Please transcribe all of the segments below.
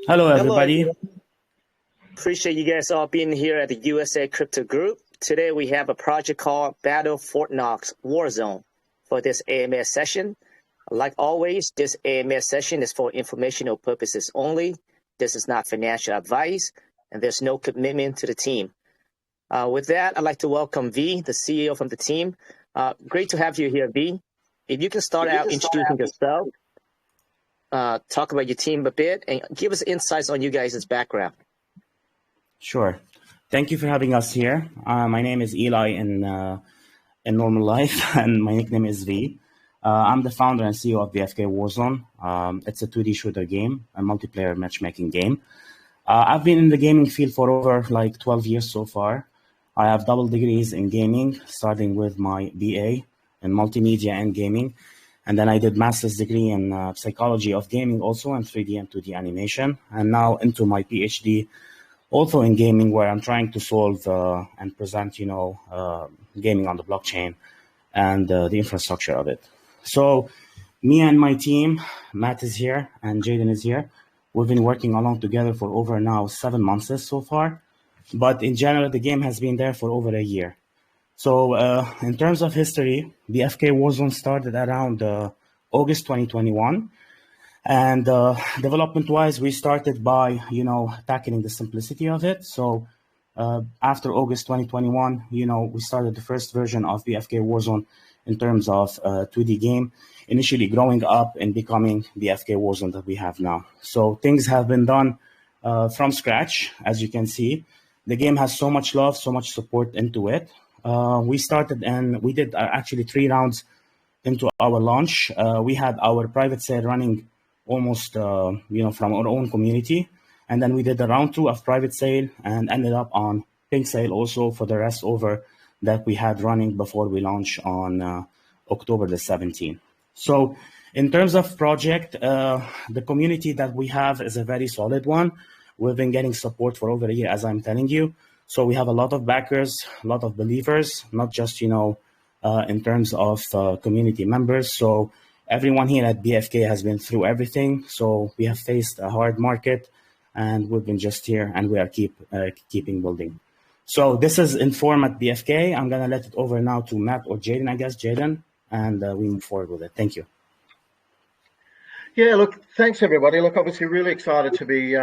Hello, Hello, everybody. everyone. Appreciate you guys all being here at the USA Crypto Group. Today we have a project called Battle Forti Warzone for this AMS session. Like always, this AMS session is for informational purposes only. This is not financial advice, and there's no commitment to the team. With that, I'd like to welcome V, the CEO from the team. Great to have you here, V. If you can start out introducing yourself, talk about your team a bit, and give us insights on you guys' background. Sure. Thank you for having us here. My name is Eli in normal life, and my nickname is V. I'm the founder and CEO of BFK Warzone. It's a 2D shooter game, a multiplayer matchmaking game. I've been in the gaming field for over 12 years so far. I have double degrees in gaming, starting with my BA in multimedia and gaming. And then I did master's degree in psychology of gaming also, and 3D and 2D animation. And now into my PhD also in gaming, where I'm trying to solve and present, gaming on the blockchain and the infrastructure of it. So me and my team, Matt is here and Jaden is here. We've been working along together for over now 7 months so far. But in general, the game has been there for over a year. So in terms of history, the BFK Warzone started around August 2021. And development-wise, we started by, tackling the simplicity of it. So after August 2021, we started the first version of BFK Warzone in terms of 2D game, initially growing up and becoming BFK Warzone that we have now. So things have been done from scratch, as you can see. The game has so much love, so much support into it. We started and we did actually 3 rounds into our launch. We had our private sale running almost, from our own community. And then we did the round 2 of private sale and ended up on pink sale also for the rest over that we had running before we launch on October the 17th. So in terms of project, the community that we have is a very solid one. We've been getting support for over a year, as I'm telling you. So we have a lot of backers, a lot of believers, not just, in terms of community members. So everyone here at BFK has been through everything. So we have faced a hard market and we've been just here and we are keeping building. So this is Inform at BFK. I'm going to let it over now to Matt or Jaden, I guess, Jaden, and we move forward with it. Thank you. Yeah, look, thanks everybody. Look, obviously really excited to be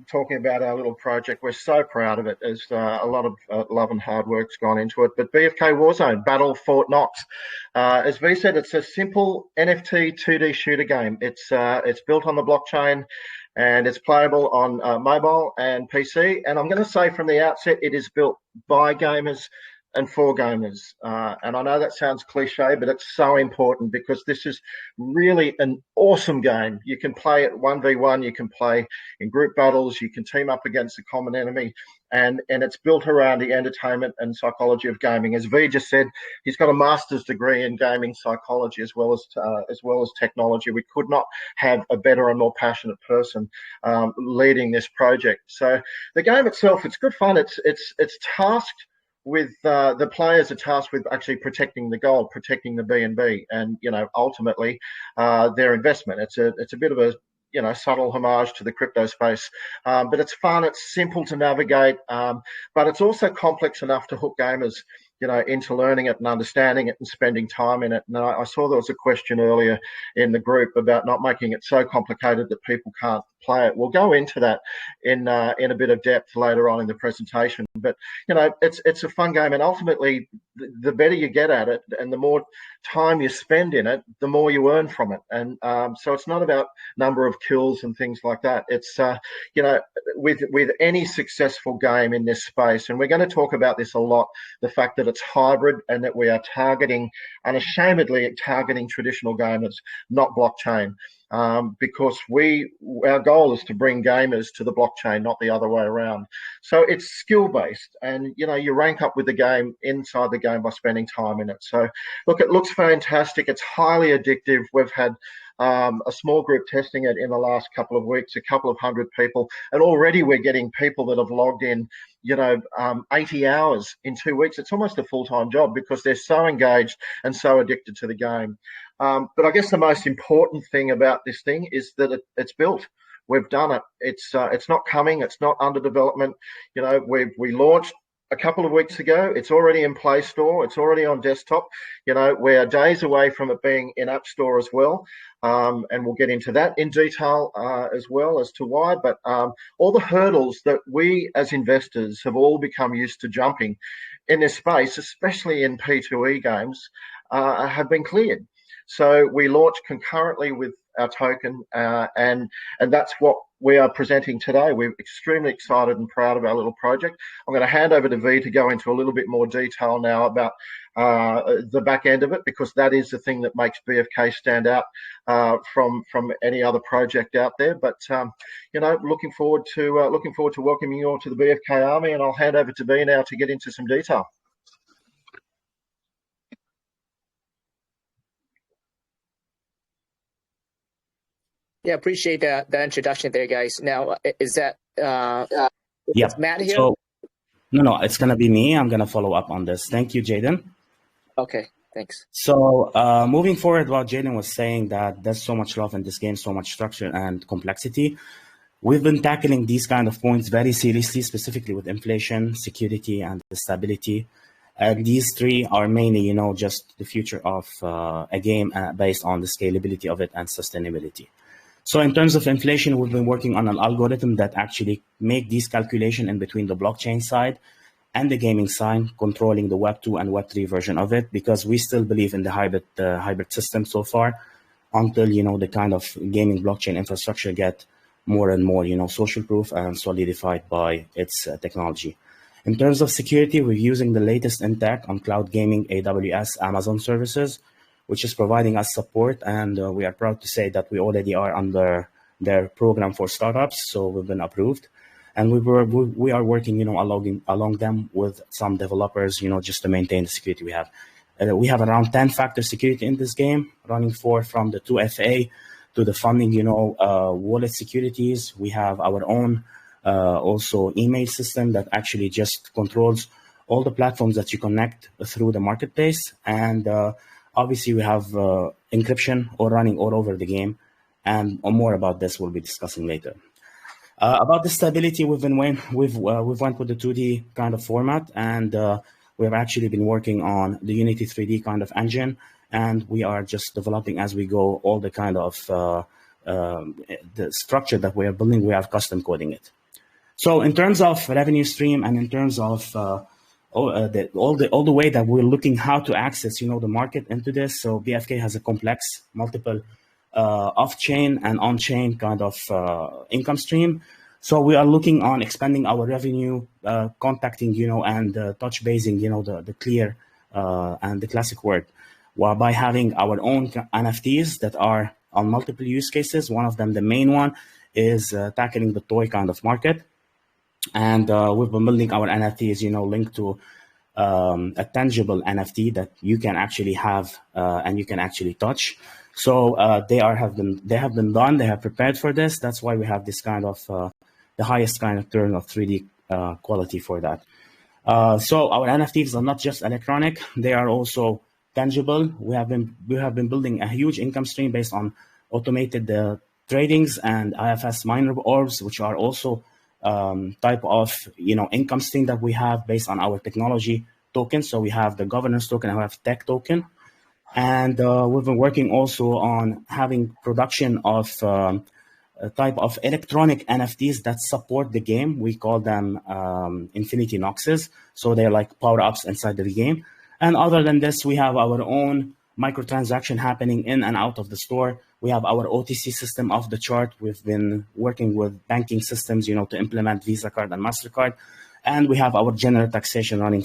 talking about our little project. We're so proud of it. There's a lot of love and hard work's gone into it. But BFK Warzone, Battle Forti. As V said, it's a simple NFT 2D shooter game. It's built on the blockchain and it's playable on mobile and PC. And I'm going to say from the outset, it is built by gamers and for gamers. And I know that sounds cliche, but it's so important because this is really an awesome game. You can play it 1v1, you can play in group battles, you can team up against a common enemy, and it's built around the entertainment and psychology of gaming. As V just said, he's got a master's degree in gaming psychology as well as technology. We could not have a better and more passionate person leading this project. So the game itself, it's good fun. It's tasked with the players are tasked with actually protecting the gold, protecting the BNB, and ultimately their investment. It's a bit of a subtle homage to the crypto space, but it's fun. It's simple to navigate, but it's also complex enough to hook gamers, into learning it and understanding it and spending time in it. And I saw there was a question earlier in the group about not making it so complicated that people can't play it. We'll go into that in a bit of depth later on in the presentation. But it's a fun game, and ultimately, the better you get at it, and the more time you spend in it, the more you earn from it. And so it's not about number of kills and things like that. It's with any successful game in this space, and we're going to talk about this a lot, the fact that it's hybrid and that we are unashamedly targeting traditional gamers, not blockchain. Because our goal is to bring gamers to the blockchain, not the other way around. So it's skill based, and you rank up with the game inside the game by spending time in it. So look, it looks fantastic. It's highly addictive. We've had a small group testing it in the last couple of weeks, a couple of hundred people, and already we're getting people that have logged in 80 hours in 2 weeks. It's almost a full-time job because they're so engaged and so addicted to the game. But I guess the most important thing about this thing is that it's built We've done it. It's not coming. It's not under development. You know, we launched a couple of weeks ago. It's already in Play Store. It's already on desktop. You know, we're days away from it being in App Store as well. And we'll get into that in detail as well as to why. But all the hurdles that we as investors have all become used to jumping in this space, especially in P2E games, have been cleared. So we launched concurrently with our token, and that's what we are presenting today. We're extremely excited and proud of our little project. I'm going to hand over to V to go into a little bit more detail now about the back end of it, because that is the thing that makes BFK stand out from any other project out there. But you know, looking forward to welcoming you all to the BFK Army, and I'll hand over to V now to get into some detail. Yeah, appreciate that introduction there, guys. Now, is that yeah, Matt here? So, no, it's going to be me. I'm going to follow up on this. Thank you, Jaden. Okay, thanks. So moving forward, what Jaden was saying, that there's so much love in this game, so much structure and complexity. We've been tackling these kind of points very seriously, specifically with inflation, security, and stability. And these three are mainly, you know, just the future of a game based on the scalability of it and sustainability. So in terms of inflation, we've been working on an algorithm that actually make these calculations in between the blockchain side and the gaming side, controlling the Web 2 and Web 3 version of it, because we still believe in the hybrid system so far, until, you know, the kind of gaming blockchain infrastructure get more and more, you know, social proof and solidified by its technology. In terms of security, we're using the latest in tech on cloud gaming, AWS, Amazon services, which is providing us support. And we are proud to say that we already are under their program for startups. So we've been approved. And we are working, you know, along them with some developers, you know, just to maintain the security we have. We have around 10-factor security in this game, running from the 2FA to the funding, you know, wallet securities. We have our own also email system that actually just controls all the platforms that you connect through the marketplace. And obviously, we have encryption running all over the game, and more about this we'll be discussing later. About the stability, we've went with the 2D kind of format, and we've actually been working on the Unity 3D kind of engine, and we are just developing as we go all the kind of the structure that we are building. We are custom coding it. So in terms of revenue stream and in terms of all the way that we're looking how to access, you know, the market into this. So BFK has a complex, multiple off-chain and on-chain kind of income stream. So we are looking on expanding our revenue, contacting, you know, and touch basing, you know, the clear and the classic word, while by having our own NFTs that are on multiple use cases. One of them, the main one, is tackling the toy kind of market. And we've been building our NFTs, you know, linked to a tangible NFT that you can actually have and you can actually touch. So they have been done. They have prepared for this. That's why we have this kind of the highest kind of turn of 3D quality for that. So our NFTs are not just electronic; they are also tangible. We have been building a huge income stream based on automated tradings and IFS miner orbs, which are also type of, you know, income stream that we have based on our technology token. So we have the governance token and we have tech token, and we've been working also on having production of a type of electronic NFTs that support the game. We call them Infinity Noxes. So they're like power ups inside the game. And other than this, we have our own microtransaction happening in and out of the store. We have our OTC system off the chart. We've been working with banking systems, you know, to implement Visa card and MasterCard. And we have our general taxation running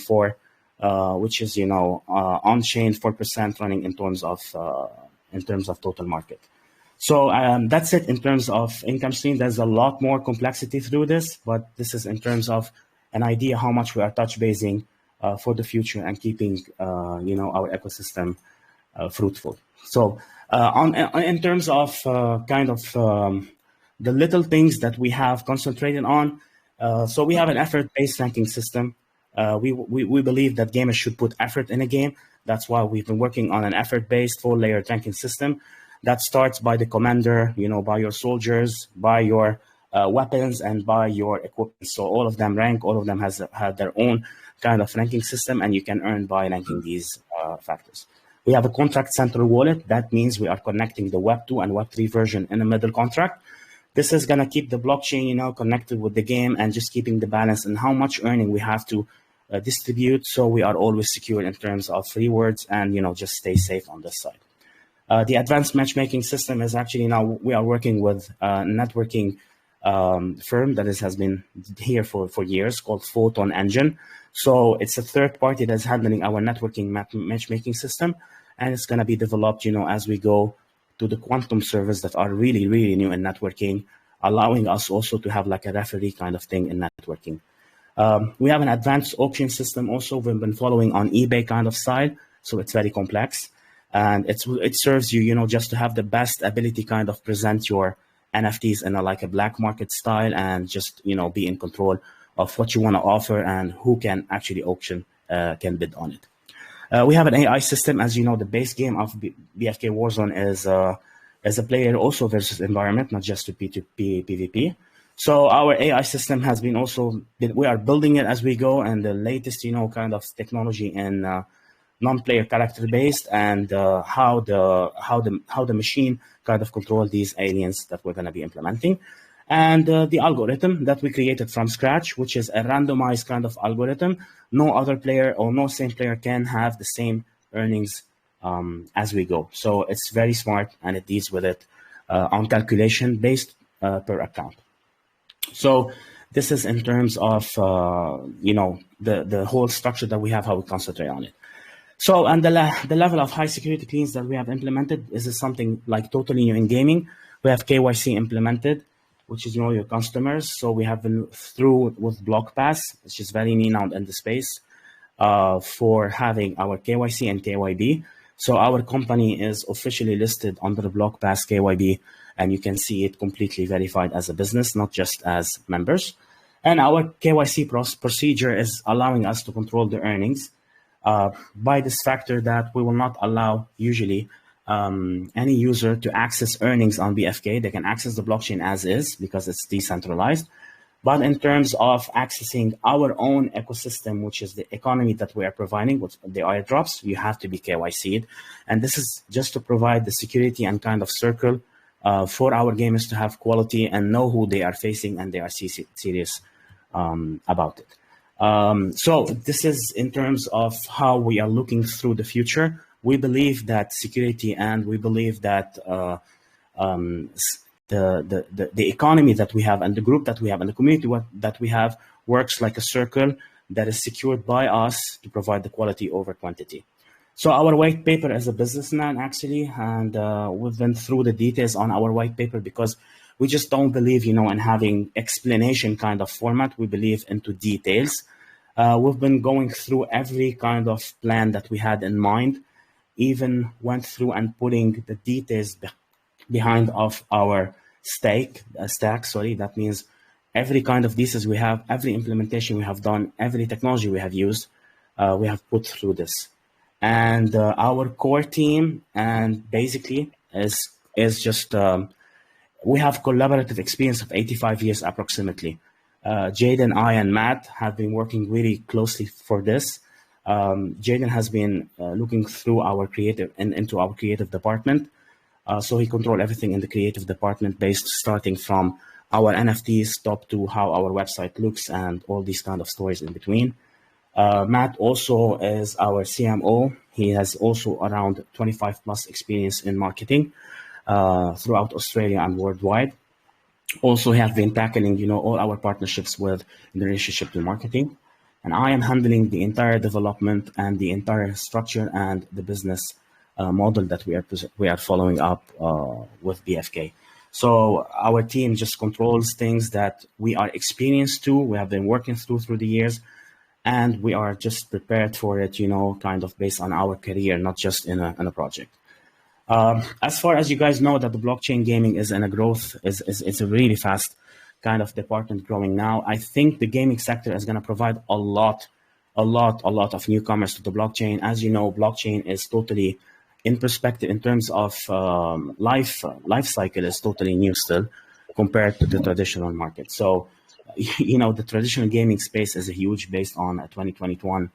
which is, you know, on-chain 4% running in terms of total market. So that's it in terms of income stream. There's a lot more complexity through this, but this is in terms of an idea how much we are touch basing for the future and keeping, you know, our ecosystem fruitful. So in terms of kind of the little things that we have concentrated on, so we have an effort-based ranking system. We believe that gamers should put effort in a game. That's why we've been working on an effort-based 4-layer ranking system That starts by the commander, by your soldiers, by your weapons, and by your equipment. So all of them rank, all of them have their own kind of ranking system, and you can earn by ranking these factors. We have a contract central wallet. That means we are connecting the Web 2 and Web 3 version in a middle contract. This is going to keep the blockchain, connected with the game and just keeping the balance and how much earning we have to distribute. So we are always secure in terms of rewards and, just stay safe on this side. The advanced matchmaking system is actually now we are working with a networking firm that has been here for years called Photon Engine. So it's a third party that's handling our networking matchmaking system, and it's going to be developed, as we go to the quantum servers that are really, really new in networking, allowing us also to have like a referee kind of thing in networking. We have an advanced auction system also. We've been following on eBay kind of side, so it's very complex. And it serves you, just to have the best ability kind of present your NFTs in a black market style and just, be in control of what you want to offer and who can actually auction, can bid on it. We have an AI system. As you know, the base game of BFK Warzone is a player also versus environment, not just to P2P, PvP. So our AI system has been we are building it as we go, and the latest, kind of technology in non-player character based, and how the machine kind of control these aliens that we're going to be implementing. And the algorithm that we created from scratch, which is a randomized kind of algorithm. No other player or no same player can have the same earnings as we go. So it's very smart, and it deals with it on calculation based per account. So this is in terms of, the whole structure that we have, how we concentrate on it. So, and the level of high security cleans that we have implemented is something like totally new in gaming. We have KYC implemented, which is your customers. So we have been through with BlockPass, which is very renowned in the space for having our KYC and KYB. So our company is officially listed under the BlockPass KYB, and you can see it completely verified as a business, not just as members. And our KYC procedure is allowing us to control the earnings by this factor that we will not allow usually any user to access earnings on BFK. They can access the blockchain as is because it's decentralized. But in terms of accessing our own ecosystem, which is the economy that we are providing, with the airdrops, you have to be KYC'd. And this is just to provide the security and kind of circle for our gamers to have quality and know who they are facing, and they are serious about it. So this is in terms of how we are looking through the future. We believe that security, and we believe that the economy that we have, and the group that we have, and the community that we have works like a circle that is secured by us to provide the quality over quantity. So our white paper is a businessman actually, and we've been through the details on our white paper because we just don't believe, in having explanation kind of format. We believe into details. We've been going through every kind of plan that we had in mind, even went through and putting the details behind of our stack. That means every kind of thesis we have, every implementation we have done, every technology we have used, we have put through this. And our core team, and basically is just we have collaborative experience of 85 years approximately. Jaden, I, and Matt have been working really closely for this. Jaden has been looking through our creative and into our creative department. So he controls everything in the creative department, based starting from our NFTs top to how our website looks and all these kind of stories in between. Matt also is our CMO. He has also around 25 plus experience in marketing throughout Australia and worldwide. Also, he has been tackling, all our partnerships with the relationship to marketing. And I am handling the entire development and the entire structure and the business model that we are following up with BFK. So our team just controls things that we are experienced to. We have been working through the years, and we are just prepared for it, kind of based on our career, not just in a project. As far as you guys know, that the blockchain gaming is in a growth, it's a really fast kind of department growing now. I think the gaming sector is going to provide a lot of newcomers to the blockchain. As you know, blockchain is totally in perspective, in terms of life cycle, is totally new still compared to the traditional market. So, the traditional gaming space is huge based on a 2021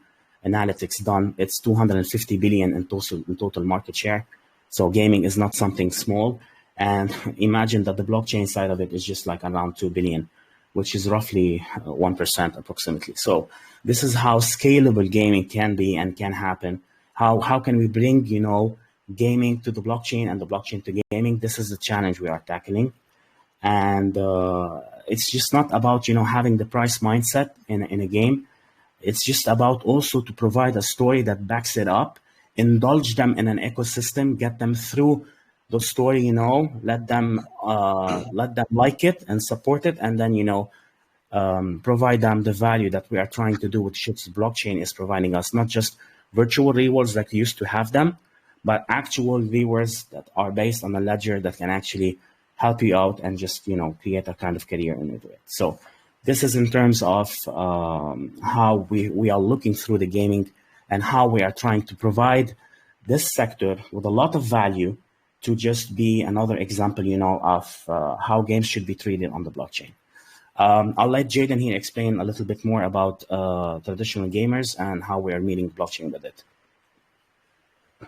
analytics done. It's 250 billion in total market share. So gaming is not something small. And imagine that the blockchain side of it is just like around 2 billion, which is roughly 1% approximately. So this is how scalable gaming can be and can happen. How can we bring, gaming to the blockchain and the blockchain to gaming? This is the challenge we are tackling. And it's just not about, having the price mindset in a game. It's just about also to provide a story that backs it up, indulge them in an ecosystem, get them through the story, let them like it and support it, and then, provide them the value that we are trying to do, which blockchain is providing us, not just virtual rewards like we used to have them, but actual rewards that are based on a ledger that can actually help you out and just, create a kind of career in it. So this is in terms of how we are looking through the gaming and how we are trying to provide this sector with a lot of value to just be another example, of how games should be treated on the blockchain. I'll let Jaden here explain a little bit more about traditional gamers and how we are meeting blockchain with it.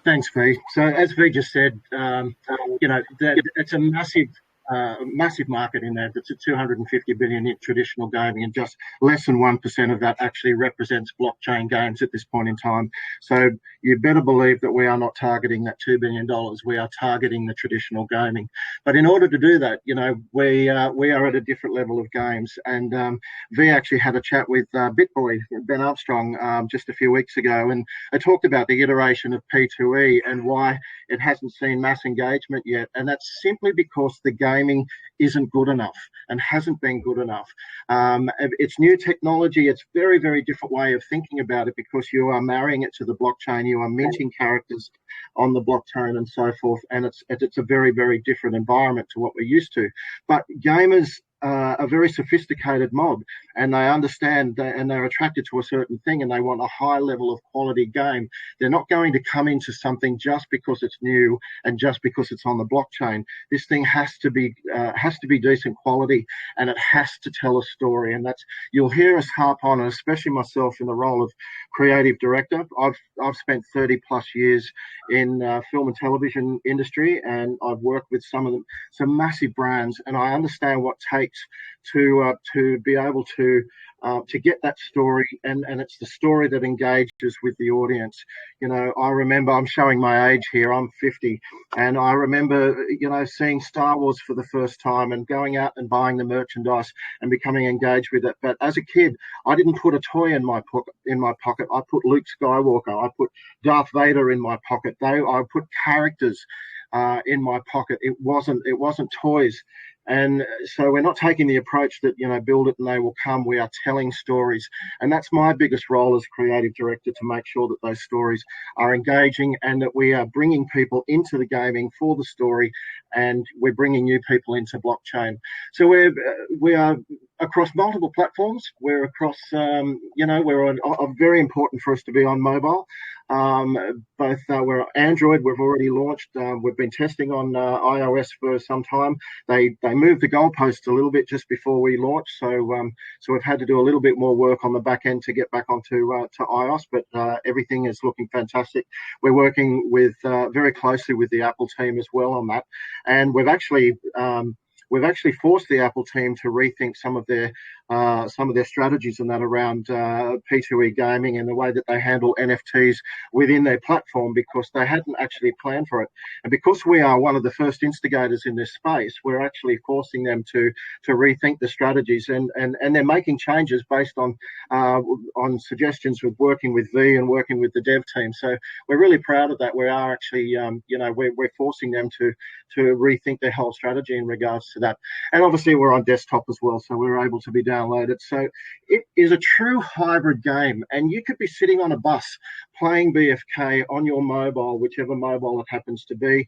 Thanks, V. So as V just said, it's a massive market in there. That's a 250 billion in traditional gaming, and just less than 1% of that actually represents blockchain games at this point in time. So you better believe that we are not targeting that $2 billion. We are targeting the traditional gaming. But in order to do that, we are at a different level of games. And V actually had a chat with BitBoy, Ben Armstrong, just a few weeks ago, and I talked about the iteration of P2E and why it hasn't seen mass engagement yet. And that's simply because the gaming isn't good enough and hasn't been good enough. It's new technology. It's very, very different way of thinking about it, because you are marrying it to the blockchain. You are minting characters on the blockchain and so forth. And it's a very, very different environment to what we're used to. But gamers a very sophisticated mob, and they understand that, and they're attracted to a certain thing, and they want a high level of quality game. They're not going to come into something just because it's new and just because it's on the blockchain. This thing has to be decent quality, and it has to tell a story. And that's, you'll hear us harp on, especially myself in the role of creative director. I've spent 30 plus years in film and television industry, and I've worked with some massive brands, and I understand what it takes to be able to get that story, and it's the story that engages with the audience. I remember, I'm showing my age here, I'm 50, and I remember, seeing Star Wars for the first time and going out and buying the merchandise and becoming engaged with it. But as a kid, I didn't put a toy in my pocket. I put Luke Skywalker, I put Darth Vader in my pocket. I put characters in my pocket. It wasn't toys. And so we're not taking the approach that, build it and they will come. We are telling stories. And that's my biggest role as creative director, to make sure that those stories are engaging and that we are bringing people into the gaming for the story, and we're bringing new people into blockchain. So we are across multiple platforms. We're across, very important for us to be on mobile. Both we're Android, we've already launched. We've been testing on iOS for some time. They moved the goalposts a little bit just before we launched, so we've had to do a little bit more work on the back end to get back onto to iOS. But everything is looking fantastic. We're working with very closely with the Apple team as well on that, and we've actually forced the Apple team to rethink some of their strategies and that around P2E gaming and the way that they handle NFTs within their platform, because they hadn't actually planned for it. And because we are one of the first instigators in this space, we're actually forcing them to rethink the strategies, and they're making changes based on suggestions with working with V and working with the dev team. So we're really proud of that. We are actually, we're forcing them to rethink their whole strategy in regards to that. And obviously we're on desktop as well, so we're able to be downloaded. So it is a true hybrid game, and you could be sitting on a bus playing BFK on your mobile, whichever mobile it happens to be.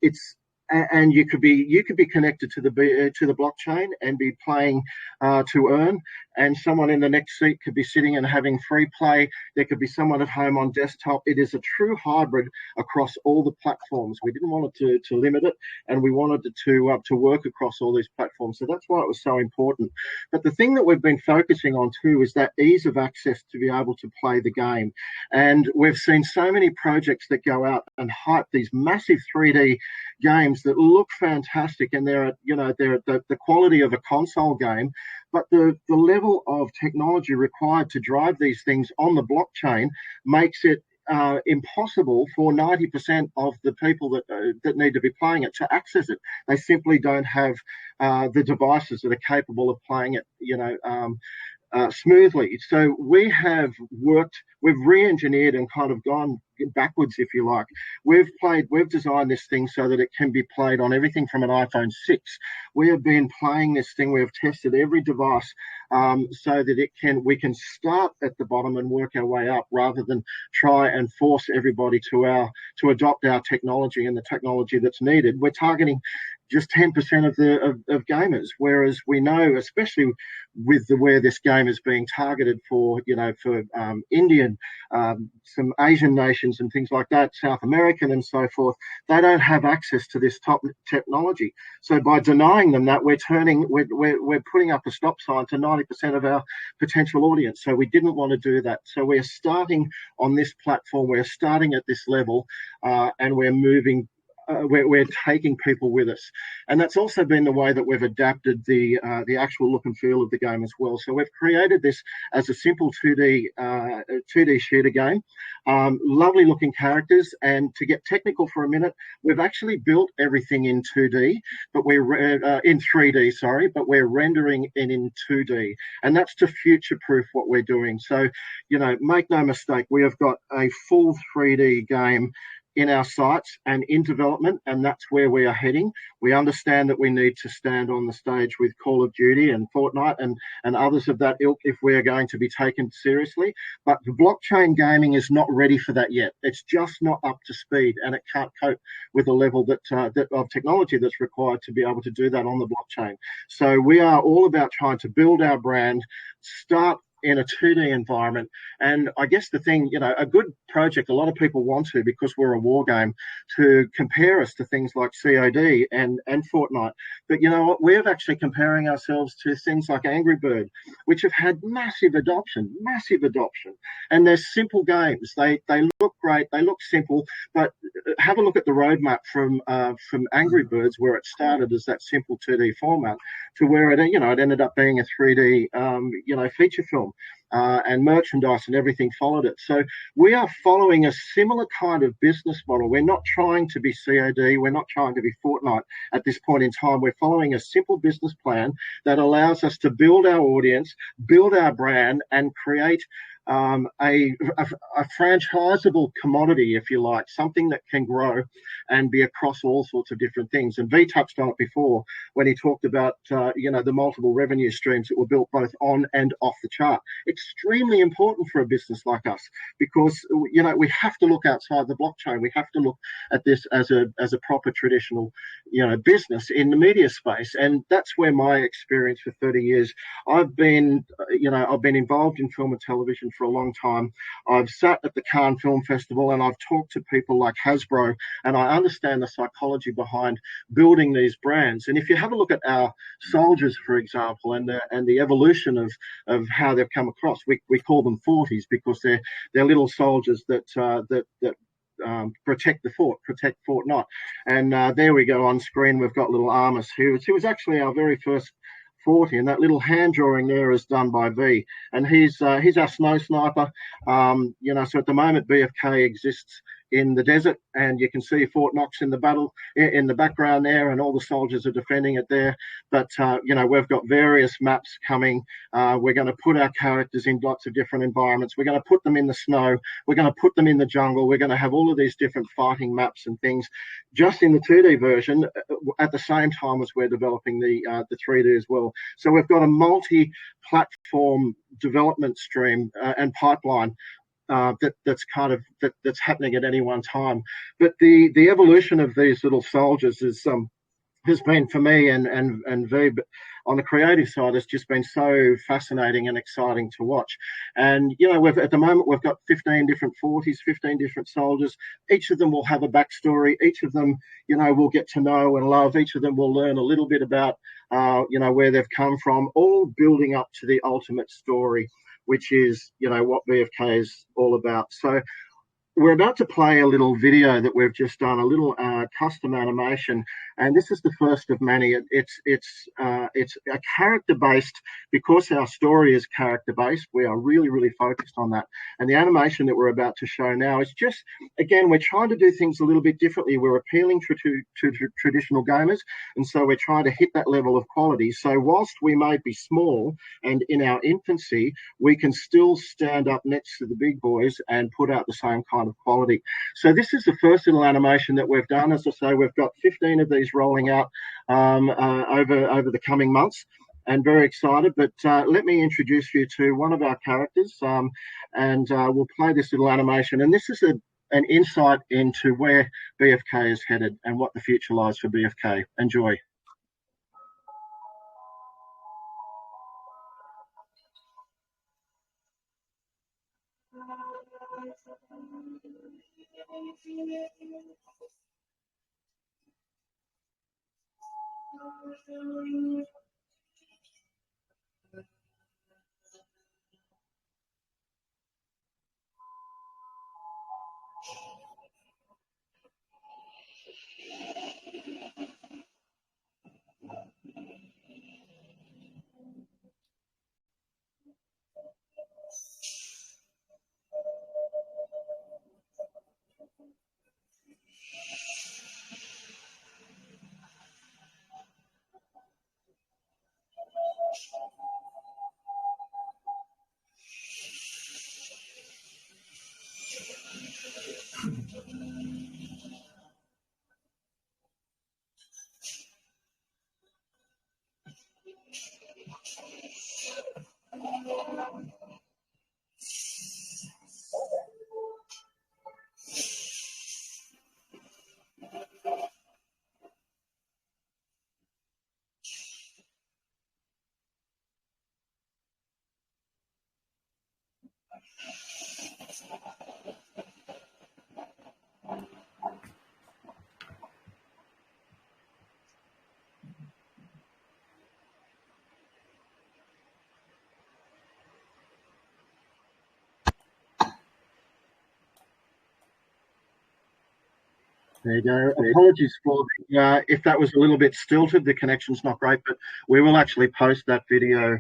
It's and you could be connected to the blockchain and be playing to earn, and someone in the next seat could be sitting and having free play. There could be someone at home on desktop. It is a true hybrid across all the platforms. We didn't want it to limit it, and we wanted it to work across all these platforms. So that's why it was so important. But the thing that we've been focusing on too is that ease of access to be able to play the game. And we've seen so many projects that go out and hype these massive 3D games that look fantastic, and they're the quality of a console game, but the level of technology required to drive these things on the blockchain makes it impossible for 90% of the people that need to be playing it to access it. They simply don't have the devices that are capable of playing it, smoothly. So we've re-engineered and kind of gone backwards, if you like. We've designed this thing so that it can be played on everything from an iPhone 6. We have been playing this thing. We have tested every device so that we can start at the bottom and work our way up, rather than try and force everybody to adopt our technology and the technology that's needed. We're targeting just 10% of gamers, whereas we know, especially with where this game is being targeted for Indian, some Asian nations and things like that, South American and so forth, they don't have access to this top technology. So by denying them that, we're putting up a stop sign to 90% of our potential audience. So we didn't want to do that. So we're starting on this platform, we're starting at this level, and we're moving. We're taking people with us, and that's also been the way that we've adapted the actual look and feel of the game as well. So we've created this as a simple 2D shooter game, lovely looking characters. And to get technical for a minute, we've actually built everything in 2D, but we're in 3D, sorry, but we're rendering it in 2D, and that's to future-proof what we're doing. So, make no mistake, we have got a full 3D game in our sights and in development, and that's where we are heading. We understand that we need to stand on the stage with Call of Duty and Fortnite and others of that ilk if we're going to be taken seriously. But the blockchain gaming is not ready for that yet. It's just not up to speed, and it can't cope with the level that of technology that's required to be able to do that on the blockchain. So we are all about trying to build our brand, start in a 2D environment. And I guess the thing, a good project, a lot of people want to, because we're a war game, to compare us to things like COD and Fortnite. But you know what? We're actually comparing ourselves to things like Angry Bird, which have had massive adoption. And they're simple games. They look great. They look simple. But have a look at the roadmap from Angry Birds, where it started as that simple 2D format, to where it ended up being a 3D feature film. And merchandise and everything followed it. So we are following a similar kind of business model. We're not trying to be COD. We're not trying to be Fortnite at this point in time. We're following a simple business plan that allows us to build our audience, build our brand, and create a franchisable commodity, if you like, something that can grow and be across all sorts of different things. And V touched on it before when he talked about the multiple revenue streams that were built both on and off the chart. Extremely important for a business like us, because we have to look outside the blockchain. We have to look at this as a proper traditional business in the media space. And that's where my experience for 30 years. I've been involved in film and television for a long time. I've sat at the Cannes Film Festival, and I've talked to people like Hasbro, and I understand the psychology behind building these brands. And if you have a look at our soldiers, for example, and the evolution of how they've come across, we call them Fortis, because they're little soldiers that protect the fort, protect Fort Knott. And there we go on screen. We've got little Armus, who was actually our very first Forti, and that little hand drawing there is done by V, and he's our snow sniper. So at the moment BFK exists in the desert, and you can see Fort Knox in the background there, and all the soldiers are defending it there. But we've got various maps coming. We're going to put our characters in lots of different environments. We're going to put them in the snow. We're going to put them in the jungle. We're going to have all of these different fighting maps and things just in the 2D version at the same time as we're developing the 3D as well. So we've got a multi-platform development stream and pipeline that's happening at any one time. But the evolution of these little soldiers has been for me and V, on the creative side, it's just been so fascinating and exciting to watch. And at the moment we've got 15 different Fortis, 15 different soldiers. Each of them will have a backstory. Each of them, we'll get to know and love. Each of them will learn a little bit about, where they've come from, all building up to the ultimate story, which is, what BFK is all about. So we're about to play a little video that we've just done, a little custom animation, and this is the first of many. It's a character-based, because our story is character-based. We are really focused on that. And the animation that we're about to show now is just, again, we're trying to do things a little bit differently. We're appealing to traditional gamers, and so we're trying to hit that level of quality. So whilst we may be small and in our infancy, we can still stand up next to the big boys and put out the same kind of quality. So this is the first little animation that we've done. As I say, we've got 15 of these rolling out over the coming months, and very excited. But let me introduce you to one of our characters, and we'll play this little animation. And this is an insight into where BFK is headed and what the future lies for BFK. Enjoy. There you go. Apologies for if that was a little bit stilted. The connection's not great, but we will actually post that video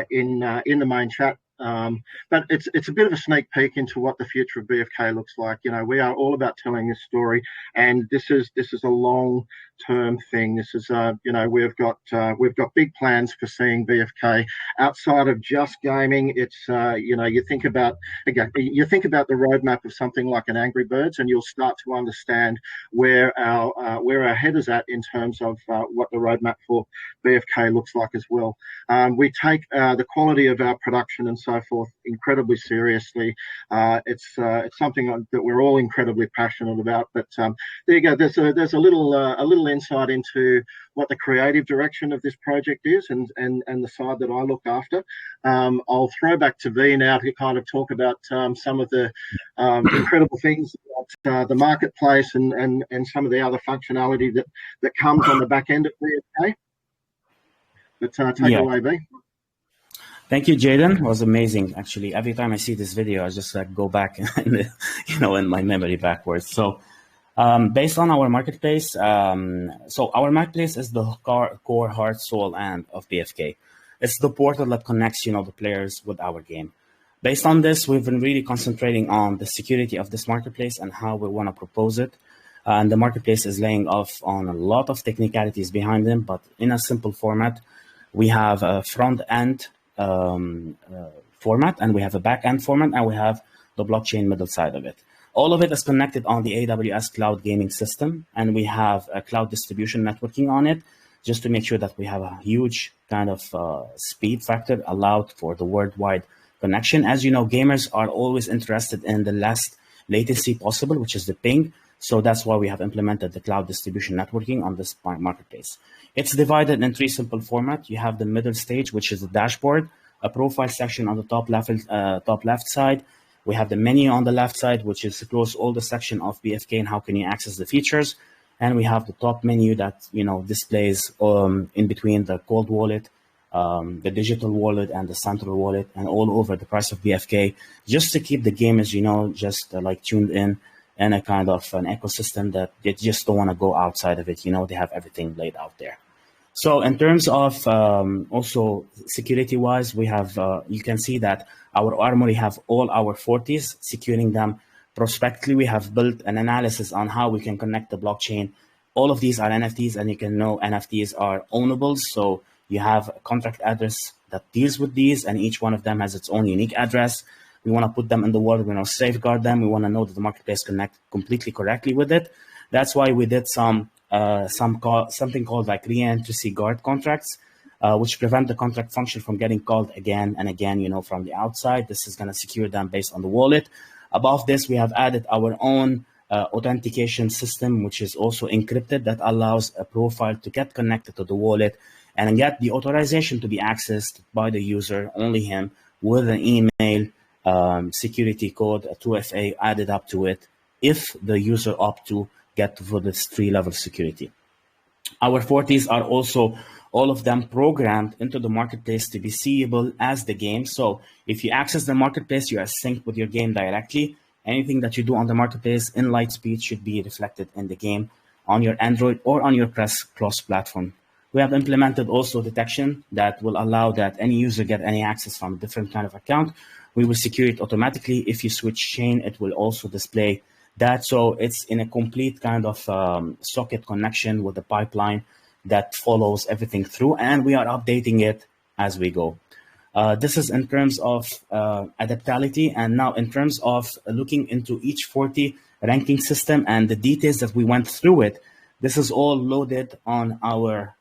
in the main chat. But it's a bit of a sneak peek into what the future of BFK looks like. We are all about telling this story, and this is a long-term thing. This is we've got big plans for seeing BFK outside of just gaming. It's you think about the roadmap of something like an Angry Birds, and you'll start to understand where our head is at in terms of what the roadmap for BFK looks like as well. We take the quality of our production and so forth incredibly seriously. It's something that we're all incredibly passionate about. But there you go. There's a little insight into what the creative direction of this project is, and the side that I look after. I'll throw back to V now to kind of talk about some of the incredible things about the marketplace and some of the other functionality that comes on the back end of BFK. But take it away, V. Thank you, Jaden. It was amazing. Actually, every time I see this video, I just go back and in my memory backwards. So based on our marketplace, so our marketplace is the core, heart, soul, and of BFK. It's the portal that connects the players with our game. Based on this, we've been really concentrating on the security of this marketplace and how we want to propose it. And the marketplace is laying off on a lot of technicalities behind them, but in a simple format. We have a front end format, and we have a back end format, and we have the blockchain middle side of it. All of it is connected on the AWS cloud gaming system, and we have a cloud distribution networking on it, just to make sure that we have a huge kind of speed factor allowed for the worldwide connection. As you know, gamers are always interested in the less latency possible, which is the ping. So that's why we have implemented the cloud distribution networking on this marketplace. It's divided in three simple formats. You have the middle stage, which is the dashboard, a profile section on the top left side. We have the menu on the left side, which is close all the section of BFK and how can you access the features. And we have the top menu that displays in between the cold wallet, the digital wallet, and the central wallet, and all over the price of BFK, just to keep the gamers, just like tuned in a kind of an ecosystem that they just don't want to go outside of it. They have everything laid out there. So in terms of also security-wise, we have, you can see that our armory have all our Fortis, securing them prospectively. We have built an analysis on how we can connect the blockchain. All of these are NFTs, and you can know NFTs are ownables. So you have a contract address that deals with these, and each one of them has its own unique address. We want to put them in the world. We want to safeguard them. We want to know that the marketplace connect completely correctly with it. That's why we did something called like re-entry guard contracts, which prevent the contract function from getting called again and again, from the outside. This is going to secure them based on the wallet. Above this, we have added our own authentication system, which is also encrypted, that allows a profile to get connected to the wallet and get the authorization to be accessed by the user, only him, with an email, security code, a 2FA added up to it, if the user opt to get for this 3-level security. Our Fortis are also, all of them, programmed into the marketplace to be seeable as the game. So if you access the marketplace, you are synced with your game directly. Anything that you do on the marketplace in Lightspeed should be reflected in the game on your Android or on your cross platform. We have implemented also detection that will allow that any user get any access from a different kind of account. We will secure it automatically. If you switch chain, it will also display that. So it's in a complete kind of socket connection with the pipeline that follows everything through, and we are updating it as we go. This is in terms of adaptability, and now in terms of looking into each Forti ranking system and the details that we went through it, this is all loaded on our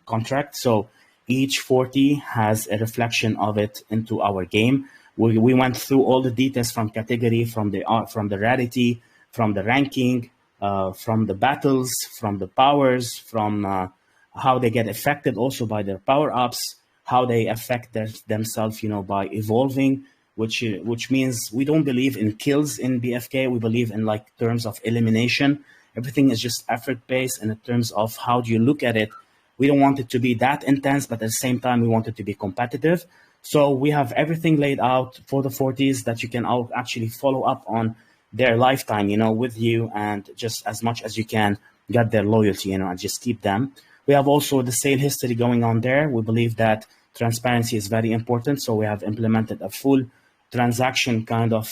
contract. So each Forti has a reflection of it into our game. We went through all the details from category, from the rarity, from the ranking, from the battles, from the powers, from how they get affected also by their power-ups, how they affect themselves, by evolving, which means we don't believe in kills in BFK. We believe in like terms of elimination. Everything is just effort-based, and in terms of how do you look at it, we don't want it to be that intense, but at the same time, we want it to be competitive. So we have everything laid out for the Fortis that you can actually follow up on their lifetime, with you, and just as much as you can get their loyalty, and just keep them. We have also the sale history going on there. We believe that transparency is very important. So we have implemented a full transaction kind of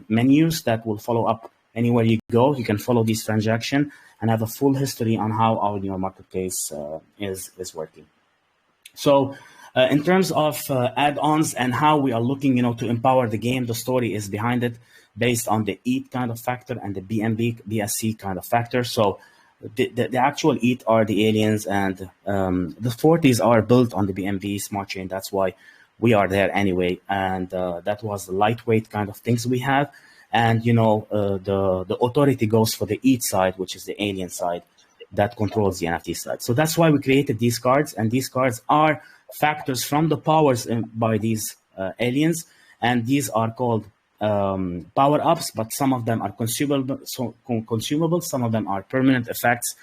menus that will follow up anywhere you go. You can follow these transactions and have a full history on how our marketplace is working. So in terms of add-ons and how we are looking, to empower the game, the story is behind it based on the ETH kind of factor and the BNB, BSC kind of factor. So the actual ETH are the aliens, and the Fortis are built on the BNB smart chain. That's why we are there anyway. And that was the lightweight kind of things we have. And, the authority goes for the ETH side, which is the alien side that controls the NFT side. So that's why we created these cards. And these cards are factors from the powers by these aliens. And these are called power-ups, but some of them are consumable, some of them are permanent effects.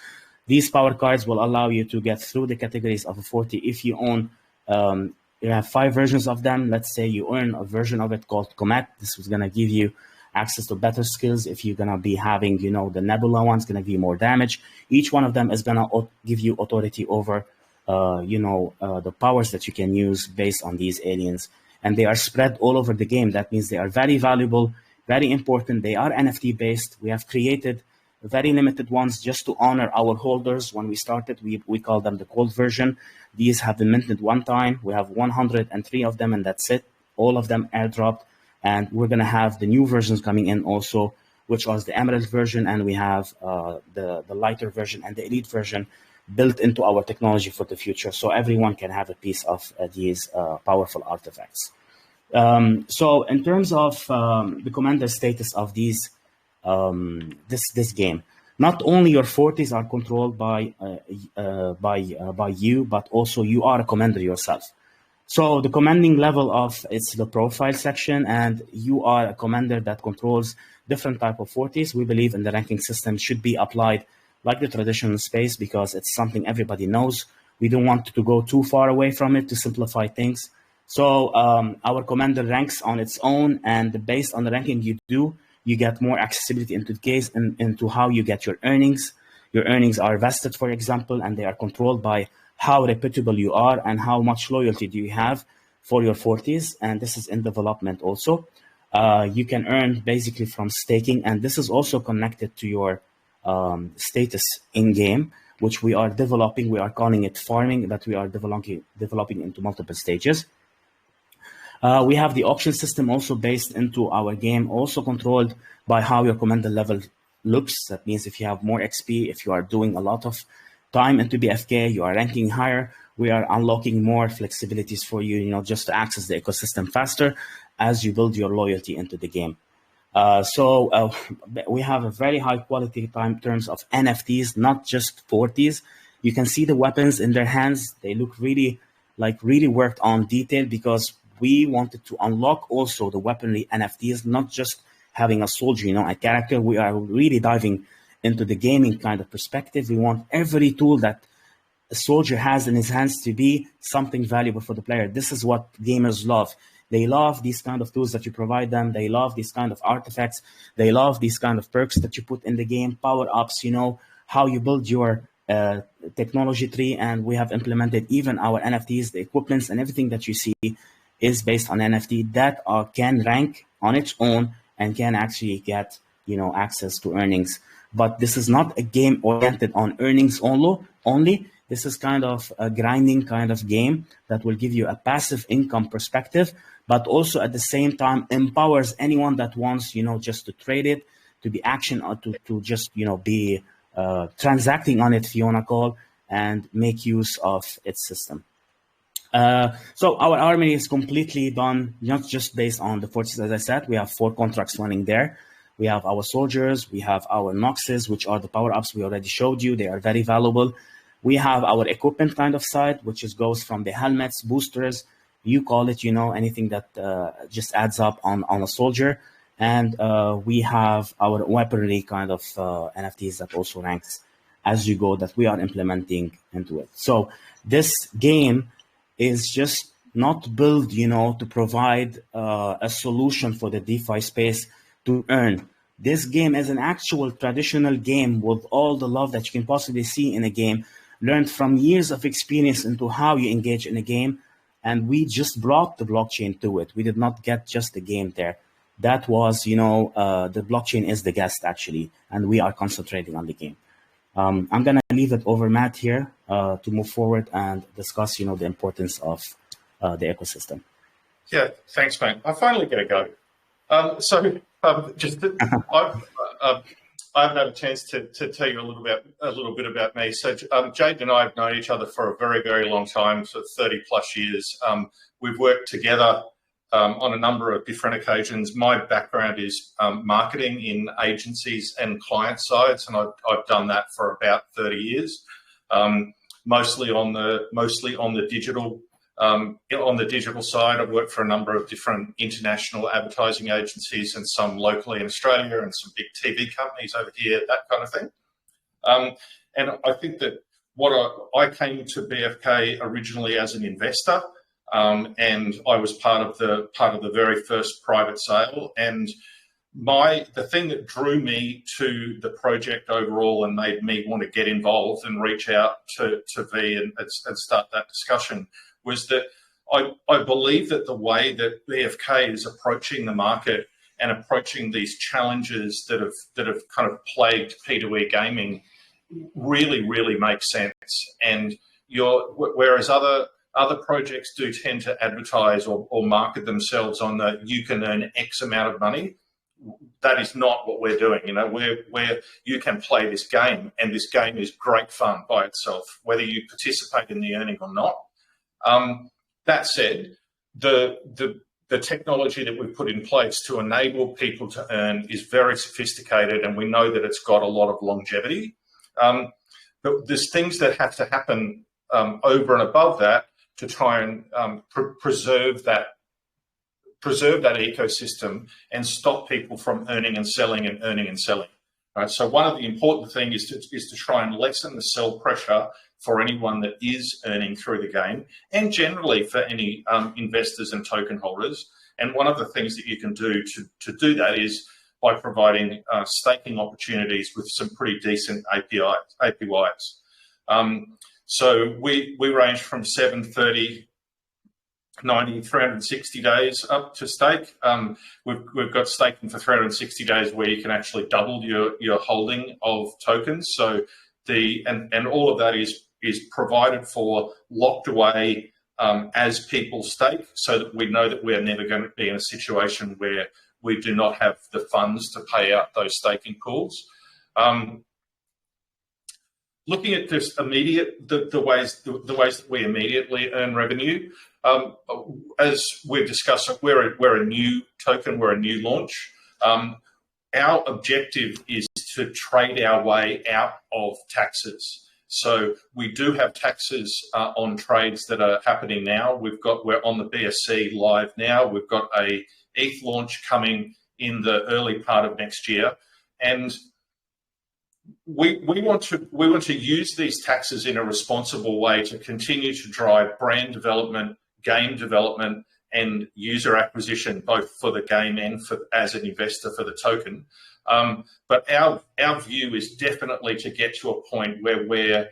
These power cards will allow you to get through the categories of a Forti. If you own, you have 5 versions of them. Let's say you earn a version of it called Comet. This is going to give you access to better skills. If you're going to be having, the Nebula one's going to be more damage. Each one of them is going to give you authority over, the powers that you can use based on these aliens. And they are spread all over the game. That means they are very valuable, very important. They are NFT based. We have created very limited ones just to honor our holders. When we started, we call them the gold version. These have been minted one time. We have 103 of them, and that's it. All of them airdropped. And we're going to have the new versions coming in also, which was the Emerald version. And we have the lighter version and the Elite version built into our technology for the future. So everyone can have a piece of these powerful artifacts. So in terms of the commander status of these this game, not only your forties are controlled by you, but also you are a commander yourself. So the commanding level of it's the profile section, and you are a commander that controls different type of forties. We believe in the ranking system should be applied like the traditional space because it's something everybody knows. We don't want to go too far away from it to simplify things. So our commander ranks on its own, and based on the ranking you do, you get more accessibility into the case and into how you get your earnings. Your earnings are vested, for example, and they are controlled by how reputable you are and how much loyalty do you have for your forties. And this is in development also. You can earn basically from staking, and this is also connected to your status in game, which we are developing. We are calling it farming, that we are developing into multiple stages. We have the auction system also based into our game, also controlled by how your commander level looks. That means if you have more XP, if you are doing a lot of time into BFK, you are ranking higher, we are unlocking more flexibilities for you, just to access the ecosystem faster as you build your loyalty into the game. So we have a very high quality in terms of NFTs, not just forties. You can see the weapons in their hands. They look really worked on detail because we wanted to unlock also the weaponry NFTs, not just having a soldier, a character. We are really diving into the gaming kind of perspective. We want every tool that a soldier has in his hands to be something valuable for the player. This is what gamers love. They love these kind of tools that you provide them. They love these kind of artifacts. They love these kind of perks that you put in the game, power-ups, how you build your technology tree. And we have implemented even our NFTs, the equipments and everything that you see is based on NFT that can rank on its own and can actually get, access to earnings. But this is not a game oriented on earnings only. This is kind of a grinding kind of game that will give you a passive income perspective, but also at the same time empowers anyone that wants, just to trade it, to be action or to just, be transacting on it, if you want to call, and make use of its system. So our army is completely done, not just based on the forces. As I said, we have 4 contracts running there. We have our soldiers, we have our Noxes, which are the power-ups we already showed you. They are very valuable. We have our equipment kind of side, which goes from the helmets, boosters, you call it, anything that just adds up on a soldier. And we have our weaponry kind of NFTs that also ranks as you go, that we are implementing into it. So this game is just not built, to provide a solution for the DeFi space to earn. This game is an actual traditional game with all the love that you can possibly see in a game, learned from years of experience into how you engage in a game. And we just brought the blockchain to it. We did not get just the game there. That was, the blockchain is the guest actually, and we are concentrating on the game. I'm going to leave it over Matt here to move forward and discuss, the importance of the ecosystem. Yeah, thanks, mate. I finally get a go. I haven't had a chance to tell you a little bit about me. So Jade and I have known each other for a very, very long time, so 30 plus years. We've worked together on a number of different occasions. My background is marketing in agencies and client sides, and I've done that for about 30 years, mostly on the digital. On the digital side, I've worked for a number of different international advertising agencies and some locally in Australia and some big TV companies over here, that kind of thing. And I think that I came to BFK originally as an investor, and I was part of the very first private sale. And the thing that drew me to the project overall and made me want to get involved and reach out to V and start that discussion was that I believe that the way that BFK is approaching the market and approaching these challenges that have kind of plagued P2E gaming really, really makes sense. And whereas other projects do tend to advertise or market themselves on the you can earn X amount of money, that is not what we're doing. Where you can play this game, and this game is great fun by itself, whether you participate in the earning or not. That said, the the technology that we've put in place to enable people to earn is very sophisticated, and we know that it's got a lot of longevity. But there's things that have to happen over and above that to try and preserve that ecosystem and stop people from earning and selling and earning and selling. Right? So one of the important things is to try and lessen the sell pressure for anyone that is earning through the game, and generally for any investors and token holders. And one of the things that you can do to do that is by providing staking opportunities with some pretty decent APYs. So we range from 7, 30, 90, 360 days up to stake. We've got staking for 360 days where you can actually double your holding of tokens. So and all of that is provided for, locked away as people stake, so that we know that we're never going to be in a situation where we do not have the funds to pay out those staking pools. Looking at just immediate the ways that we immediately earn revenue, as we've discussed, we're a new token, we're a new launch. Our objective is to trade our way out of taxes. So we do have taxes on trades that are happening now. We're on the BSC live now. We've got a ETH launch coming in the early part of next year, and we want to use these taxes in a responsible way to continue to drive brand development, game development, and user acquisition, both for the game and as an investor for the token. But our view is definitely to get to a point where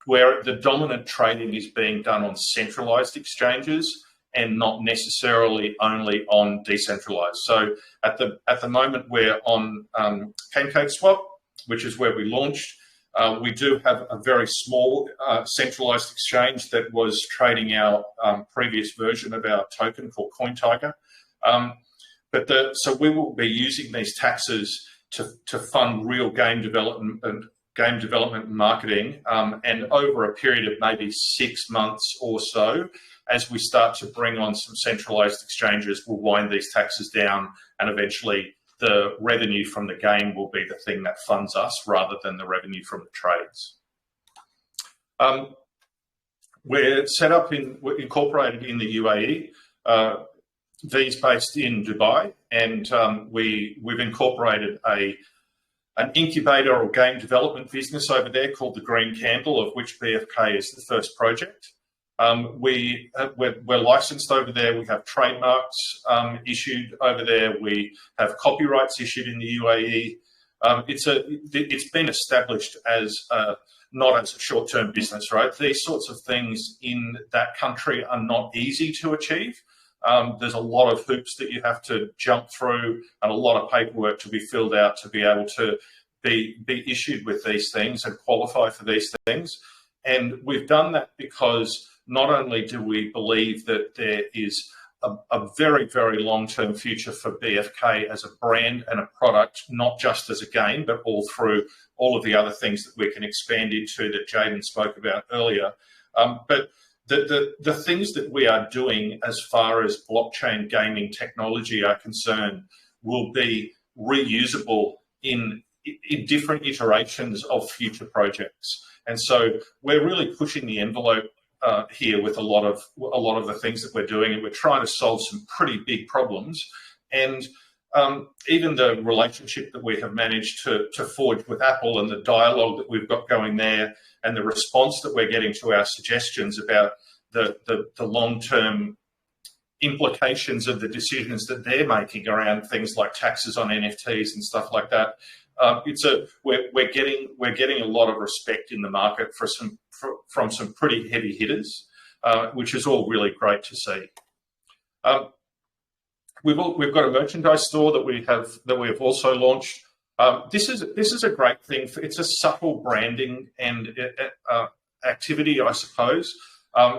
the dominant trading is being done on centralized exchanges and not necessarily only on decentralized. So at the moment we're on PancakeSwap, which is where we launched. We do have a very small centralized exchange that was trading our previous version of our token called CoinTiger. So we will be using these taxes to fund real game development and marketing, and over a period of maybe 6 months or so, as we start to bring on some centralized exchanges, we'll wind these taxes down, and eventually the revenue from the game will be the thing that funds us rather than the revenue from the trades. We're set up we're incorporated in the UAE. V's based in Dubai, and we've incorporated an incubator or game development business over there called the Green Candle, of which BFK is the first project. We're licensed over there. We have trademarks issued over there. We have copyrights issued in the UAE. It's been established as not as a short-term business, right? These sorts of things in that country are not easy to achieve. There's a lot of hoops that you have to jump through and a lot of paperwork to be filled out to be able to be issued with these things and qualify for these things. And we've done that because not only do we believe that there is a very, very long-term future for BFK as a brand and a product, not just as a game, but all through all of the other things that we can expand into that Jaden spoke about earlier. But the things that we are doing as far as blockchain gaming technology are concerned will be reusable in different iterations of future projects. And so we're really pushing the envelope here with a lot of the things that we're doing, and we're trying to solve some pretty big problems. And even the relationship that we have managed to forge with Apple and the dialogue that we've got going there and the response that we're getting to our suggestions about the long-term implications of the decisions that they're making around things like taxes on NFTs and stuff like that. We're getting a lot of respect in the market from some pretty heavy hitters, which is all really great to see. We've got a merchandise store that we have also launched. This is a great thing. It's a subtle branding and activity, I suppose.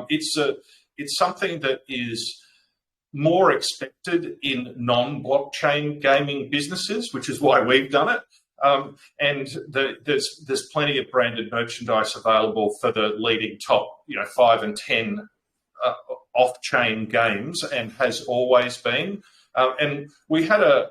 It's something that is more expected in non-blockchain gaming businesses, which is why we've done it. And there's plenty of branded merchandise available for the leading top 5 and 10 off-chain games and has always been. And we had a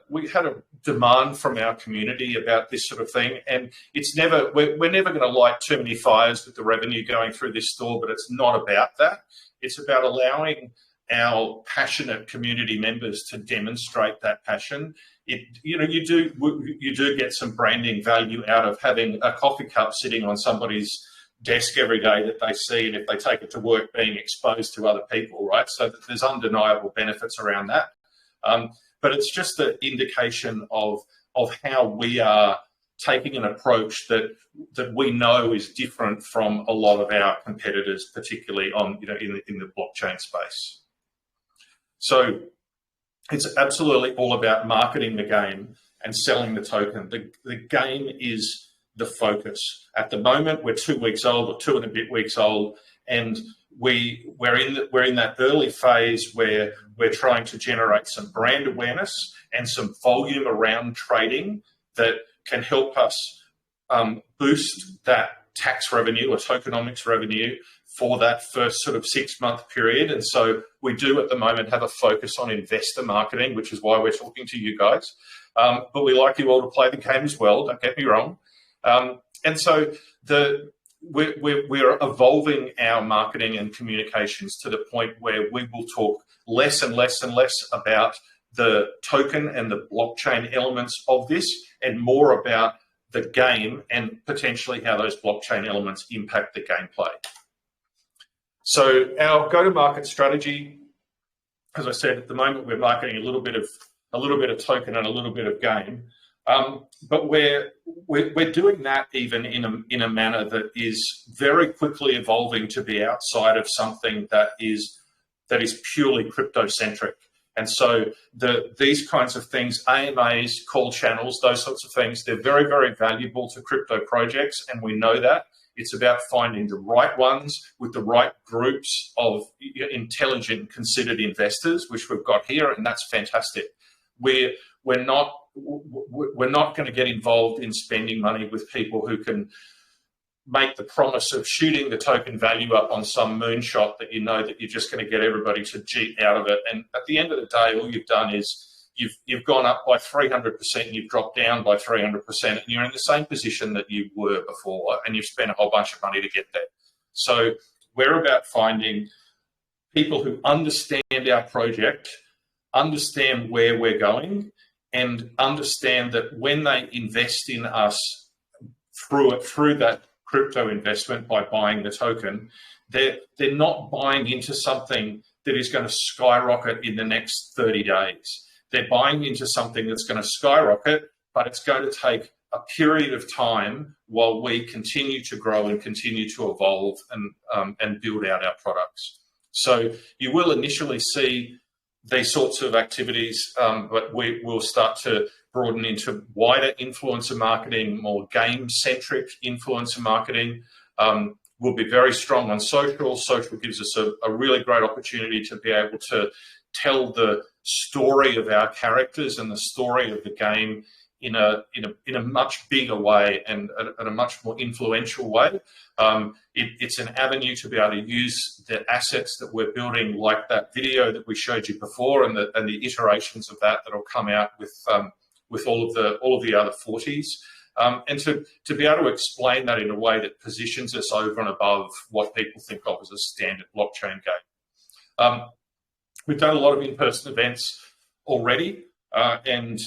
demand from our community about this sort of thing, and we're never going to light too many fires with the revenue going through this store, but it's not about that. It's about allowing our passionate community members to demonstrate that passion. You do get some branding value out of having a coffee cup sitting on somebody's desk every day that they see, and if they take it to work, being exposed to other people, right? So that there's undeniable benefits around that. But it's just an indication of how we are taking an approach that we know is different from a lot of our competitors, particularly on in the blockchain space. So it's absolutely all about marketing the game and selling the token. The game is the focus. At the moment, we're 2 weeks old, or 2 and a bit weeks old, and we're in that early phase where we're trying to generate some brand awareness and some volume around trading that can help us boost that tax revenue or tokenomics revenue for that first sort of 6-month period. And so we do at the moment have a focus on investor marketing, which is why we're talking to you guys. But we like you all to play the game as well, don't get me wrong. And so we're evolving our marketing and communications to the point where we will talk less and less and less about the token and the blockchain elements of this, and more about the game and potentially how those blockchain elements impact the gameplay. So our go-to-market strategy, as I said, at the moment we're marketing a little bit of token and a little bit of game, but we're doing that even in a manner that is very quickly evolving to be outside of something that is purely crypto-centric. And so these kinds of things, AMAs, call channels, those sorts of things, they're very, very valuable to crypto projects, and we know that. It's about finding the right ones with the right groups of intelligent, considered investors, which we've got here, and that's fantastic. We're not going to get involved in spending money with people who can make the promise of shooting the token value up on some moonshot that you know that you're just going to get everybody to cheat out of it. And at the end of the day, all you've done is you've gone up by 300% and you've dropped down by 300%, and you're in the same position that you were before, and you've spent a whole bunch of money to get there. So we're about finding people who understand our project, understand where we're going, and understand that when they invest in us through that crypto investment by buying the token, they're not buying into something that is going to skyrocket in the next 30 days. They're buying into something that's going to skyrocket, but it's going to take a period of time while we continue to grow and continue to evolve and build out our products. So you will initially see these sorts of activities, but we will start to broaden into wider influencer marketing, more game-centric influencer marketing. We'll be very strong on social. Social gives us a really great opportunity to be able to tell the story of our characters and the story of the game in a much bigger way and in a much more influential way. It's an avenue to be able to use the assets that we're building, like that video that we showed you before, and the iterations of that that'll come out with all of the other Fortis, and to be able to explain that in a way that positions us over and above what people think of as a standard blockchain game. We've done a lot of in-person events already, and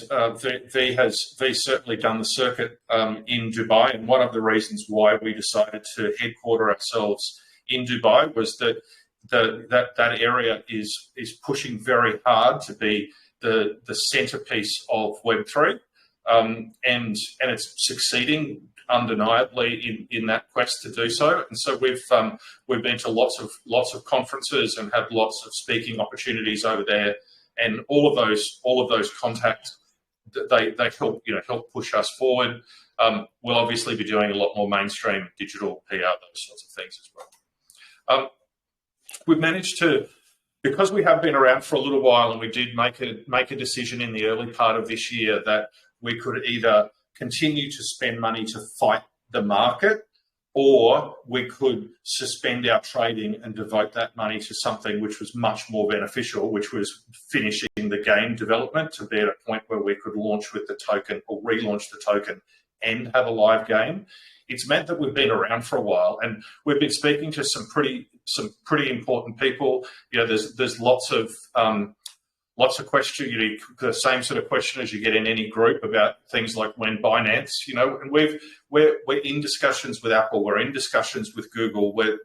V's certainly done the circuit in Dubai. And one of the reasons why we decided to headquarter ourselves in Dubai was that that area is pushing very hard to be the centerpiece of Web3, and it's succeeding undeniably in that quest to do so. And so we've been to lots of conferences and have lots of speaking opportunities over there, and all of those contacts, they help push us forward. We'll obviously be doing a lot more mainstream digital PR, those sorts of things as well. We've managed to, because we have been around for a little while, and we did make a decision in the early part of this year that we could either continue to spend money to fight the market, or we could suspend our trading and devote that money to something which was much more beneficial, which was finishing the game development to be at a point where we could launch with the token or relaunch the token and have a live game. It's meant that we've been around for a while, and we've been speaking to some pretty important people. You know, there's lots of questions, you know, the same sort of question as you get in any group about things like when Binance, you know, and we're in discussions with Apple, we're in discussions with Google, we're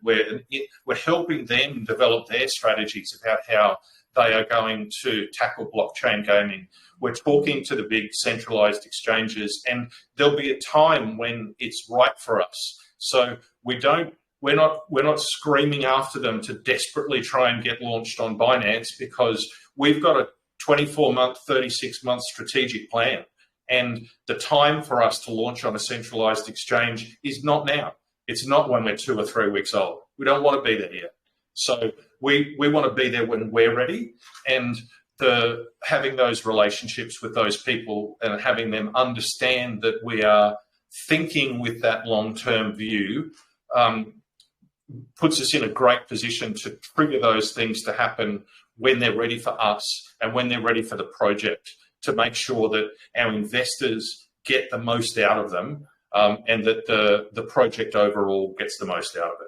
helping them develop their strategies about how they are going to tackle blockchain gaming. We're talking to the big centralized exchanges, and there'll be a time when it's right for us. So we're not screaming after them to desperately try and get launched on Binance, because we've got a 24-month, 36-month strategic plan. And the time for us to launch on a centralized exchange is not now. It's not when we're 2 or 3 weeks old. We don't want to be there yet. So we want to be there when we're ready. And having those relationships with those people and having them understand that we are thinking with that long-term view puts us in a great position to trigger those things to happen when they're ready for us and when they're ready for the project, to make sure that our investors get the most out of them, and that the project overall gets the most out of it.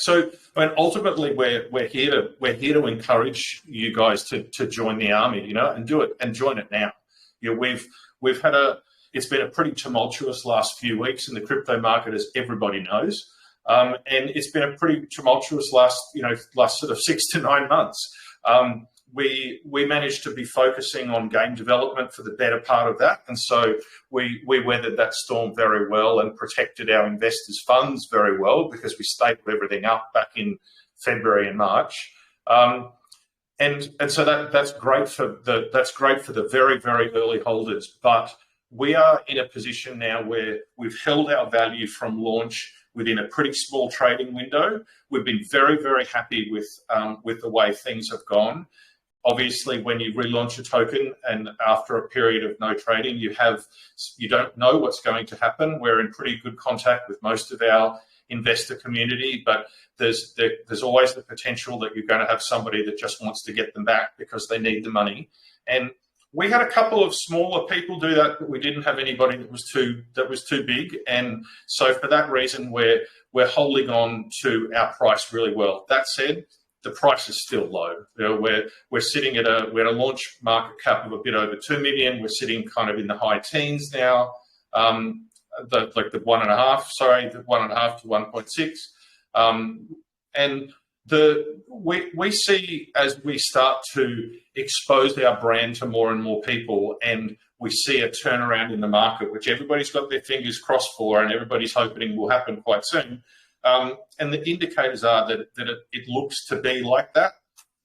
So, I mean, ultimately, we're here to encourage you guys to join the army, you know, and do it and join it now. You know, we've had it's been a pretty tumultuous last few weeks in the crypto market, as everybody knows. And it's been a pretty tumultuous last sort of 6 to 9 months. We managed to be focusing on game development for the better part of that, and so we weathered that storm very well and protected our investors' funds very well, because we stapled everything up back in February and March. And so that's great for the very, very early holders. But we are in a position now where we've held our value from launch within a pretty small trading window. We've been very, very happy with the way things have gone. Obviously, when you relaunch a token and after a period of no trading, you don't know what's going to happen. We're in pretty good contact with most of our investor community, but there's always the potential that you're going to have somebody that just wants to get them back because they need the money. And we had a couple of smaller people do that, but we didn't have anybody that was too big. And so for that reason, we're holding on to our price really well. That said, the price is still low. You know, we're sitting at a launch market cap of a bit over 2 million. We're sitting kind of in the high teens now, the 1.5 to 1.6, and we see, as we start to expose our brand to more and more people, and we see a turnaround in the market, which everybody's got their fingers crossed for, and everybody's hoping will happen quite soon. And the indicators are that it looks to be like that.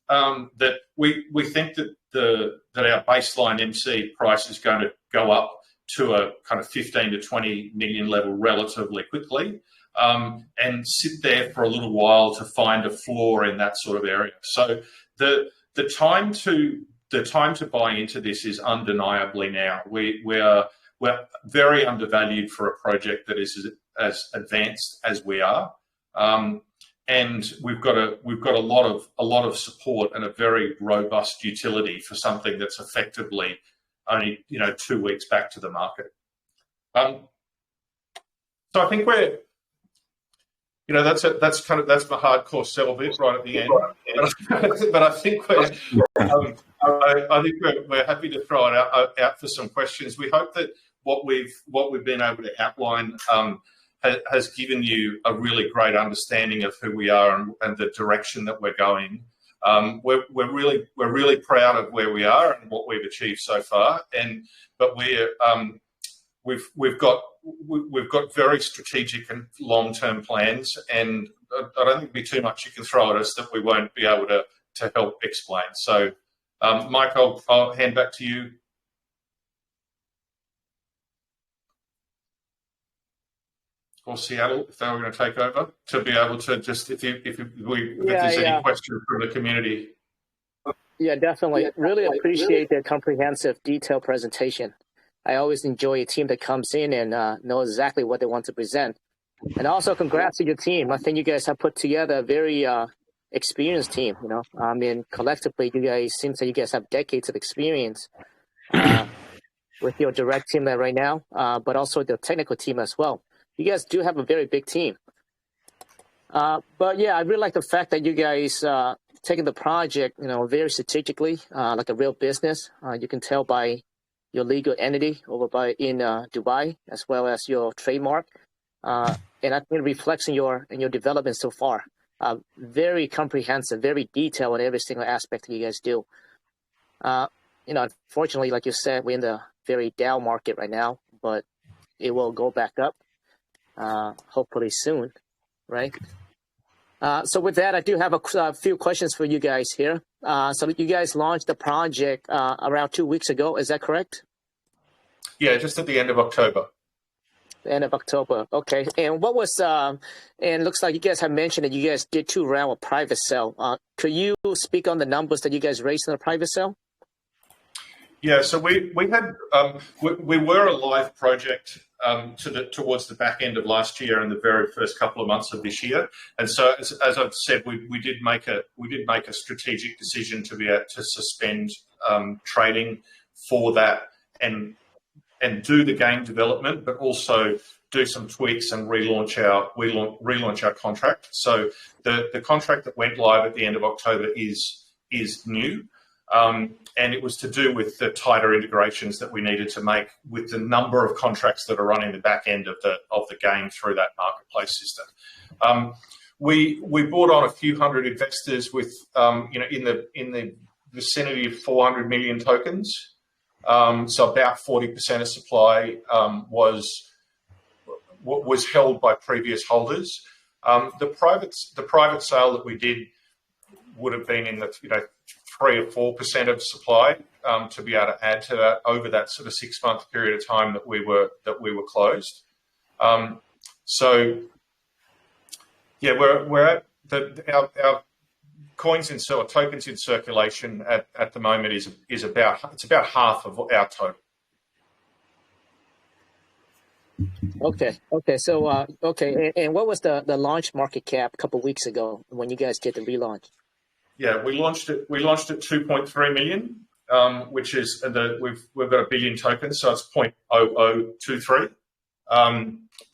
That we think that our baseline MC price is going to go up to a kind of 15 to 20 million level relatively quickly, and sit there for a little while to find a floor in that sort of area. So the time to buy into this is undeniably now. We're very undervalued for a project that is as advanced as we are, and we've got a lot of support and a very robust utility for something that's effectively only 2 weeks back to the market. So I think we're, that's the hardcore sell bit right at the end. But I think we're happy to throw it out for some questions. We hope that what we've been able to outline has given you a really great understanding of who we are and the direction that we're going. We're really proud of where we are and what we've achieved so far, but we've got very strategic and long-term plans, and I don't think it'd be too much you can throw at us that we won't be able to help explain. So, Mike, I'll hand back to you. Or Seattle, if they were going to take over, to be able to just, if there's any questions from the community. Yeah, definitely. Really appreciate the comprehensive, detailed presentation. I always enjoy a team that comes in and knows exactly what they want to present. And also, congrats to your team. I think you guys have put together a very experienced team. You know, I mean, collectively, you guys seems like you guys have decades of experience with your direct team there right now, but also the technical team as well. You guys do have a very big team. But yeah, I really like the fact that you guys taking the project, you know, very strategically, like a real business. You can tell by your legal entity over in Dubai, as well as your trademark, and I think it reflects in your development so far. Very comprehensive, very detailed in every single aspect that you guys do. You know, unfortunately, like you said, we're in the very down market right now, but it will go back up, hopefully soon, right? So with that, I do have a few questions for you guys here. So you guys launched the project around 2 weeks ago. Is that correct? Yeah, just at the end of October. The end of October. Okay. And what was, and it looks like you guys have mentioned that you guys did 2 rounds of private sale. Could you speak on the numbers that you guys raised in the private sale? Yeah, so we had we were a live project towards the back end of last year and the very first couple of months of this year, and so as I've said, we did make a strategic decision to be able to suspend trading for that and do the game development, but also do some tweaks and relaunch our contract. So the contract that went live at the end of October is new. And it was to do with the tighter integrations that we needed to make with the number of contracts that are running the back end of the game through that marketplace system. We brought on a few hundred investors with in the vicinity of 400 million tokens. So about 40% of supply was held by previous holders. The private sale that we did would have been in the 3 or 4% of supply to be able to add to that over that sort of 6-month period of time that we were closed. So yeah, we're at our coins or tokens in circulation at the moment is about half of our total. Okay. So and what was the launch market cap a couple of weeks ago when you guys did the relaunch? Yeah, we launched at 2.3 million, which is we've got 1 billion tokens, so it's 0.0023.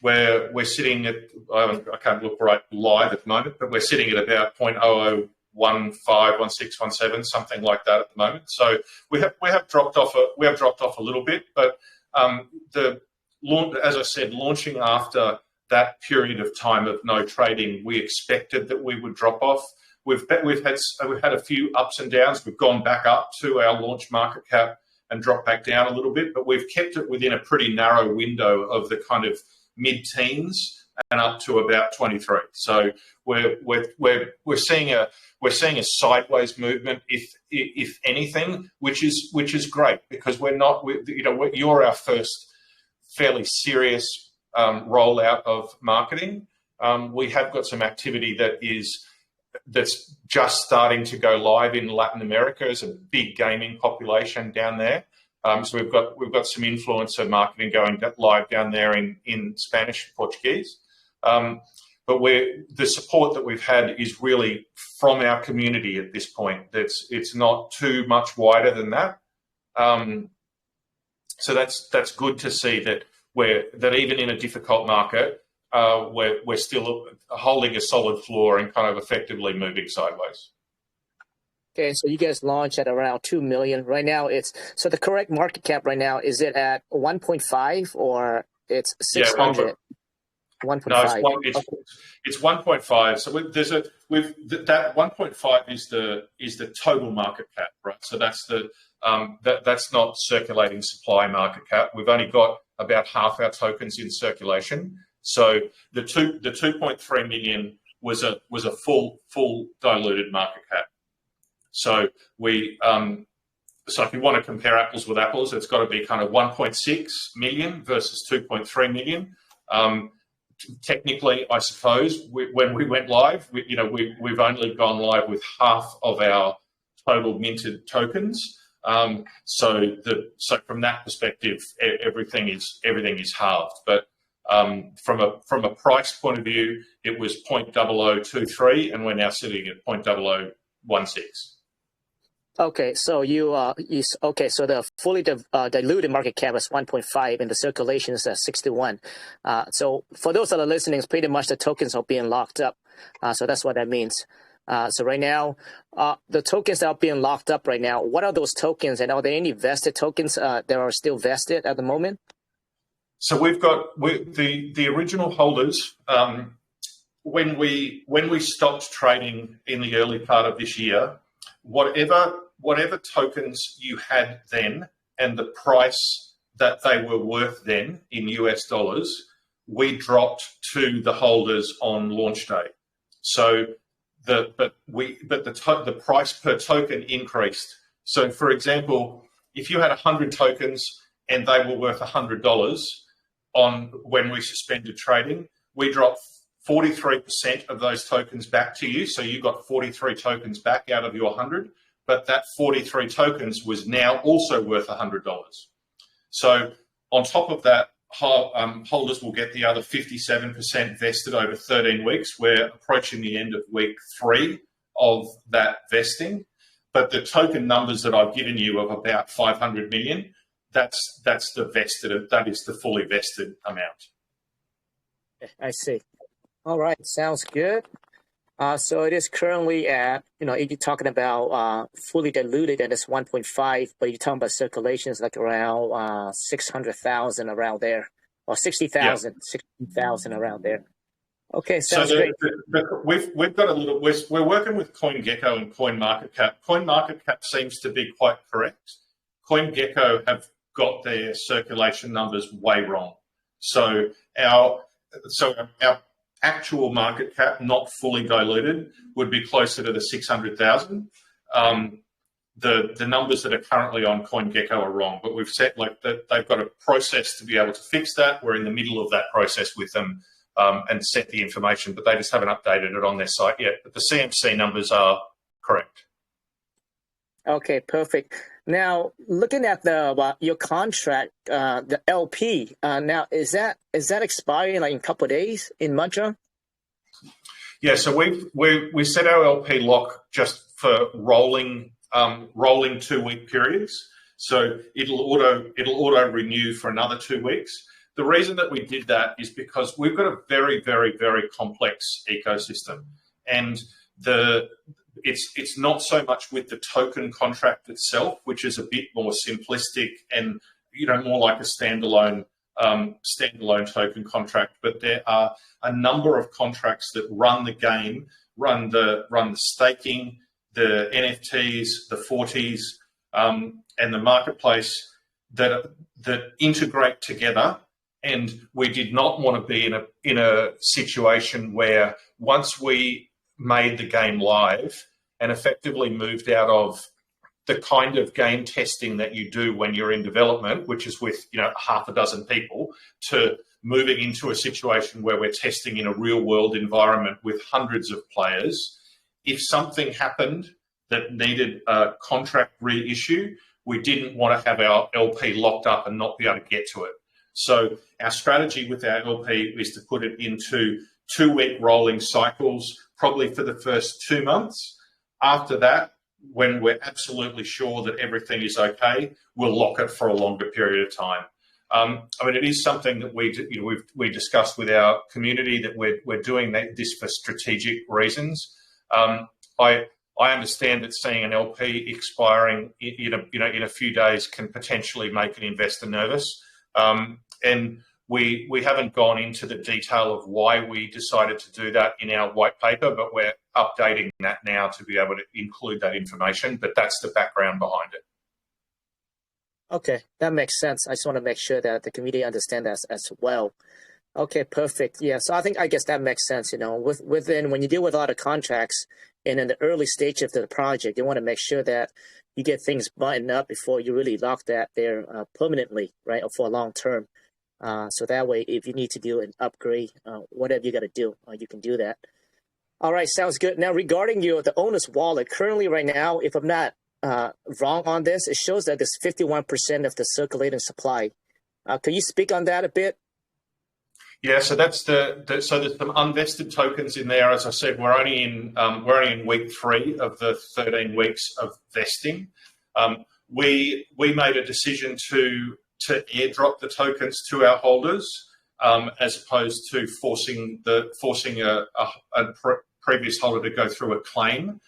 Where we're sitting at, I can't look right live at the moment, but we're sitting at about 0.0015, 16, 17, something like that at the moment. So we have dropped off a little bit, but as I said, launching after that period of time of no trading, we expected that we would drop off. We've had a few ups and downs. We've gone back up to our launch market cap and dropped back down a little bit, but we've kept it within a pretty narrow window of the kind of mid-teens and up to about 23. So we're seeing a sideways movement, if anything, which is great because you're our first fairly serious rollout of marketing. We have got some activity that's just starting to go live in Latin America. There's a big gaming population down there. So we've got some influencer marketing going live down there in Spanish and Portuguese. But the support that we've had is really from our community at this point. It's not too much wider than that. So that's good to see that even in a difficult market, we're still holding a solid floor and kind of effectively moving sideways. Okay, so you guys launched at around 2 million. Right now, so the correct market cap right now, is it at 1.5 or it's 600? Yeah, 1.5. No, it's 1.5. So that 1.5 is the total market cap, right? So that's that's not circulating supply market cap. We've only got about half our tokens in circulation. So the 2.3 million was a full diluted market cap. So so if you want to compare apples with apples, it's got to be kind of 1.6 million versus 2.3 million. Technically, I suppose when we went live, we've only gone live with half of our total minted tokens. So from that perspective, everything is halved. But From a price point of view, it was 0.0023, and we're now sitting at 0.0016. Okay, so so the fully diluted market cap is 1.5 and the circulation is at 61. So for those that are listening, pretty much the tokens are being locked up. So that's what that means. So right now, the tokens that are being locked up right now, what are those tokens, and are there any vested tokens that are still vested at the moment? So we've got the original holders. When we stopped trading in the early part of this year, whatever tokens you had then and the price that they were worth then in US dollars, we dropped to the holders on launch day. So the price per token increased. So for example, if you had 100 tokens and they were worth $100 on when we suspended trading, we dropped 43% of those tokens back to you. So you got 43 tokens back out of your 100, but that 43 tokens was now also worth $100. So on top of that, holders will get the other 57% vested over 13 weeks. We're approaching the end of week 3 of that vesting. But the token numbers that I've given you of about 500 million, that's the vested, that is the fully vested amount. I see. All right, sounds good. So it is currently at, if you're talking about fully diluted, and it's 1.5, but you're talking about circulations like around 600,000 around there, or 60,000, yeah. 60,000 around there. Okay, sounds great. We've got a little. We're working with CoinGecko and CoinMarketCap. CoinMarketCap seems to be quite correct. CoinGecko have got their circulation numbers way wrong. So our actual market cap, not fully diluted, would be closer to the 600,000. The numbers that are currently on CoinGecko are wrong, but we've set that they've got a process to be able to fix that. We're in the middle of that process with them and set the information, but they just haven't updated it on their site yet. But the CMC numbers are correct. Okay, perfect. Now, looking at your contract, the LP, now is that expiring like in a couple of days in Mantra? Yeah, so we set our LP lock just for rolling 2-week periods. So it'll auto renew for another 2 weeks. The reason that we did that is because we've got a very, very, very complex ecosystem, and it's not so much with the token contract itself, which is a bit more simplistic and more like a standalone token contract. But there are a number of contracts that run the game, run the staking, the NFTs, the Fortis, and the marketplace that integrate together. And we did not want to be in a situation where once we made the game live and effectively moved out of the kind of game testing that you do when you're in development, which is with half a dozen people, to moving into a situation where we're testing in a real world environment with hundreds of players. If something happened that needed a contract reissue, we didn't want to have our LP locked up and not be able to get to it. So our strategy with our LP is to put it into 2-week rolling cycles, probably for the first 2 months. After that, when we're absolutely sure that everything is okay, we'll lock it for a longer period of time. It is something that we discussed with our community, that we're doing this for strategic reasons. I understand that seeing an LP expiring in a few days can potentially make an investor nervous, and we haven't gone into the detail of why we decided to do that in our white paper, but we're updating that now to be able to include that information. But that's the background behind it. Okay, that makes sense. I just want to make sure that the community understands that as well. Okay, perfect. Yeah, so I guess that makes sense. When you deal with a lot of contracts and in the early stage of the project, you want to make sure that you get things buttoned up before you really lock that there permanently, right, or for a long term. So that way, if you need to do an upgrade, whatever you got to do, you can do that. All right, sounds good. Now, regarding the owner's wallet, currently right now, if I'm not wrong on this, it shows that it's 51% of the circulating supply. Can you speak on that a bit? Yeah, so that's so there's some unvested tokens in there. As I said, we're only in week 3 of the 13 weeks of vesting. We made a decision to airdrop the tokens to our holders, as opposed to forcing a previous holder to go through a claim.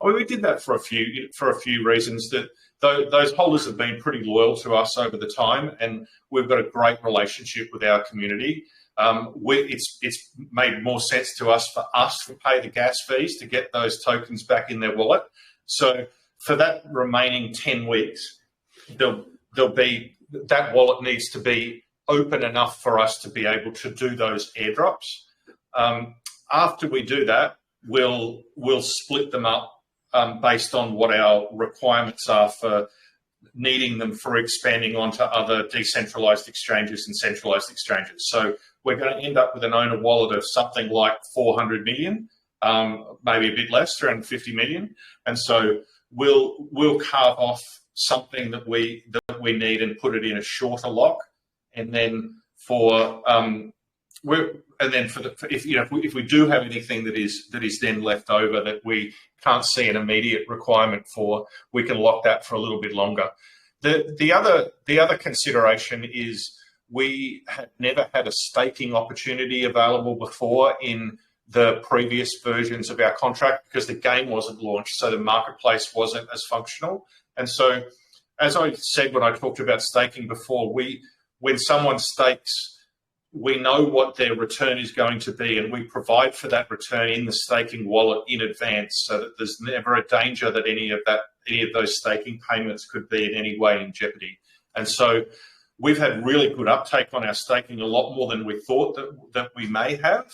We did that for a few reasons. That those holders have been pretty loyal to us over the time, and we've got a great relationship with our community. It's made more sense to us for us to pay the gas fees to get those tokens back in their wallet. So for that remaining 10 weeks, there'll be that wallet needs to be open enough for us to be able to do those airdrops. After we do that, we'll split them up based on what our requirements are for needing them for expanding onto other decentralized exchanges and centralized exchanges. So we're going to end up with an owner wallet of something like 400 million, maybe a bit less, 350 million. And so we'll carve off something that we need and put it in a shorter lock, and then if we do have anything that is then left over that we can't see an immediate requirement for, we can lock that for a little bit longer. The other consideration is we had never had a staking opportunity available before in the previous versions of our contract because the game wasn't launched, so the marketplace wasn't as functional. And so, as I said when I talked about staking before, when someone stakes, we know what their return is going to be, and we provide for that return in the staking wallet in advance, so that there's never a danger that any of those staking payments could be in any way in jeopardy. And so we've had really good uptake on our staking, a lot more than we thought that we may have.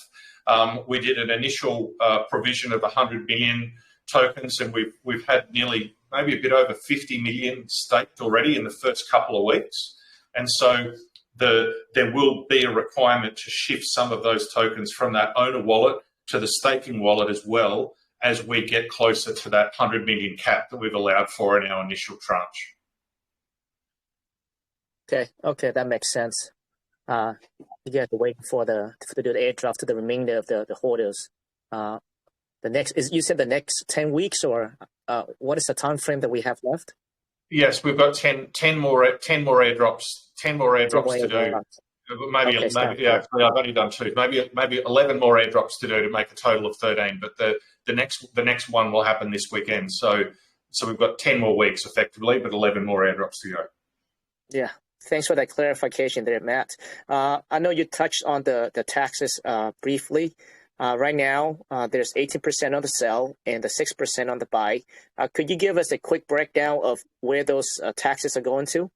We did an initial provision of 100 million tokens, and we've had maybe a bit over 50 million staked already in the first couple of weeks. And so there will be a requirement to shift some of those tokens from that owner wallet to the staking wallet as well as we get closer to that 100 million cap that we've allowed for in our initial tranche. Okay, that makes sense. You have to wait to do the airdrop to the remainder of the holders. You said the next 10 weeks, or what is the time frame that we have left? Yes, we've got 10 more airdrops to do. Maybe I've only done 2. Maybe 11 more airdrops to do to make a total of 13. But the next one will happen this weekend. So we've got 10 more weeks effectively, but 11 more airdrops to go. Yeah. Thanks for that clarification there, Matt. I know you touched on the taxes briefly. Right now, there's 18% on the sell and the 6% on the buy. Could you give us a quick breakdown of where those taxes are going to?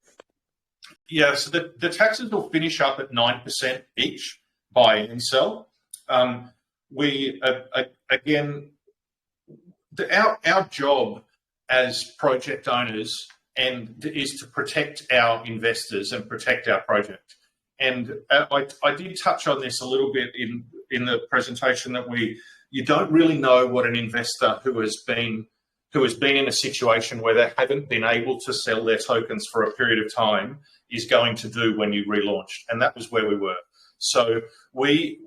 Yeah, so the taxes will finish up at 9% each, buy and sell. Our job as project owners is to protect our investors and protect our project. And I did touch on this a little bit in the presentation that you don't really know what an investor who has been in a situation where they haven't been able to sell their tokens for a period of time is going to do when you relaunched, and that was where we were. So we've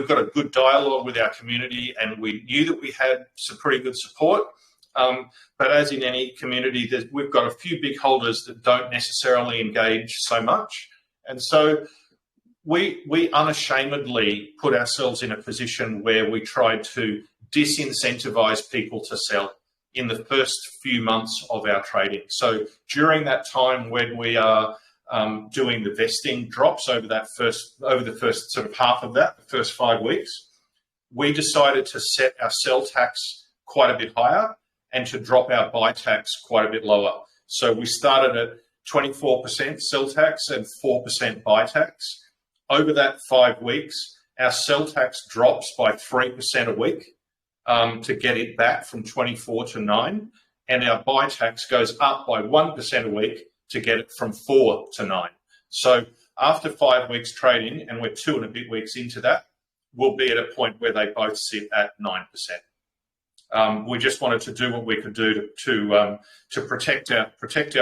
got a good dialogue with our community, and we knew that we had some pretty good support. But as in any community, we've got a few big holders that don't necessarily engage so much. And so we unashamedly put ourselves in a position where we tried to disincentivize people to sell in the first few months of our trading. So during that time when we are doing the vesting drops over the first sort of half of that, the first 5 weeks, we decided to set our sell tax quite a bit higher and to drop our buy tax quite a bit lower. So we started at 24% sell tax and 4% buy tax. Over that 5 weeks, our sell tax drops by 3% a week to get it back from 24 to 9, and our buy tax goes up by 1% a week to get it from 4 to 9. So after 5 weeks trading, and we're 2 and a bit weeks into that, we'll be at a point where they both sit at 9%. We just wanted to do what we could do to protect our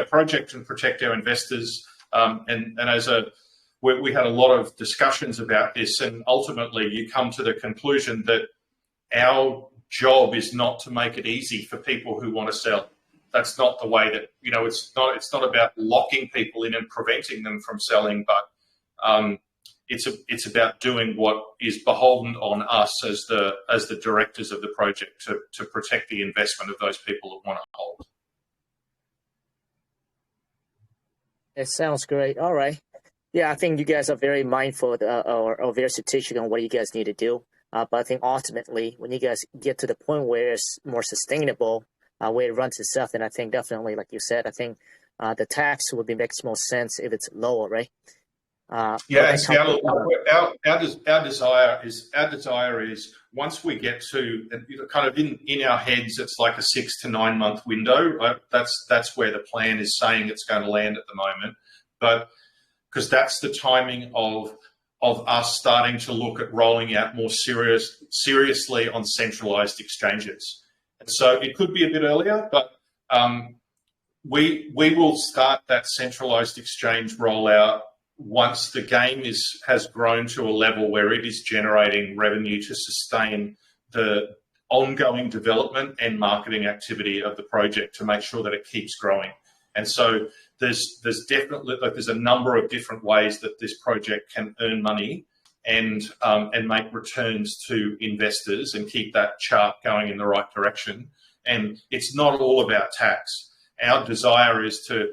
project and protect our investors. And as a we had a lot of discussions about this, and ultimately you come to the conclusion that our job is not to make it easy for people who want to sell. That's not the way that, you know, it's not about locking people in and preventing them from selling, but it's about doing what is beholden on us as the directors of the project to protect the investment of those people that want to hold. It sounds great. All right. Yeah, I think you guys are very mindful or very strategic on what you guys need to do. But I think ultimately, when you guys get to the point where it's more sustainable, where it runs itself, then I think definitely, like you said, I think the tax would makes more sense if it's lower, right? Yeah, our desire is once we get to kind of in our heads, it's like a 6 to 9 month window. Right? That's where the plan is saying it's going to land at the moment, but because that's the timing of us starting to look at rolling out more seriously on centralized exchanges. And so it could be a bit earlier, but we will start that centralized exchange rollout once the game has grown to a level where it is generating revenue to sustain the ongoing development and marketing activity of the project to make sure that it keeps growing. And so there's definitely, like, there's a number of different ways that this project can earn money and make returns to investors and keep that chart going in the right direction. And it's not all about tax. Our desire is to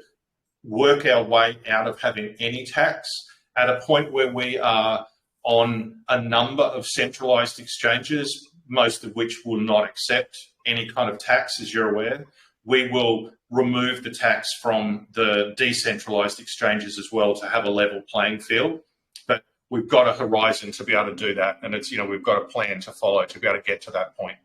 work our way out of having any tax at a point where we are on a number of centralized exchanges, most of which will not accept any kind of tax, as you're aware. We will remove the tax from the decentralized exchanges as well to have a level playing field. But we've got a horizon to be able to do that. And it's, you know, we've got a plan to follow to be able to get to that point.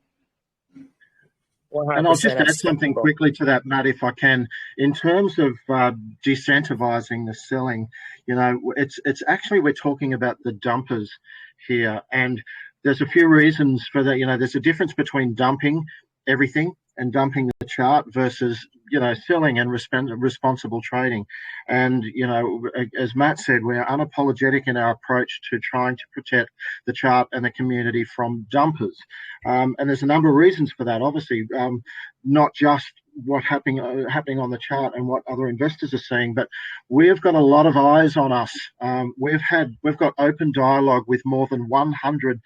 And I'll just add something quickly to that, Matt, if I can. In terms of decentivizing the selling, you know, it's actually, we're talking about the dumpers here. And there's a few reasons for that. You know, there's a difference between dumping everything and dumping the chart versus, you know, selling and responsible trading. And, you know, as Matt said, we're unapologetic in our approach to trying to protect the chart and the community from dumpers. And there's a number of reasons for that, obviously, not just what happening on the chart and what other investors are seeing, but we've got a lot of eyes on us. We've got open dialogue with more than 100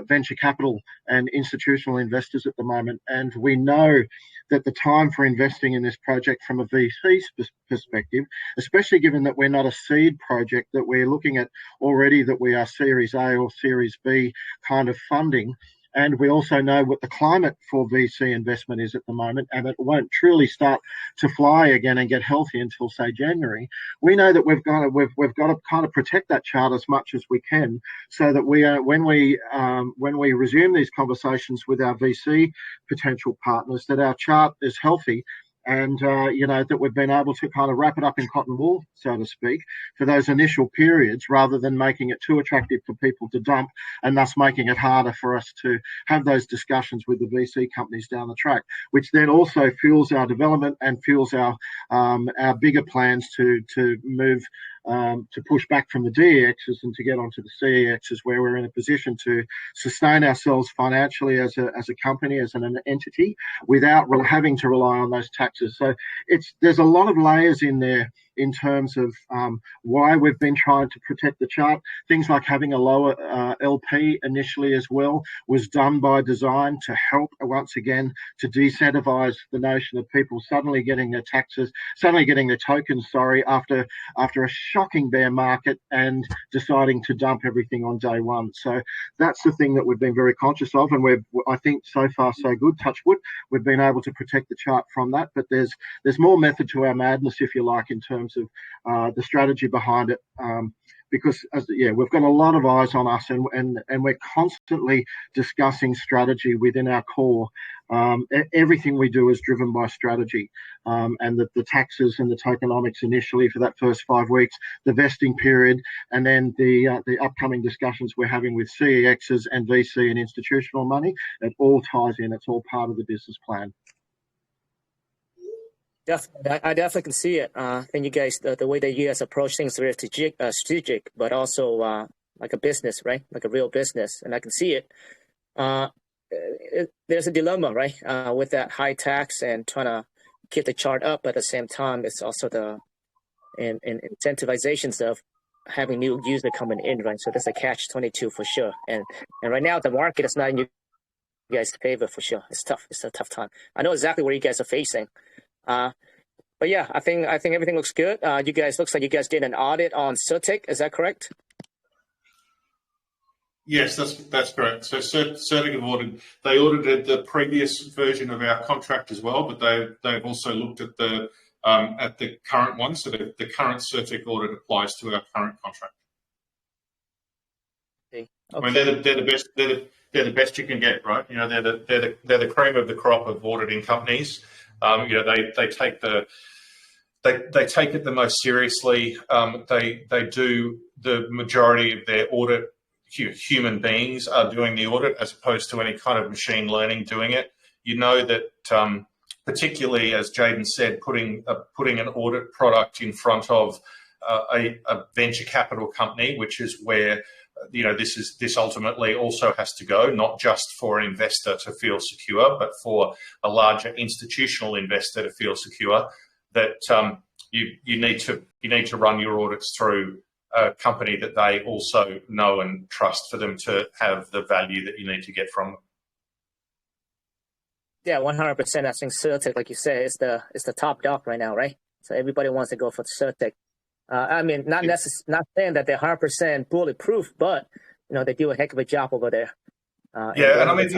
venture capital and institutional investors at the moment, and we know that the time for investing in this project from a VC perspective, especially given that we're not a seed project, that we're looking at already that we are Series A or Series B kind of funding. And we also know what the climate for VC investment is at the moment, and it won't truly start to fly again and get healthy until, say, January. We know that we've got to kind of protect that chart as much as we can, so that we are, when we resume these conversations with our VC potential partners, that our chart is healthy. And, you know, that we've been able to kind of wrap it up in cotton wool, so to speak, for those initial periods, rather than making it too attractive for people to dump and thus making it harder for us to have those discussions with the VC companies down the track, which then also fuels our development and fuels our bigger plans to move, to push back from the DEXs and to get onto the CEXs, where we're in a position to sustain ourselves financially as a company, as an entity, without having to rely on those taxes. So there's a lot of layers in there in terms of why we've been trying to protect the chart. Things like having a lower LP initially as well was done by design to help, once again, to decentivize the notion of people suddenly getting their tokens, after a shocking bear market and deciding to dump everything on day one. So that's the thing that we've been very conscious of, and I think so far so good, touch wood, we've been able to protect the chart from that. But there's more method to our madness, if you like, in terms of the strategy behind it, because we've got a lot of eyes on us, and we're constantly discussing strategy within our core. Everything we do is driven by strategy, and the taxes and the tokenomics initially for that first 5 weeks, the vesting period, and then the upcoming discussions we're having with CEXs and VC and institutional money. It all ties in. It's all part of the business plan. Definitely, I definitely can see it. I think you guys, the way that you guys approach things is very strategic, but also like a business, right? Like a real business, and I can see it. There's a dilemma, right? With that high tax and trying to keep the chart up, but at the same time, it's also the incentivizations of having new user coming in, right? So that's a catch-22 for sure. And right now, the market is not in you guys' favor for sure. It's tough. It's a tough time. I know exactly what you guys are facing. But yeah, I think everything looks good. You guys, looks like you guys did an audit on Certik. Is that correct? Yes, that's correct. So Certik have audited the previous version of our contract as well, but they've also looked at the current one. So the current Certik audit applies to our current contract. Okay. I mean, they're the best. They're the best you can get, right? You know, they're the cream of the crop of auditing companies. You know, they take it the most seriously. They do the majority of their audit. Human beings are doing the audit as opposed to any kind of machine learning doing it. You know that, particularly as Jaden said, putting an audit product in front of a venture capital company, which is where this ultimately also has to go, not just for an investor to feel secure, but for a larger institutional investor to feel secure. That you need to run your audits through a company that they also know and trust for them to have the value that you need to get from them. Yeah, 100%. I think Certik, like you said, is the top dog right now, right? So everybody wants to go for Certik. I mean, not saying that they're 100% bulletproof, but they do a heck of a job over there. Yeah, and I mean,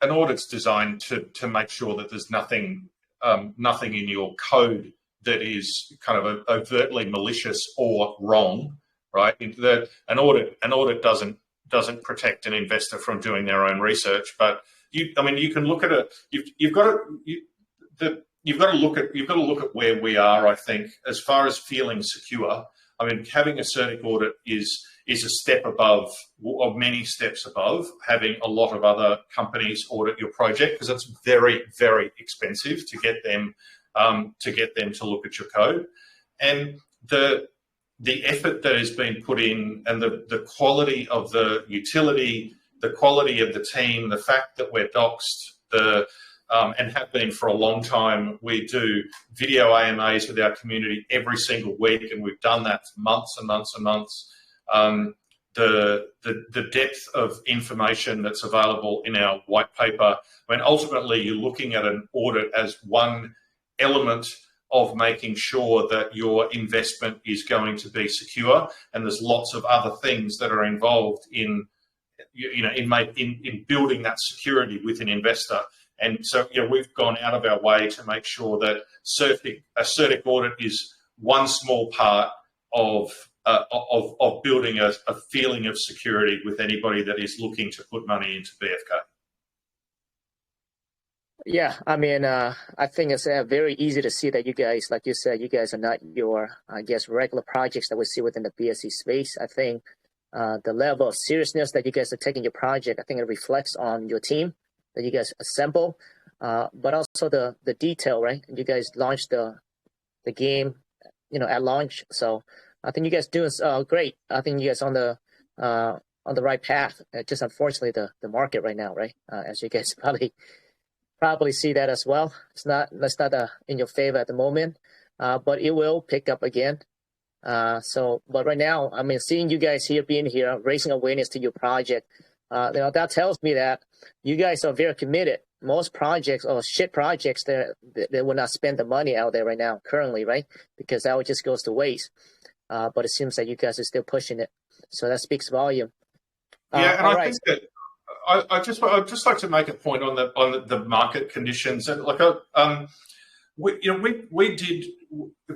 an audit's designed to make sure that there's nothing in your code that is kind of overtly malicious or wrong, right? An audit doesn't protect an investor from doing their own research, but you can look at it. You've got to look at where we are. I think as far as feeling secure. I mean, having a Certik audit is a step above, of many steps above, having a lot of other companies audit your project, because it's very, very expensive to get them to look at your code. And the effort that has been put in, and the quality of the utility, the quality of the team, the fact that we're doxed, and have been for a long time. We do video AMAs with our community every single week, and we've done that for months and months and months. The depth of information that's available in our white paper. I mean, ultimately, you're looking at an audit as one element of making sure that your investment is going to be secure, and there's lots of other things that are involved in building that security with an investor. And so, we've gone out of our way to make sure that a Certik audit is one small part of building a feeling of security with anybody that is looking to put money into BFK. Yeah, I mean, I think it's very easy to see that you guys, like you said, you guys are not your, I guess, regular projects that we see within the BSC space. I think the level of seriousness that you guys are taking your project, I think it reflects on your team that you guys assemble, but also the detail, right? You guys launched the game, at launch. So I think you guys doing great. I think you guys on the right path. Just unfortunately the market right now, right? As you guys probably see that as well. That's not in your favor at the moment, but it will pick up again. But right now, I mean, seeing you guys being here, raising awareness to your project, that tells me that you guys are very committed. Most projects or shit projects, they will not spend the money out there right now, currently, right? Because that would just goes to waste. But it seems like you guys are still pushing it, so that speaks volume. Yeah, and I think that I'd just like to make a point on the market conditions, and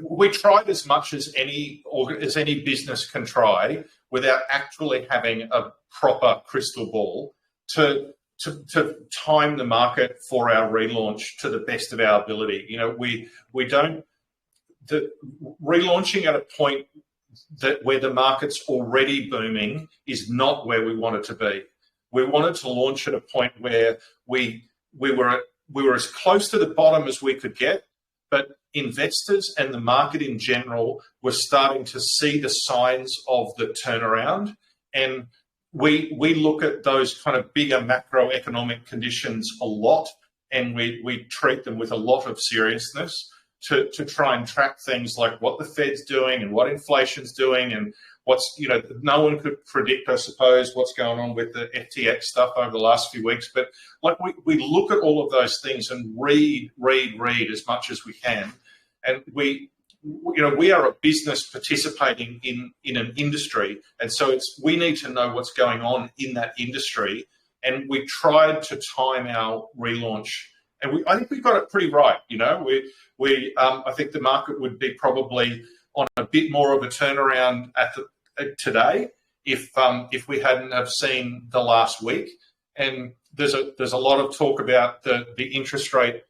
we tried as much as any business can try without actually having a proper crystal ball to time the market for our relaunch to the best of our ability. Relaunching at a point where the market's already booming is not where we want it to be. We wanted to launch at a point where we were we were as close to the bottom as we could get, but investors and the market in general were starting to see the signs of the turnaround. And we look at those kind of bigger macroeconomic conditions a lot, and we treat them with a lot of seriousness to try and track things like what the Fed's doing and what inflation's doing, and what's, no one could predict, I suppose, what's going on with the FTX stuff over the last few weeks. But like we look at all of those things and read as much as we can. And we are a business participating in an industry. And so we need to know what's going on in that industry. And we tried to time our relaunch, and I think we got it pretty right. I think the market would be probably on a bit more of a turnaround today if we hadn't have seen the last week. And there's a lot of talk about the interest rate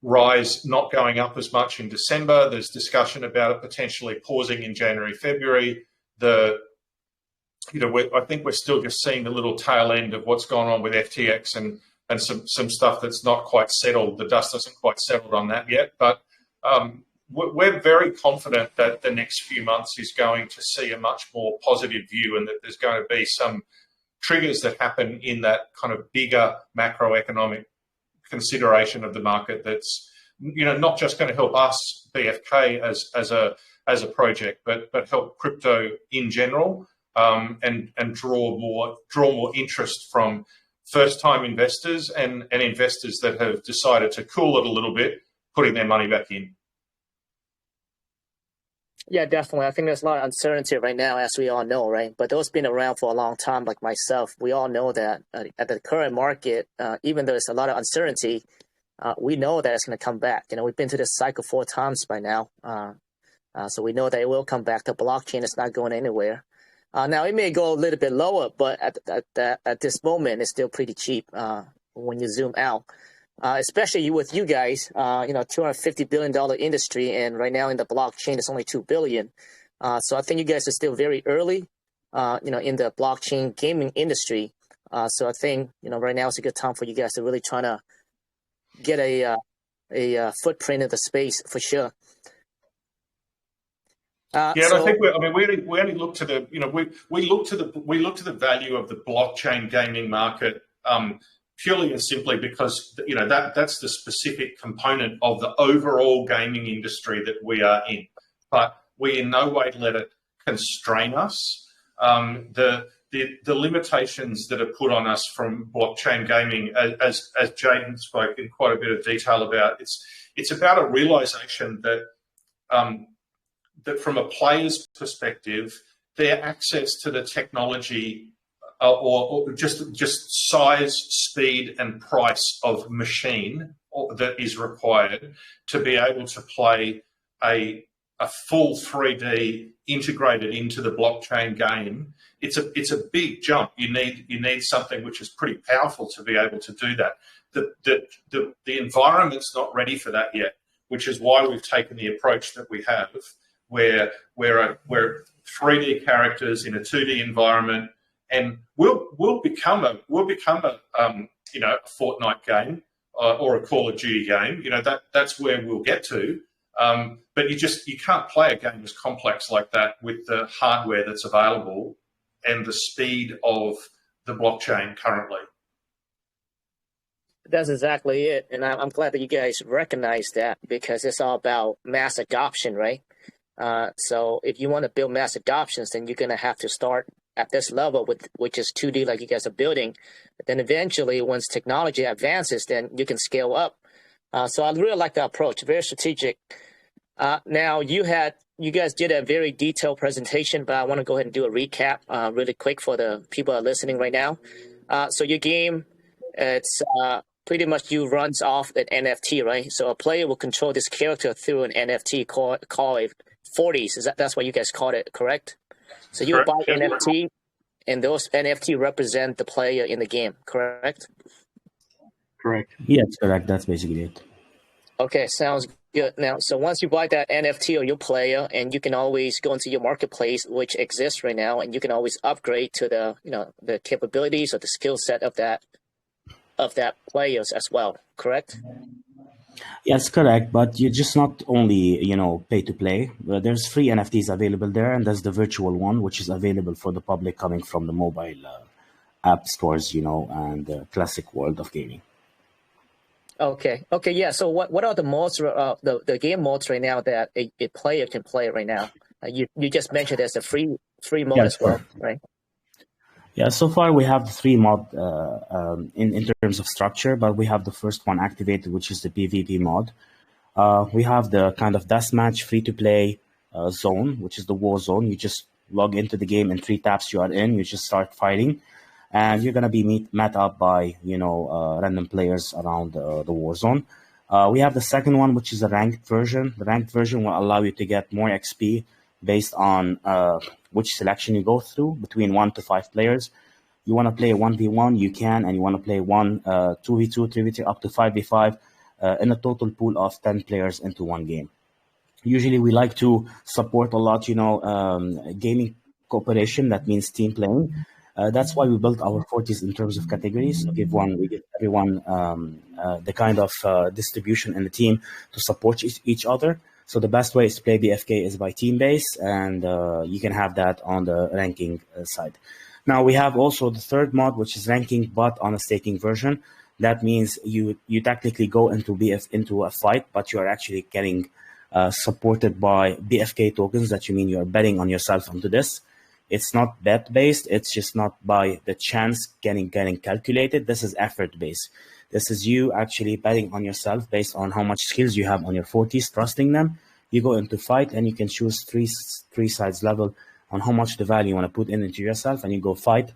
rise not going up as much in December. There's discussion about it potentially pausing in January, February. I think we're still just seeing the little tail end of what's gone on with FTX and some stuff that's not quite settled. The dust hasn't quite settled on that yet, but we're very confident that the next few months is going to see a much more positive view, and that there's going to be some triggers that happen in that kind of bigger macroeconomic consideration of the market that's not just going to help us BFK as a project, but help crypto in general, and draw more interest from first-time investors and investors that have decided to cool it a little bit, putting their money back in. Yeah, definitely. I think there's a lot of uncertainty right now, as we all know, right? But those been around for a long time, like myself, we all know that at the current market, even though there's a lot of uncertainty, we know that it's going to come back. We've been to this cycle 4 times by now, so we know that it will come back. The blockchain is not going anywhere. Now, it may go a little bit lower, but at this moment, it's still pretty cheap when you zoom out. Especially with you guys, $250 billion industry, and right now in the blockchain, it's only $2 billion. So I think you guys are still very early, in the blockchain gaming industry. So I think, right now it's a good time for you guys to really try to get a footprint in the space for sure. I think we only look to the we look to the value of the blockchain gaming market purely and simply because that's the specific component of the overall gaming industry that we are in. But we in no way let it constrain us. The limitations that are put on us from blockchain gaming, as Jaden spoke in quite a bit of detail about, it's about a realization that that from a player's perspective, their access to the technology or just size, speed, and price of machine that is required to be able to play a full 3D integrated into the blockchain game, it's a big jump. You need something which is pretty powerful to be able to do that. The environment's not ready for that yet, which is why we've taken the approach that we have, where we're 3D characters in a 2D environment, and we'll become a Fortnite game or a Call of Duty game. That's where we'll get to. But you can't play a game as complex like that with the hardware that's available and the speed of the blockchain currently. That's exactly it. And I'm glad that you guys recognize that, because it's all about mass adoption, right? So if you want to build mass adoptions, then you're going to have to start at this level, which is 2D like you guys are building. But then eventually, once technology advances, then you can scale up. So I really like that approach, very strategic. Now, you guys did a very detailed presentation, but I want to go ahead and do a recap really quick for the people that are listening right now. So your game, it's pretty much runs off an NFT, right? So a player will control this character through an NFT called Fortis. That's what you guys called it, correct? So you buy NFT, and those NFT represent the player in the game, correct? Correct. Yes, correct. That's basically it. Okay, sounds good. Now, so once you buy that NFT or your player, and you can always go into your marketplace, which exists right now, and you can always upgrade to the capabilities or the skill set of that of that players as well, correct? Yes, correct. But you're just not only, pay to play. There's free NFTs available there, and there's the virtual one, which is available for the public coming from the mobile app stores, and the classic world of gaming. Okay. Yeah. So what are the modes, the game modes right now that a player can play right now? You just mentioned there's a free mode as well, right? Yeah, so far we have three mod in terms of structure, but we have the first one activated, which is the PvP mod. We have the kind of deathmatch free-to-play zone, which is the war zone. You just log into the game in 3 taps, you are in, you just start fighting, and you're going to be met up by, random players around the war zone. We have the second one, which is a ranked version. The ranked version will allow you to get more XP based on which selection you go through between 1 to 5 players. You want to play 1v1, you can, and you want to play 2v2, 3v3, up to 5v5 in a total pool of 10 players into one game. Usually we like to support a lot, gaming cooperation. That means team playing. That's why we built our Fortis in terms of categories. We give everyone the kind of distribution in the team to support each other. So the best way is to play BFK is by team base, and you can have that on the ranking side. Now we have also the third mod, which is ranking, but on a staking version. That means you technically go into a fight, but you are actually getting supported by BFK tokens. That you mean you are betting on yourself onto this. It's not bet based. It's just not by the chance getting calculated. This is effort based. This is you actually betting on yourself based on how much skills you have on your Fortis, trusting them. You go into fight and you can choose three sides level on how much the value you want to put into yourself, and you go fight.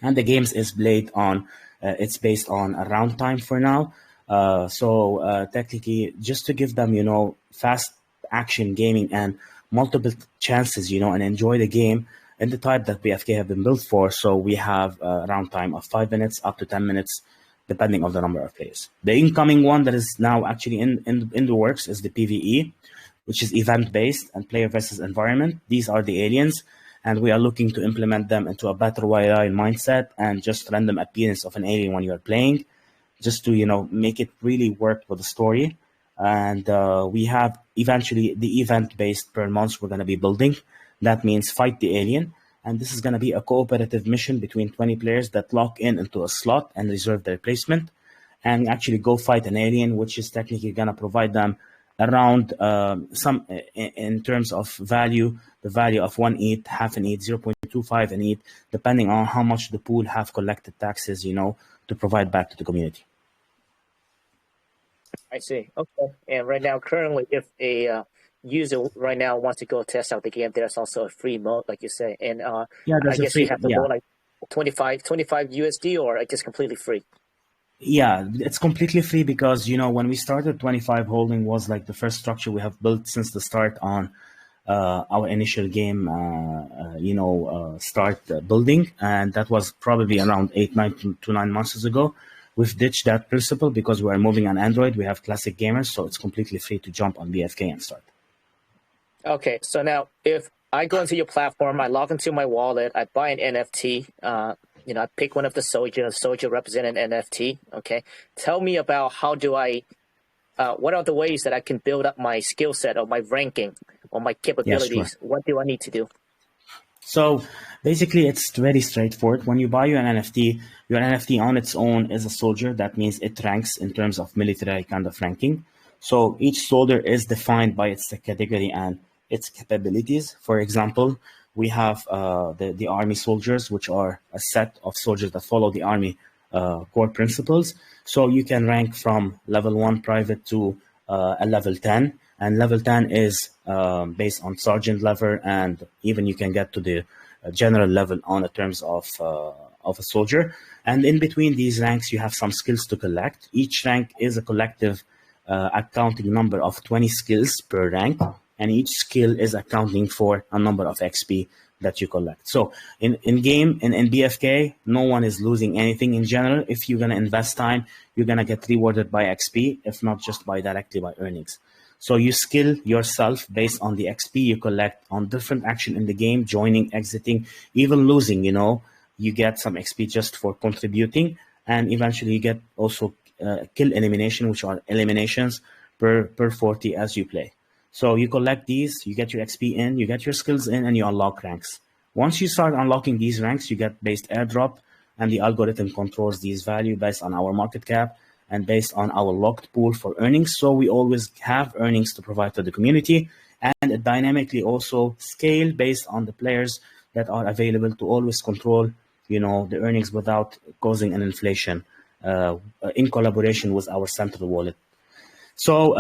And the games is played on, it's based on a round time for now. So technically, just to give them, fast action gaming and multiple chances, and enjoy the game in the type that BFK have been built for. So we have a round time of 5 minutes up to 10 minutes. Depending on the number of players. The incoming one that is now actually in the works is the PvE, which is event-based and player versus environment. These are the aliens, and we are looking to implement them into a battle royale mindset and just random appearance of an alien when you are playing, just to make it really work with the story. And we have eventually the event-based per month we're going to be building. That means fight the alien. And this is going to be a cooperative mission between 20 players that lock into a slot and reserve their placement and actually go fight an alien, which is technically going to provide them around some in terms of value, the value of 1 ETH, half an ETH, 0.25 an ETH, depending on how much the pool have collected taxes, to provide back to the community. I see. Okay. And right now, currently, if a user right now wants to go test out the game, there's also a free mode, like you say, and I guess you have to go like 25 USD, or just completely free. Yeah, it's completely free because when we started, 25 holding was like the first structure we have built since the start on our initial game start building, and that was probably around 9 months ago. We've ditched that principle because we are moving on Android. We have classic gamers, so it's completely free to jump on BFK and start. Okay, so now if I go into your platform, I log into my wallet, I buy an NFT, I pick one of the soldier represent an NFT. Okay, tell me about how do I, what are the ways that I can build up my skill set or my ranking or my capabilities? Yeah, sure. What do I need to do? So basically, it's very straightforward. When you buy your NFT on its own is a soldier. That means it ranks in terms of military kind of ranking. So each soldier is defined by its category and its capabilities. For example, we have the army soldiers, which are a set of soldiers that follow the army core principles. So you can rank from level 1 private to a level 10. And level 10 is based on sergeant level, and even you can get to the general level on the terms of a soldier. And in between these ranks, you have some skills to collect. Each rank is a collective accounting number of 20 skills per rank, and each skill is accounting for a number of XP that you collect. So in BFK, no one is losing anything in general. If you're going to invest time, you're going to get rewarded by XP, if not just directly by earnings. So you skill yourself based on the XP you collect on different action in the game, joining, exiting, even losing, you get some XP just for contributing. and eventually you get also kill elimination, which are eliminations per 40 as you play. So you collect these, you get your XP in, you get your skills in, and you unlock ranks. Once you start unlocking these ranks, you get based airdrop, and the algorithm controls these value based on our market cap and based on our locked pool for earnings. So we always have earnings to provide to the community, and it dynamically also scale based on the players that are available to always control, the earnings without causing an inflation in collaboration with our central wallet. So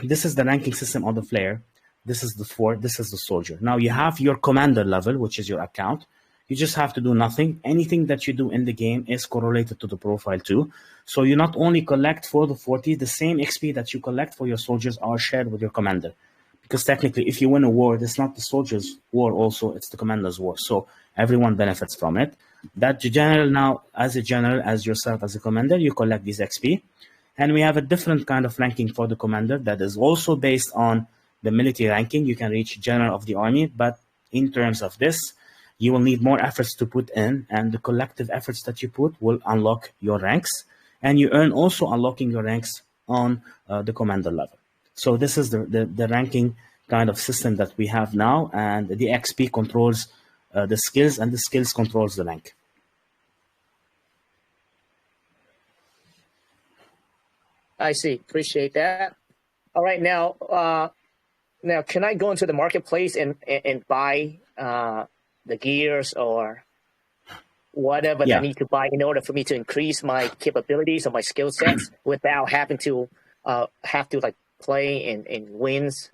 this is the ranking system of the player. This is the fort, this is the soldier. Now you have your commander level, which is your account. You just have to do nothing. Anything that you do in the game is correlated to the profile too. So you not only collect for the 40, the same XP that you collect for your soldiers are shared with your commander. Because technically, if you win a war, it's not the soldiers' war also, it's the commander's war. So everyone benefits from it. That general now, as a general, as yourself as a commander, you collect these XP. And we have a different kind of ranking for the commander that is also based on the military ranking. You can reach general of the army, but in terms of this, you will need more efforts to put in, and the collective efforts that you put will unlock your ranks. And you earn also unlocking your ranks on the commander level. So this is the ranking kind of system that we have now, and the XP controls the skills, and the skills controls the rank. I see. Appreciate that. All right, now can I go into the marketplace and buy the gears or whatever that I need to buy in order for me to increase my capabilities or my skill sets without having to like play in wins?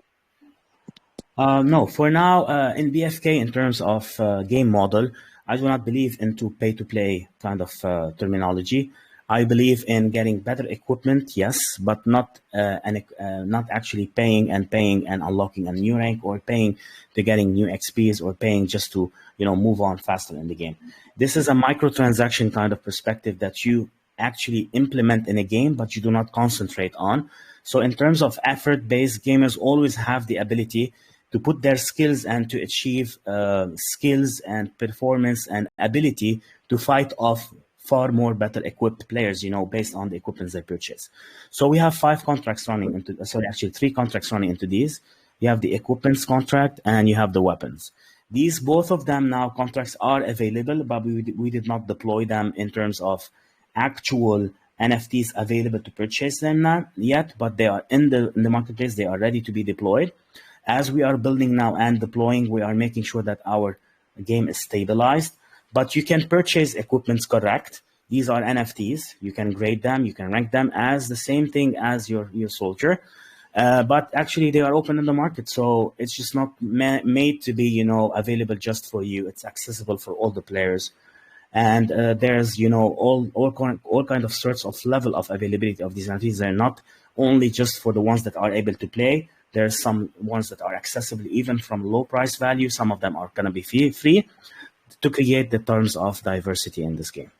No, for now, in BFK, in terms of game model, I do not believe into pay-to-play kind of terminology. I believe in getting better equipment, yes, but not actually paying and unlocking a new rank, or paying to getting new XPs, or paying just to move on faster in the game. This is a microtransaction kind of perspective that you actually implement in a game, but you do not concentrate on. So in terms of effort-based, gamers always have the ability to put their skills and to achieve skills and performance and ability to fight off far more better equipped players, based on the equipment they purchase. So we have 5 contracts running into, actually 3 contracts running into these. You have the equipments contract and you have the weapons. These, both of them now, contracts are available, but we did not deploy them in terms of actual NFTs available to purchase them not yet, but they are in the marketplace. They are ready to be deployed. As we are building now and deploying, we are making sure that our game is stabilized. But you can purchase equipments, correct? These are NFTs. You can grade them, you can rank them as the same thing as your soldier. But actually, they are open in the market, so it's just not made to be available just for you. It's accessible for all the players, and there's all kind of sorts of level of availability of these NFTs. They're not only just for the ones that are able to play. There's some ones that are accessible even from low price value. Some of them are going to be free to create the terms of diversity in this game.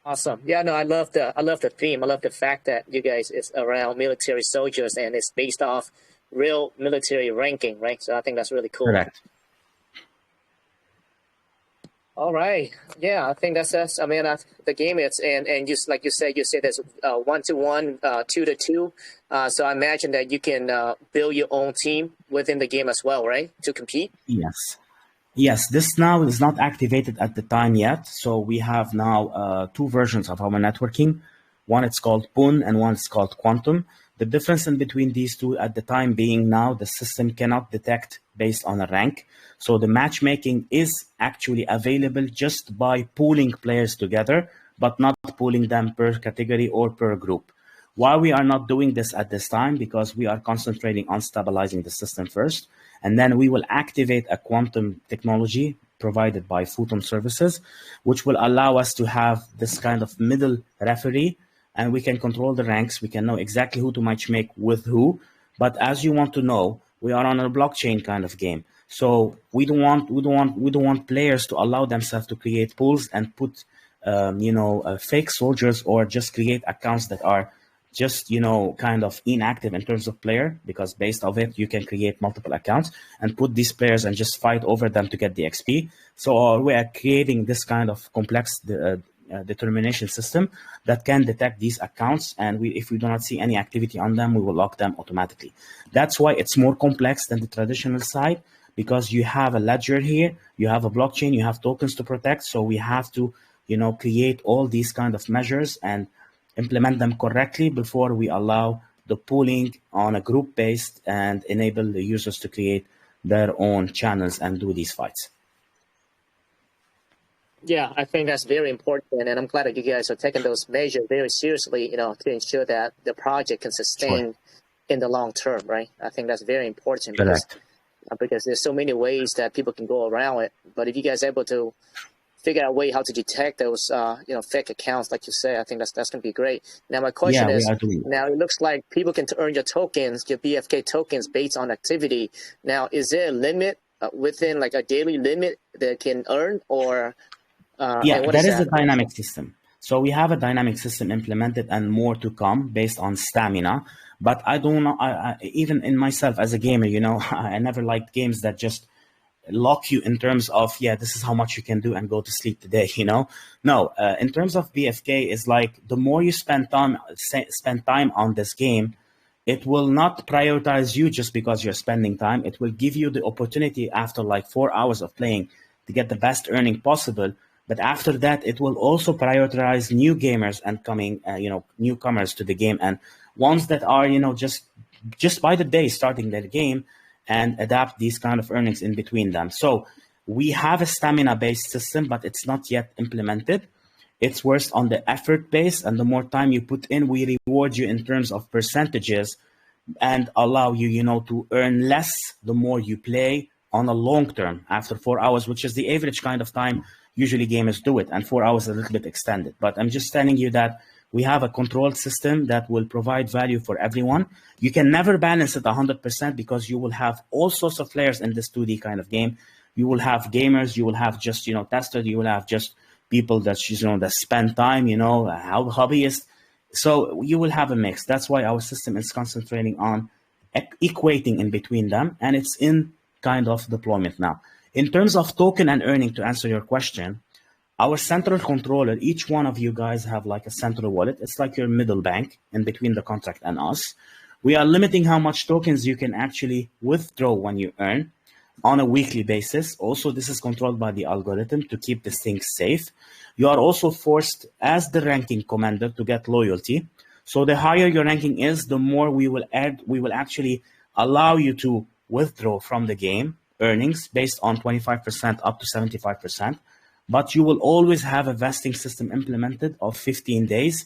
Awesome. Yeah, no, I love the theme. I love the fact that you guys is around military soldiers and it's based off real military ranking, right? So I think that's really cool. Correct. All right. Yeah, I think that's I mean, the game is, and just like you said there's 1-to-1, 2-to-2. So I imagine that you can build your own team within the game as well, right? To compete? Yes, this now is not activated at the time yet. So we have now 2 versions of our networking. One it's called PUN and one it's called Quantum. The difference in between these two at the time being now the system cannot detect based on a rank. So the matchmaking is actually available just by pooling players together, but not pooling them per category or per group. Why we are not doing this at this time? Because we are concentrating on stabilizing the system first. And then we will activate a quantum technology provided by Photon Services, which will allow us to have this kind of middle referee, and we can control the ranks. We can know exactly who to matchmake with who. But as you want to know, we are on a blockchain kind of game. So we don't want players to allow themselves to create pools and put fake soldiers, or just create accounts that are just kind of inactive in terms of player, because based on it you can create multiple accounts and put these players and just fight over them to get the XP. So we are creating this kind of complex determination system that can detect these accounts, and if we do not see any activity on them, we will lock them automatically. That's why it's more complex than the traditional side, because you have a ledger here, you have a blockchain, you have tokens to protect. So we have to, create all these kind of measures and implement them correctly before we allow the pooling on a group based and enable the users to create their own channels and do these fights. Yeah, I think that's very important, and I'm glad that you guys are taking those measures very seriously, to ensure that the project can sustain in the long term, right? I think that's very important because there's so many ways that people can go around it. But if you guys are able to figure out a way how to detect those, fake accounts, like you say, I think that's going to be great. Now, my question is, now it looks like people can earn your tokens, your BFK tokens, based on activity. Now, is there a limit within, like a daily limit that can earn, or? That is a dynamic system. So we have a dynamic system implemented and more to come based on stamina. But I don't know, even in myself as a gamer, I never liked games that just lock you in terms of, this is how much you can do and go to sleep today, No, in terms of BFK, is like the more you spend time on this game, it will not prioritize you just because you're spending time. It will give you the opportunity after like 4 hours of playing to get the best earning possible. But after that, it will also prioritize new gamers and coming, newcomers to the game, and ones that are, just by the day starting their game, and adapt these kind of earnings in between them. So we have a stamina-based system, but it's not yet implemented. It's worse on the effort base, and the more time you put in, we reward you in terms of percentages and allow you, to earn less the more you play on a long term after 4 hours, which is the average kind of time usually gamers do it, and 4 hours is a little bit extended. But I'm just telling you that we have a controlled system that will provide value for everyone. You can never balance it 100% because you will have all sorts of players in this 2D kind of game. You will have gamers, you will have just, testers, you will have just people that, that spend time, hobbyists. So you will have a mix. That's why our system is concentrating on equating in between them, and it's in kind of deployment now. In terms of token and earning, to answer your question, our central controller, each one of you guys have like a central wallet. It's like your middle bank in between the contract and us. We are limiting how much tokens you can actually withdraw when you earn on a weekly basis. Also, this is controlled by the algorithm to keep this thing safe. You are also forced as the ranking commander to get loyalty. So the higher your ranking is, the more we will actually allow you to withdraw from the game earnings based on 25% up to 75%. But you will always have a vesting system implemented of 15 days,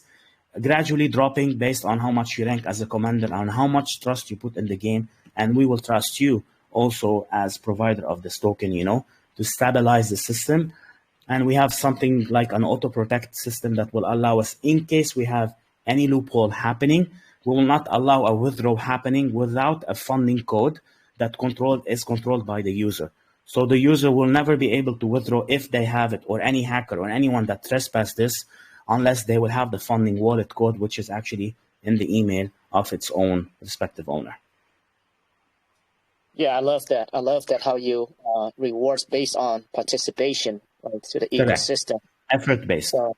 gradually dropping based on how much you rank as a commander and how much trust you put in the game. And we will trust you also as provider of this token, to stabilize the system. And we have something like an auto protect system that will allow us, in case we have any loophole happening, we will not allow a withdrawal happening without a funding code that is controlled by the user. So the user will never be able to withdraw if they have it, or any hacker or anyone that trespass this, unless they will have the funding wallet code, which is actually in the email of its own respective owner. Yeah, I love that. I love that how you rewards based on participation to the ecosystem. Effort-based. So,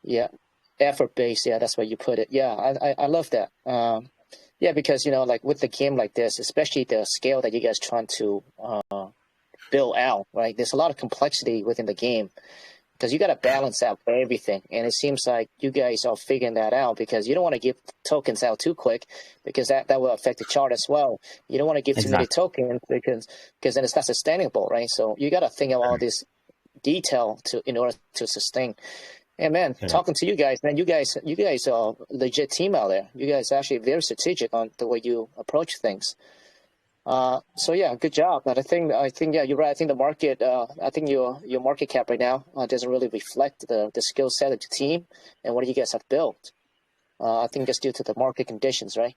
yeah, effort-based. Yeah, that's where you put it. Yeah, I love that. Yeah, because, like with the game like this, especially the scale that you guys trying to build out, right? There's a lot of complexity within the game because you got to balance out everything. And it seems like you guys are figuring that out because you don't want to give tokens out too quick because that will affect the chart as well. You don't want to give too many tokens because then it's not sustainable, right? So you got to think of all this detail in order to sustain. And man, talking to you guys, man, you guys are a legit team out there. You guys are actually very strategic on the way you approach things. So yeah, good job. But I think yeah, you're right. I think the market, I think your market cap right now doesn't really reflect the skill set of the team and what you guys have built. I think that's due to the market conditions, right?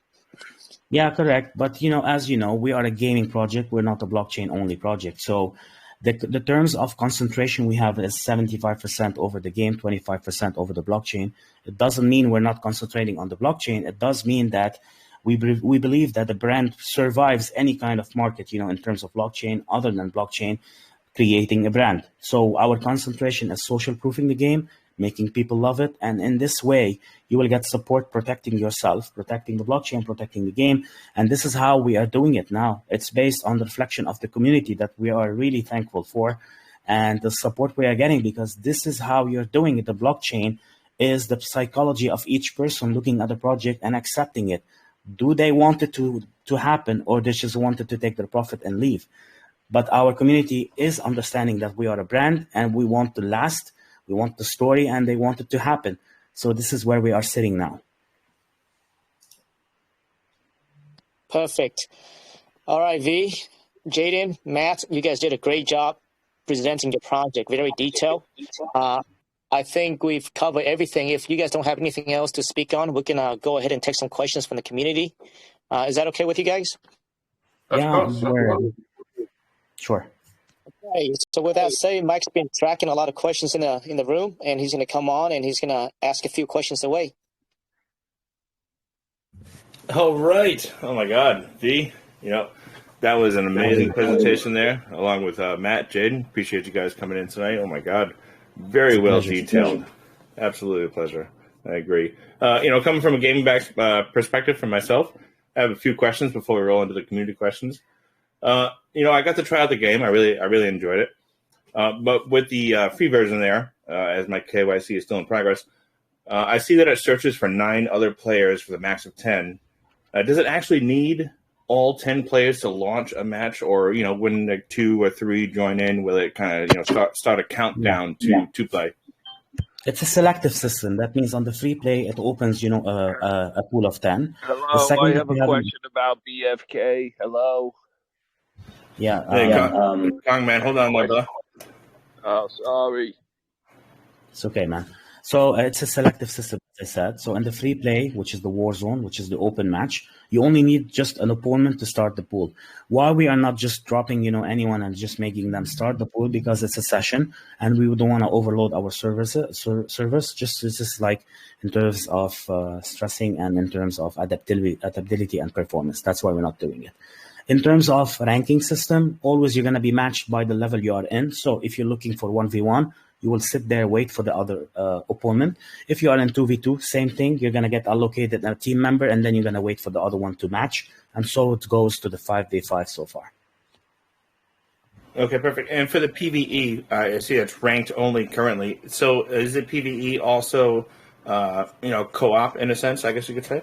Yeah, correct. But as you know, we are a gaming project. We're not a blockchain only project. So the terms of concentration we have is 75% over the game, 25% over the blockchain. It doesn't mean we're not concentrating on the blockchain. It does mean that we believe that the brand survives any kind of market, in terms of blockchain, other than blockchain, creating a brand. So our concentration is social proofing the game, making people love it. And in this way, you will get support protecting yourself, protecting the blockchain, protecting the game. And this is how we are doing it now. It's based on the reflection of the community that we are really thankful for and the support we are getting, because this is how you're doing it. The blockchain is the psychology of each person looking at the project and accepting it. Do they want it to happen, or they just wanted to take their profit and leave? But our community is understanding that we are a brand and we want to last. We want the story and they want it to happen. So this is where we are sitting now. Perfect. All right, V, Jaden, Matt, you guys did a great job presenting your project, very detailed. I think we've covered everything. If you guys don't have anything else to speak on, we can go ahead and take some questions from the community. Is that okay with you guys? Yeah, sure. Okay, so with that said, Mike's been tracking a lot of questions in the room, and he's going to come on and he's going to ask a few questions away. All right. Oh my God, V, that was an amazing presentation there, along with Matt, Jaden. Appreciate you guys coming in tonight. Oh my God, very well detailed. Absolutely a pleasure. I agree. Coming from a gaming perspective for myself, I have a few questions before we roll into the community questions. I got to try out the game. I really enjoyed it. But with the free version there, as my KYC is still in progress, I see that it searches for 9 other players for the max of 10. Does it actually need all 10 players to launch a match, or when like 2 or 3 join in, will it kind of start a countdown to play? It's a selective system. That means on the free play, it opens, a pool of 10. Hello, I have a question about BFK. Hello. Yeah. Hey, Kong, man, hold on, my brother. Oh, sorry. It's okay, man. So it's a selective system, as I said. So in the free play, which is the Warzone, which is the open match, you only need just an opponent to start the pool. Why we are not just dropping, anyone and just making them start the pool? Because it's a session, and we don't want to overload our service. Just this is like in terms of stressing and in terms of adaptability and performance. That's why we're not doing it. In terms of ranking system, always you're going to be matched by the level you are in. So if you're looking for 1v1, you will sit there, wait for the other opponent. If you are in 2v2, same thing. You're going to get allocated a team member, and then you're going to wait for the other one to match. And so it goes to the 5v5 so far. Okay, perfect. And for the PvE, I see it's ranked only currently. So is the PvE also, co-op in a sense, I guess you could say?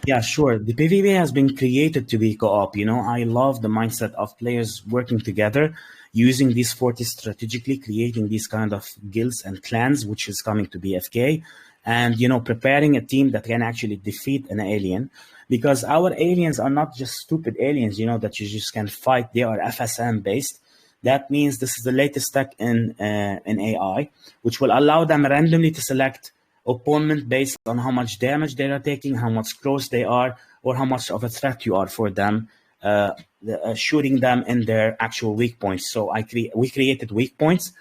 Yeah, sure. The PvP has been created to be co-op. I love the mindset of players working together, using these Fortis strategically, creating these kind of guilds and clans, which is coming to BFK, and, preparing a team that can actually defeat an alien. Because our aliens are not just stupid aliens, that you just can fight. They are FSM based. That means this is the latest tech in AI, which will allow them randomly to select opponent based on how much damage they are taking, how much close they are, or how much of a threat you are for them, shooting them in their actual weak points. So we created weak points,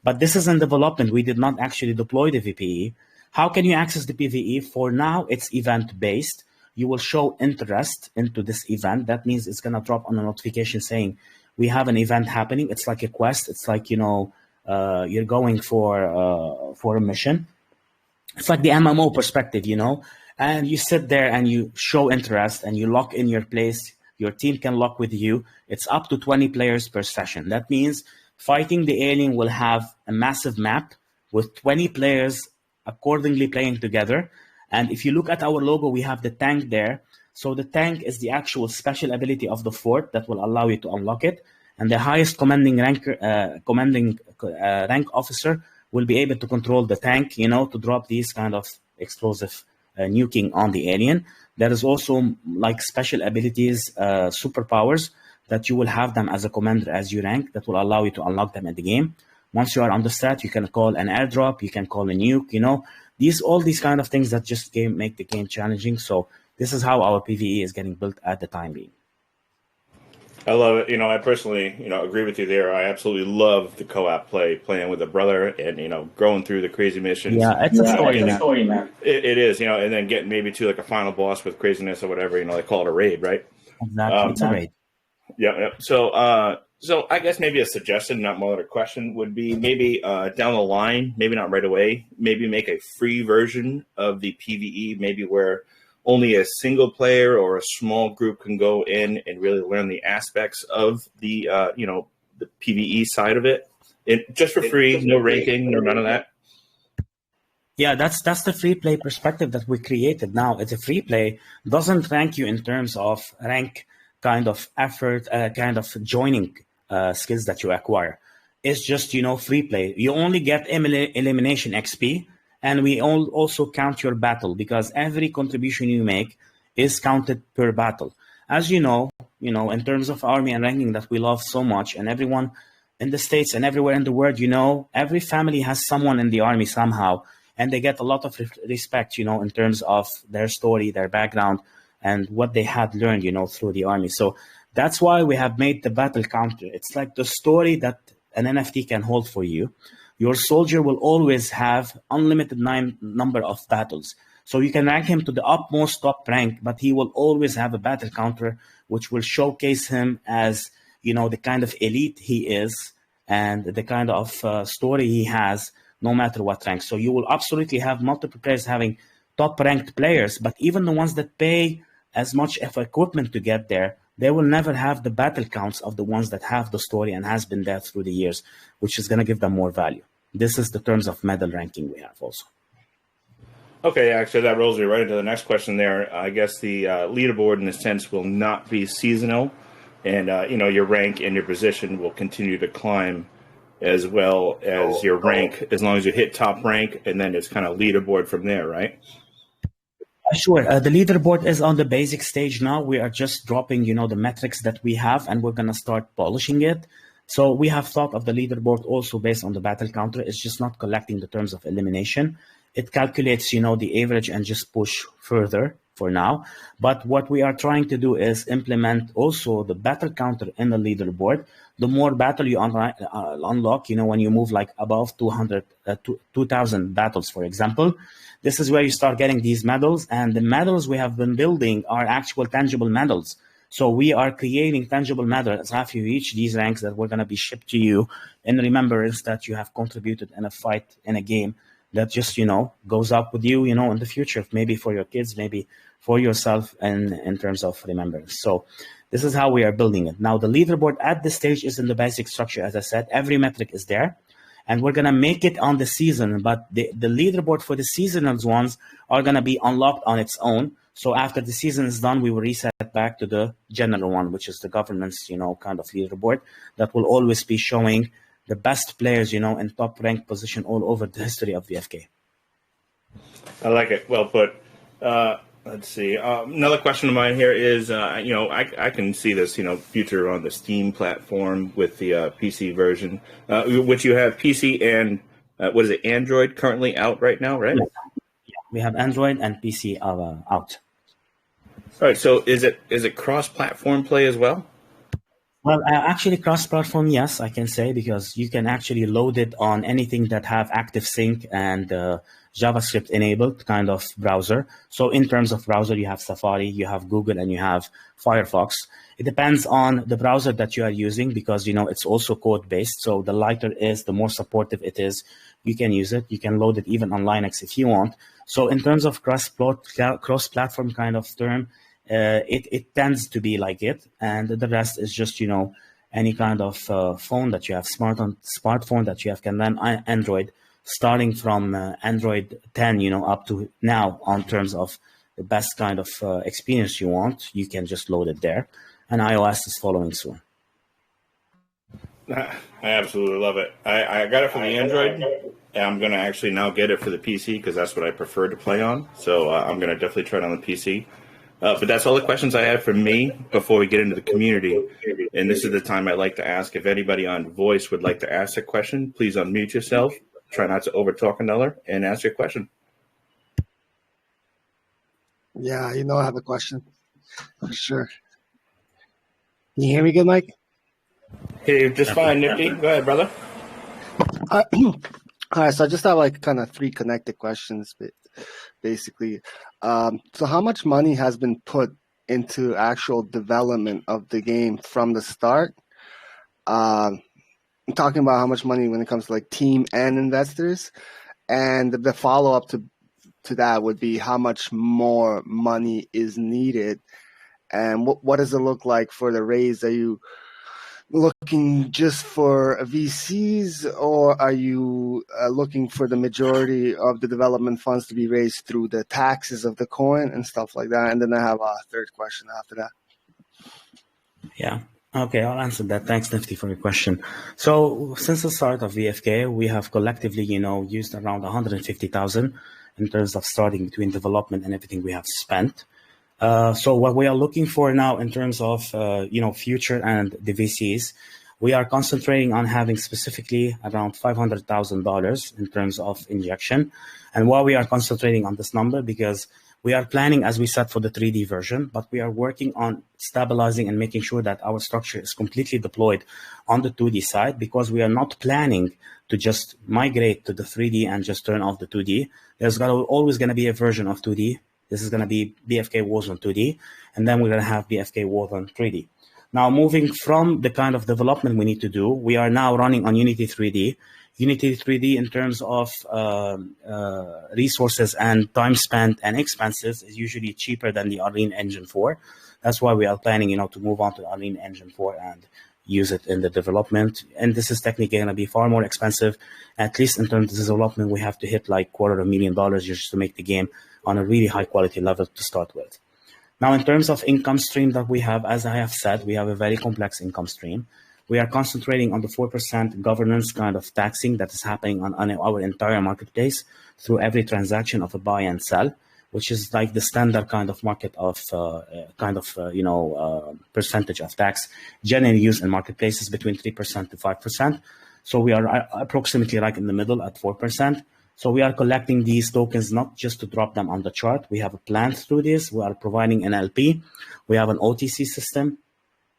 but this is in development. We did not actually deploy the VPE. How can you access the PvE? For now, it's event-based. You will show interest into this event. That means it's going to drop on a notification saying, we have an event happening. It's like a quest. It's like, you're going for a mission. It's like the MMO perspective, and you sit there and you show interest and you lock in your place. Your team can lock with you. It's up to 20 players per session. That means fighting the alien will have a massive map with 20 players accordingly playing together. And if you look at our logo, we have the tank there. So the tank is the actual special ability of the fort that will allow you to unlock it. And the highest commanding rank officer will be able to control the tank, to drop these kind of explosive nuking on the alien. There is also like special abilities, superpowers that you will have them as a commander as you rank that will allow you to unlock them in the game. Once you are on the stat, you can call an airdrop, you can call a nuke, all these kind of things that just make the game challenging. So this is how our PvE is getting built at the time being. I love it. I personally, agree with you there. I absolutely love the co-op playing with a brother and, going through the crazy missions. Yeah, it's a story, man. It is, and then getting maybe to like a final boss with craziness or whatever, they call it a raid, right? Exactly, it's a raid. Yeah. So, So I guess maybe a suggestion, not more than a question, would be maybe down the line, maybe not right away, maybe make a free version of the PvE, maybe where only a single player or a small group can go in and really learn the aspects of the the PvE side of it, just for free, no ranking, no none of that. Yeah, that's the free play perspective that we created. Now, it's a free play doesn't rank you in terms of rank kind of effort, kind of joining skills that you acquire. It's just free play. You only get elimination XP, and we also count your battle because every contribution you make is counted per battle. As you know, in terms of army and ranking that we love so much, and everyone in the States and everywhere in the world, every family has someone in the army somehow. And they get a lot of respect, in terms of their story, their background, and what they had learned, through the army. So that's why we have made the battle counter. It's like the story that an NFT can hold for you. Your soldier will always have unlimited number of battles. So you can rank him to the utmost top rank, but he will always have a battle counter, which will showcase him as, the kind of elite he is and the kind of story he has, no matter what rank. So you will absolutely have multiple players having top ranked players, but even the ones that pay as much of equipment to get there, they will never have the battle counts of the ones that have the story and has been there through the years, which is going to give them more value. This is the terms of medal ranking we have also. Okay, actually that rolls me right into the next question there. I guess the leaderboard in a sense will not be seasonal, and your rank and your position will continue to climb as well as your rank, as long as you hit top rank, and then it's kind of leaderboard from there, right? Sure. The leaderboard is on the basic stage now. We are just dropping, the metrics that we have, and we're going to start polishing it. So we have thought of the leaderboard also based on the battle counter. It's just not collecting the terms of elimination. It calculates, the average and just push further for now. But what we are trying to do is implement also the battle counter in the leaderboard. The more battle you unlock, when you move like above 2,000 battles, for example, this is where you start getting these medals. And the medals we have been building are actual tangible medals. So we are creating tangible medals after you reach these ranks that we're going to be shipped to you in remembrance that you have contributed in a fight, in a game that just, goes up with you, in the future, maybe for your kids, maybe for yourself, and in terms of remembrance. So this is how we are building it. Now, the leaderboard at this stage is in the basic structure. As I said, every metric is there, and we're going to make it on the season. But the leaderboard for the seasonal ones are going to be unlocked on its own. So after the season is done, we will reset back to the general one, which is the governance, kind of leaderboard that will always be showing the best players, in top ranked position all over the history of BFK. I like it. Well put. Let's see. Another question of mine here is, I can see this, future on the Steam platform with the PC version, which you have PC and what is it, Android currently out right now, right? Yeah. We have Android and PC out. All right. So is it cross-platform play as well? Well, actually, cross-platform, yes, I can say, because you can actually load it on anything that have active sync and JavaScript enabled kind of browser. So in terms of browser, you have Safari, you have Google, and you have Firefox. It depends on the browser that you are using because, it's also code-based. So the lighter is, the more supportive it is, you can use it. You can load it even on Linux if you want. So in terms of cross-platform kind of term, it tends to be like it, and the rest is just any kind of phone that you have, smartphone that you have can run Android, starting from Android 10 up to now. On terms of the best kind of experience you want, you can just load it there, and iOS is following soon. I absolutely love it. I got it for the Android, and I'm going to actually now get it for the PC because that's what I prefer to play on. So I'm going to definitely try it on the PC. But that's all the questions I have from me before we get into the community. And this is the time I'd like to ask if anybody on voice would like to ask a question. Please unmute yourself. Try not to overtalk another and ask your question. Yeah, I have a question. For sure. Can you hear me good, Mike? Hey, just fine, Nifty. Go ahead, brother. All right, so I just have kind of 3 connected questions, but basically. So how much money has been put into actual development of the game from the start? I'm talking about how much money when it comes to like team and investors, and the follow-up to that would be how much more money is needed, and what does it look like for the raise? Are you looking just for VCs, or are you looking for the majority of the development funds to be raised through the taxes of the coin and stuff like that? And then I have a third question after that. Yeah. Okay, I'll answer that. Thanks, Nifty, for your question. So since the start of VFK, we have collectively, used around 150,000 in terms of starting between development and everything we have spent. So what we are looking for now in terms of, future and the VCs, we are concentrating on having specifically around $500,000 in terms of injection. And why we are concentrating on this number, because we are planning, as we said, for the 3D version, but we are working on stabilizing and making sure that our structure is completely deployed on the 2D side, because we are not planning to just migrate to the 3D and just turn off the 2D. There's always going to be a version of 2D. This is going to be BFK Warzone 2D, and then we're going to have BFK Warzone 3D. Now, moving from the kind of development we need to do, we are now running on Unity 3D. Unity 3D, in terms of resources and time spent and expenses, is usually cheaper than the Unreal Engine 4. That's why we are planning, to move on to the Unreal Engine 4 and use it in the development. And this is technically going to be far more expensive. At least in terms of development, we have to hit like $250,000 just to make the game on a really high quality level to start with. Now, in terms of income stream that we have, as I have said, we have a very complex income stream. We are concentrating on the 4% governance kind of taxing that is happening on our entire marketplace through every transaction of a buy and sell, which is like the standard kind of market of percentage of tax generally used in marketplaces between 3% to 5%. So we are approximately like in the middle at 4%. So we are collecting these tokens not just to drop them on the chart. We have a plan through this. We are providing an LP. We have an OTC system.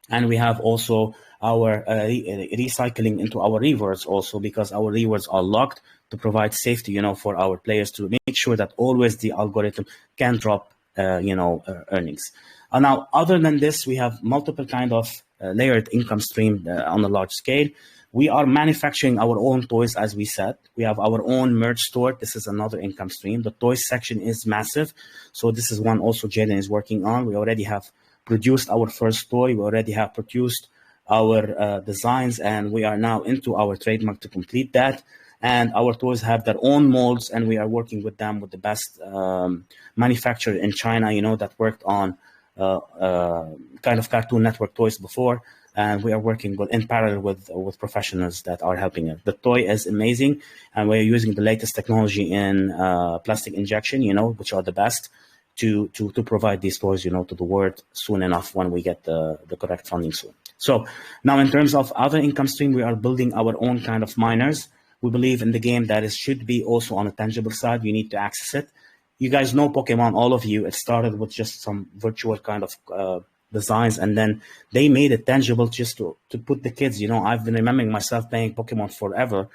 And we have also our recycling into our rewards also, because our rewards are locked to provide safety, for our players, to make sure that always the algorithm can drop, earnings. Now, other than this, we have multiple kind of layered income stream on a large scale. We are manufacturing our own toys, as we said. We have our own merch store. This is another income stream. The toys section is massive. So this is one also Jaden is working on. We already have produced our first toy. We already have produced our designs, and we are now into our trademark to complete that. And our toys have their own molds, and we are working with them, with the best manufacturer in China, that worked on kind of Cartoon Network toys before. And we are working in parallel with professionals that are helping us. The toy is amazing, and we're using the latest technology in plastic injection, which are the best to provide these toys, to the world soon enough when we get the correct funding soon. So now, in terms of other income stream, we are building our own kind of miners. We believe in the game that it should be also on a tangible side. You need to access it. You guys know Pokemon, all of you. It started with just some virtual kind of designs, and then they made it tangible just to put the kids, I've been remembering myself playing Pokemon forever.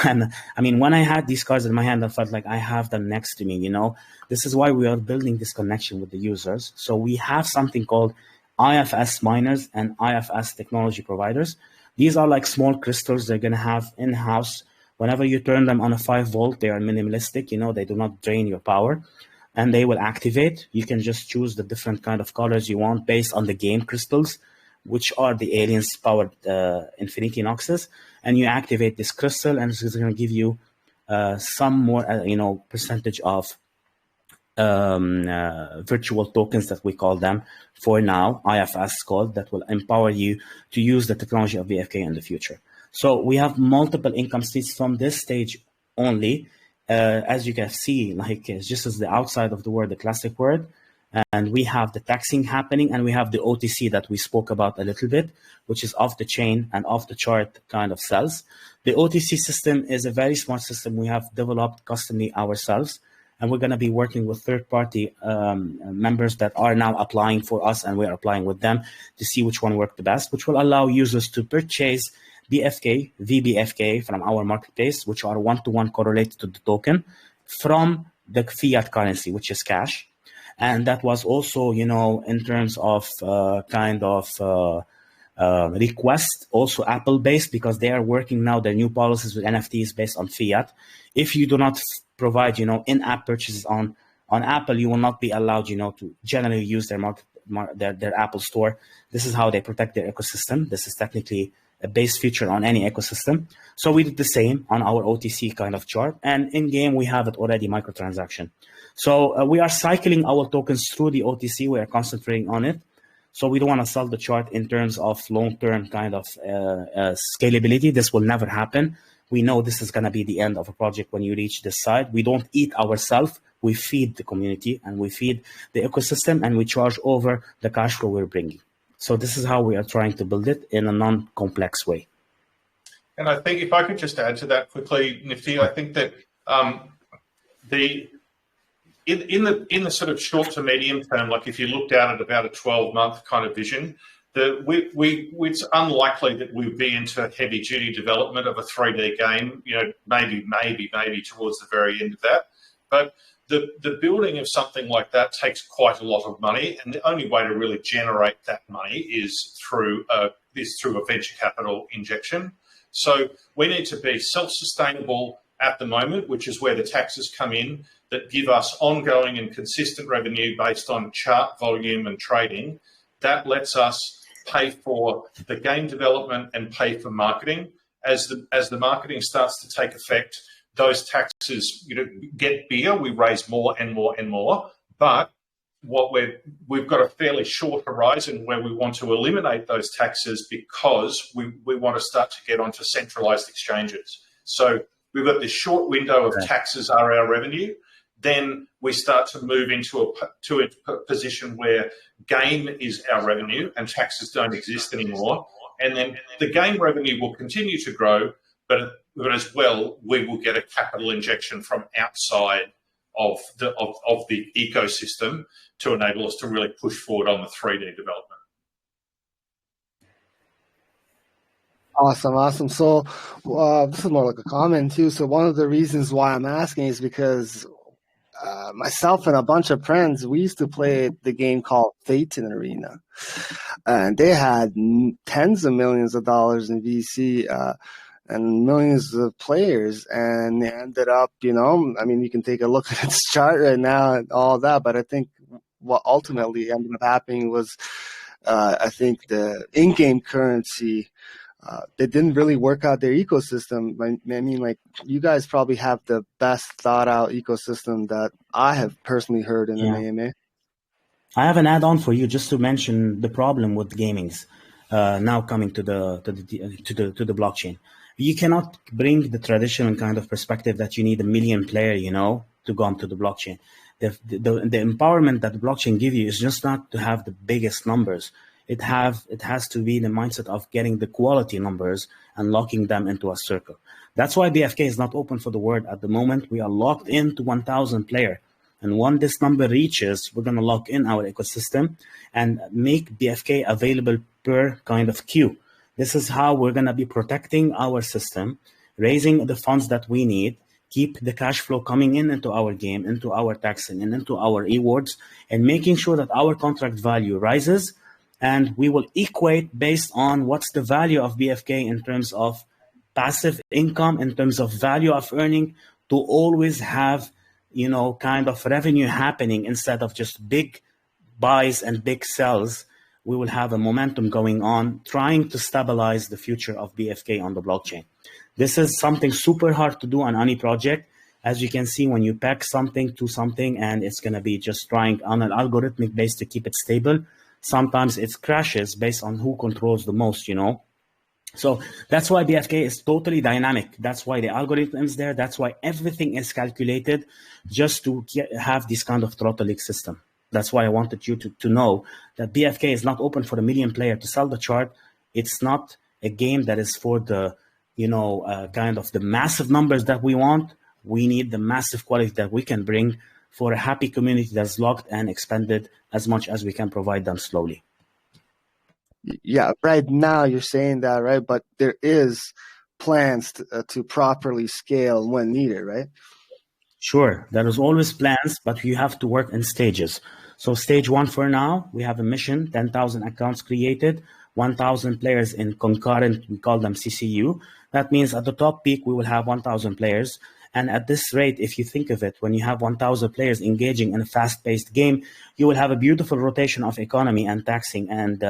And I mean, when I had these cards in my hand, I felt like I have them next to me, This is why we are building this connection with the users. So we have something called IFS miners and IFS technology providers. These are like small crystals they're going to have in-house. Whenever you turn them on a 5 volt, they are minimalistic, they do not drain your power. And they will activate. You can just choose the different kind of colors you want based on the game crystals, which are the aliens powered Infinity Noxes. And you activate this crystal, and it's going to give you some more, percentage of virtual tokens that we call them for now, IFS called, that will empower you to use the technology of BFK in the future. So we have multiple income streams from this stage only. As you can see, like it's just as the outside of the word, the classic word, and we have the taxing happening, and we have the OTC that we spoke about a little bit, which is off the chain and off the chart kind of cells. The OTC system is a very smart system we have developed customly ourselves, and we're going to be working with third-party members that are now applying for us, and we're applying with them to see which one worked the best, which will allow users to purchase BFK, VBFK from our marketplace, which are one-to-one correlated to the token from the fiat currency, which is cash. And that was also, in terms of request, also Apple based, because they are working now their new policies with NFTs based on fiat. If you do not provide, in-app purchases on Apple, you will not be allowed, to generally use their Apple store. This is how they protect their ecosystem. This is technically a base feature on any ecosystem. So we did the same on our OTC kind of chart, and in game we have it already microtransaction. So we are cycling our tokens through the OTC. We are concentrating on it. So we don't want to sell the chart in terms of long-term kind of scalability. This will never happen. We know this is going to be the end of a project when you reach this side. We don't eat ourselves. We feed the community and we feed the ecosystem, and we charge over the cash flow we're bringing. So this is how we are trying to build it in a non-complex way. And I think if I could just add to that quickly, Nifty, I think that in the sort of short to medium term, like if you looked out at about a 12-month kind of vision, it's unlikely that we'll be into heavy duty development of a 3D game. Maybe towards the very end of that, but the building of something like that takes quite a lot of money, and the only way to really generate that money is through a venture capital injection. So we need to be self-sustainable at the moment, which is where the taxes come in that give us ongoing and consistent revenue based on chart volume and trading. That lets us pay for the game development and pay for marketing. As the marketing starts to take effect, those taxes get bigger. We raise more and more and more. But we've got a fairly short horizon where we want to eliminate those taxes because we want to start to get onto centralized exchanges. So we've got this short window of taxes are our revenue. Then we start to move into a position where game is our revenue and taxes don't exist anymore. And then the game revenue will continue to grow, but as well, we will get a capital injection from outside of the ecosystem to enable us to really push forward on the 3D development. Awesome. So this is more like a comment too. So one of the reasons why I'm asking is because myself and a bunch of friends, we used to play the game called Phaeton Arena, and they had tens of millions of dollars in VC and millions of players, and they ended up, you can take a look at its chart right now and all that, but I think what ultimately ended up happening was I think the in-game currency, they didn't really work out their ecosystem. I mean, like, you guys probably have the best thought out ecosystem that I have personally heard in an AMA. I have an add-on for you just to mention the problem with gamings now coming to the blockchain. You cannot bring the traditional kind of perspective that you need a million player, to go onto the blockchain. The empowerment that the blockchain gives you is just not to have the biggest numbers. It has to be the mindset of getting the quality numbers and locking them into a circle. That's why BFK is not open for the world at the moment. We are locked into 1,000 player. And when this number reaches, we're going to lock in our ecosystem and make BFK available per kind of queue. This is how we're going to be protecting our system, raising the funds that we need, keep the cash flow coming into our game, into our taxing, and into our rewards, and making sure that our contract value rises. And we will equate based on what's the value of BFK in terms of passive income, in terms of value of earning, to always have, kind of revenue happening instead of just big buys and big sells. We will have a momentum going on, trying to stabilize the future of BFK on the blockchain. This is something super hard to do on any project. As you can see, when you pack something to something and it's going to be just trying on an algorithmic base to keep it stable, sometimes it crashes based on who controls the most, So that's why BFK is totally dynamic. That's why the algorithm is there. That's why everything is calculated just to have this kind of throttling system. That's why I wanted you to know that BFK is not open for a million player to sell the chart. It's not a game that is for the, kind of the massive numbers that we want. We need the massive quality that we can bring for a happy community that's locked and expanded as much as we can provide them slowly. Yeah, right now you're saying that, right? But there is plans to properly scale when needed, right? Sure, there is always plans, but you have to work in stages. So stage one for now, we have a mission, 10,000 accounts created. 1,000 players in concurrent, we call them CCU. That means at the top peak, we will have 1,000 players. And at this rate, if you think of it, when you have 1,000 players engaging in a fast-paced game, you will have a beautiful rotation of economy and taxing and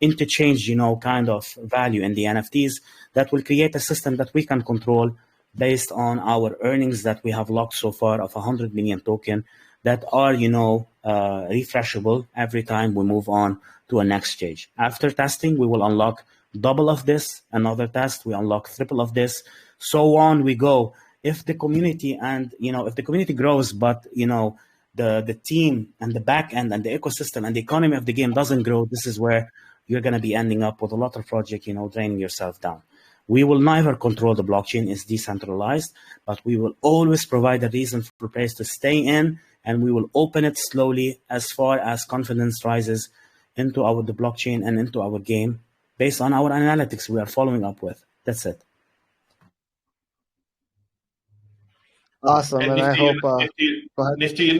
interchange, kind of value in the NFTs that will create a system that we can control based on our earnings that we have locked so far of 100 million token that are, refreshable every time we move on to a next stage. After testing, we will unlock double of this. Another test, we unlock triple of this. So on we go. If the community and, if the community grows, but, the team and the back end and the ecosystem and the economy of the game doesn't grow, this is where you're going to be ending up with a lot of project, draining yourself down. We will never control the blockchain. It's decentralized, but we will always provide a reason for players to stay in, and we will open it slowly as far as confidence rises into the blockchain and into our game based on our analytics we are following up with. That's it. Awesome, and I hope. Nifty, you're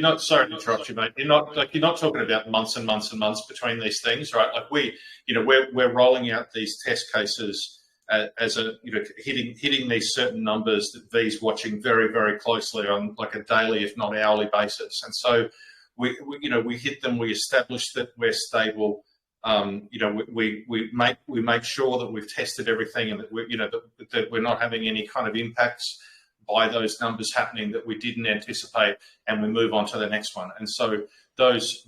not. Sorry to interrupt you, mate. You're not talking about months and months and months between these things, right? Like we're rolling out these test cases as hitting these certain numbers that V's watching very, very closely on like a daily, if not hourly basis. And so we hit them. We establish that we're stable. We make sure that we've tested everything and that that we're not having any kind of impacts by those numbers happening that we didn't anticipate, and we move on to the next one. And so those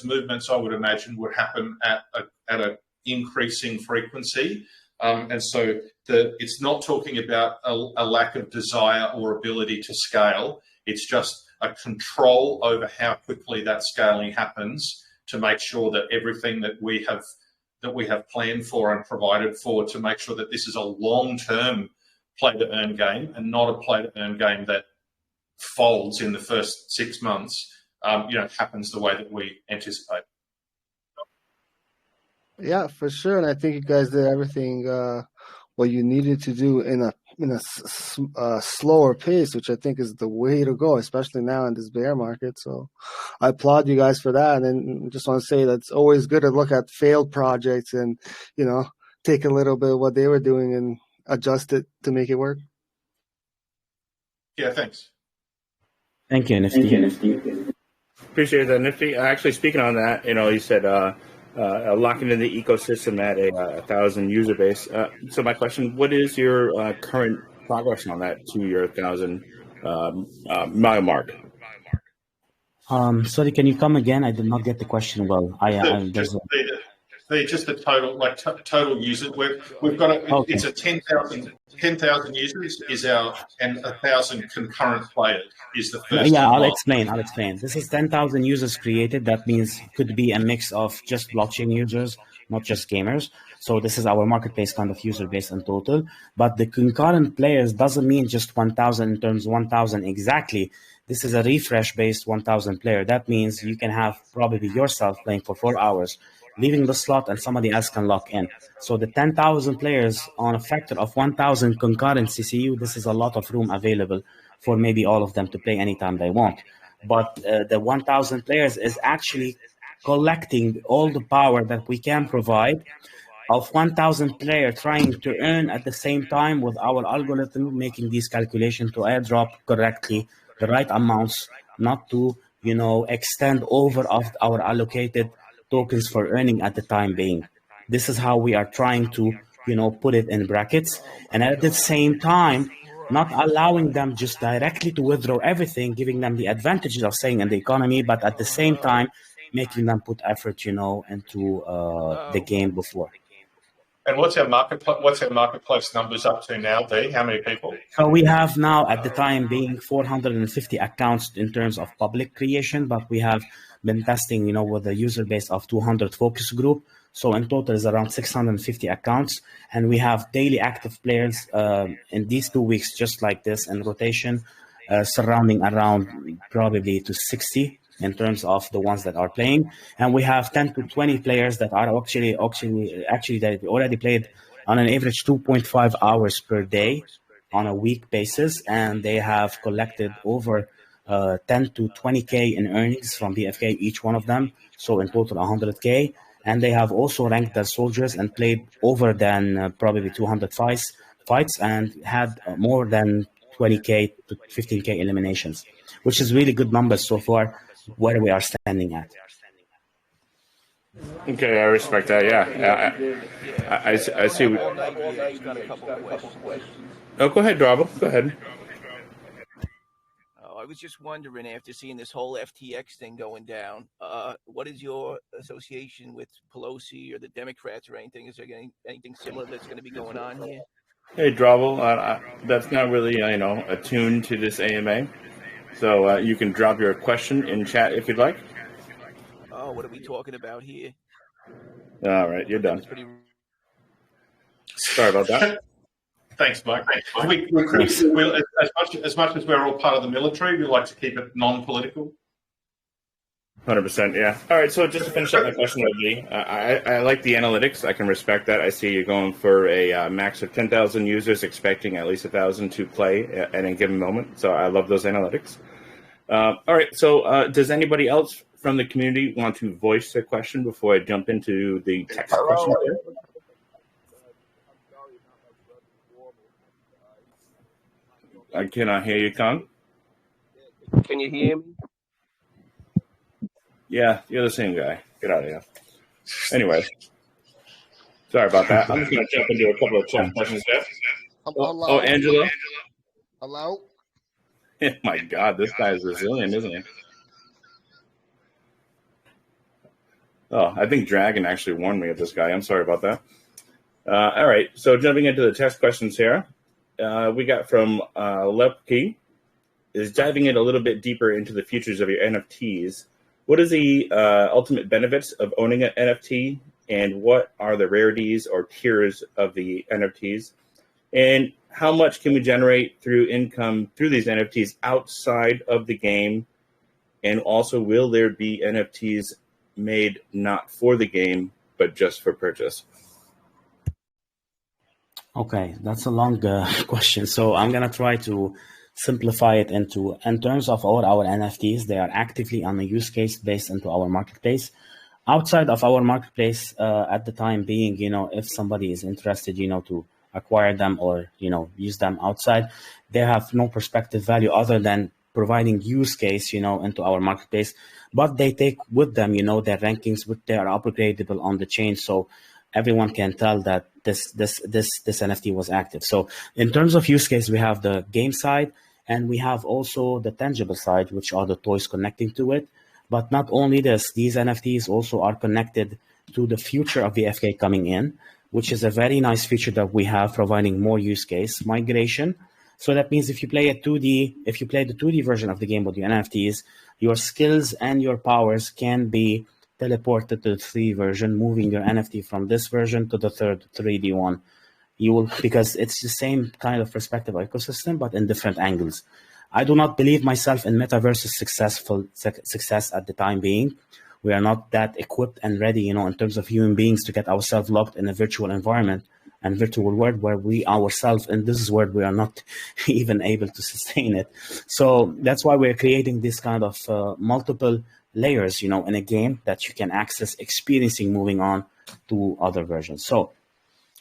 movements, I would imagine, would happen at an increasing frequency. And so it's not talking about a lack of desire or ability to scale. It's just a control over how quickly that scaling happens to make sure that everything that we have planned for and provided for, to make sure that this is a long-term play-to-earn game and not a play-to-earn game that folds in the first 6 months, happens the way that we anticipate. Yeah, for sure. And I think you guys did everything what you needed to do in a slower pace, which I think is the way to go, especially now in this bear market. So I applaud you guys for that. And just want to say that it's always good to look at failed projects and, take a little bit of what they were doing and adjust it to make it work. Yeah, thanks. Thank you, Nifty. Appreciate that, Nifty. Actually, speaking on that, you said locking in the ecosystem at a 1,000 user base. So my question, what is your current progress on that to your 1,000 mile mark? Sorry, can you come again? I did not get the question well. Just the total users. We've got it's a 10,000 users and 1,000 concurrent players is the first. Yeah, I'll explain. This is 10,000 users created. That means could be a mix of just blockchain users, not just gamers. So this is our marketplace kind of user base in total. But the concurrent players doesn't mean just 1,000 in terms of 1,000 exactly. This is a refresh-based 1,000 player. That means you can have probably yourself playing for 4 hours, leaving the slot, and somebody else can lock in. So the 10,000 players on a factor of 1,000 concurrent CCU, this is a lot of room available for maybe all of them to play anytime they want. But the 1,000 players is actually collecting all the power that we can provide of 1,000 players trying to earn at the same time with our algorithm, making these calculations to airdrop correctly the right amounts, not to, extend over of our allocated tokens for earning at the time being. This is how we are trying to, put it in brackets. And at the same time, not allowing them just directly to withdraw everything, giving them the advantages of staying in the economy, but at the same time, making them put effort, into the game before. And what's our marketplace numbers up to now, V? How many people? So we have now, at the time being, 450 accounts in terms of public creation, but we have been testing, with a user base of 200 focus group. So in total is around 650 accounts. And we have daily active players in these 2 weeks, just like this, in rotation, surrounding around probably to 60 in terms of the ones that are playing. And we have 10 to 20 players that are actually they already played on an average 2.5 hours per day on a week basis. And they have collected over 10 to 20K in earnings from BFK, each one of them. So in total, 100K. and they have also ranked their soldiers and played over than probably 200 fights and had more than 20K to 15K eliminations, which is really good numbers so far where we are standing at. Okay, I respect that. Yeah, I see. Oh, go ahead, Drabble. Go ahead. I was just wondering, after seeing this whole FTX thing going down, what is your association with Pelosi or the Democrats or anything? Is there anything similar that's going to be going on here? Hey, Drabble, that's not really, attuned to this AMA. So you can drop your question in chat if you'd like. Oh, what are we talking about here? All right, you're done. Sorry about that. Thanks, Mike. As much as we're all part of the military, we like to keep it non-political. 100%, yeah. All right, so just to finish up my question, I like the analytics. I can respect that. I see you're going for a max of 10,000 users, expecting at least 1,000 to play at any given moment. So I love those analytics. All right, so does anybody else from the community want to voice their question before I jump into the text question? I cannot hear you, Kong. Can you hear me? Yeah, you're the same guy. Get out of here. Anyway, sorry about that. I'm just going to jump into a couple of chat questions here. Oh, Angela. Hello? Oh, my God, this guy is resilient, isn't he? Oh, I think Dragon actually warned me of this guy. I'm sorry about that. All right, so jumping into the text questions here. We got from Lepke, is diving in a little bit deeper into the futures of your NFTs. What is the ultimate benefits of owning an NFT, and what are the rarities or tiers of the NFTs? And how much can we generate through income through these NFTs outside of the game? And also, will there be NFTs made not for the game, but just for purchase? Okay, that's a long question. So I'm going to try to simplify it into, in terms of all our NFTs, they are actively on a use case based into our marketplace. Outside of our marketplace, at the time being, if somebody is interested, to acquire them or, use them outside, they have no prospective value other than providing use case, into our marketplace. But they take with them, their rankings, which they are upgradable on the chain. So everyone can tell that this NFT was active. So in terms of use case, we have the game side, and we have also the tangible side, which are the toys connecting to it. But not only this, these NFTs also are connected to the future of BFK coming in, which is a very nice feature that we have, providing more use case migration. So that means if you play the 2D version of the game with your NFTs, your skills and your powers can be teleported to the 3D version, moving your NFT from this version to the third 3D one. Because it's the same kind of perspective ecosystem, but in different angles. I do not believe myself in metaverse's success at the time being. We are not that equipped and ready, in terms of human beings, to get ourselves locked in a virtual environment and virtual world where we ourselves, in this world, we are not even able to sustain it. So that's why we're creating this kind of multiple layers, in a game that you can access, experiencing, moving on to other versions. So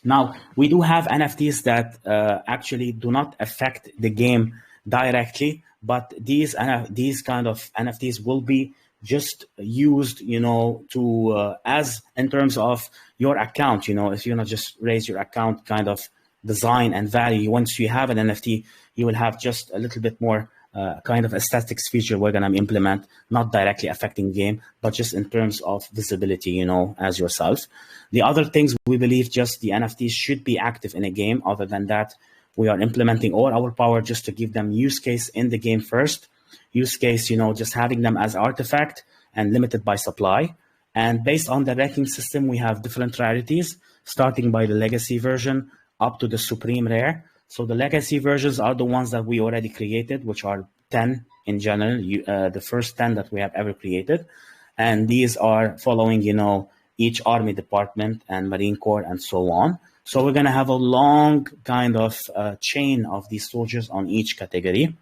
now we do have NFTs that actually do not affect the game directly, but these kind of NFTs will be just used, to as in terms of your account, if you just raise your account kind of design and value. Once you have an NFT, you will have just a little bit more kind of aesthetics feature we're going to implement, not directly affecting game, but just in terms of visibility, as yourself. The other things, we believe just the NFTs should be active in a game. Other than that, we are implementing all our power just to give them use case in the game first. Use case, just having them as artifact and limited by supply. And based on the ranking system, we have different rarities, starting by the legacy version up to the supreme rare. So the legacy versions are the ones that we already created, which are 10 in general, the first 10 that we have ever created. And these are following, each army department and Marine Corps and so on. So we're going to have a long kind of chain of these soldiers on each category.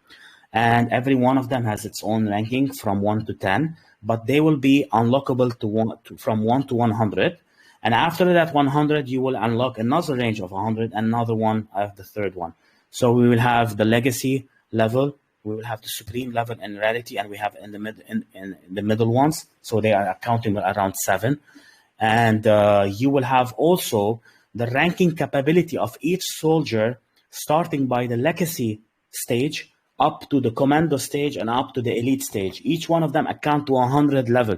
And every one of them has its own ranking from 1 to 10. but they will be unlockable from 1 to 100. And after that 100, you will unlock another range of 100, another one of the third one. So we will have the legacy level, we will have the supreme level in rarity, and we have in the middle ones. So they are accounting around 7. And you will have also the ranking capability of each soldier, starting by the legacy stage up to the commando stage and up to the elite stage. Each one of them account to 100 level.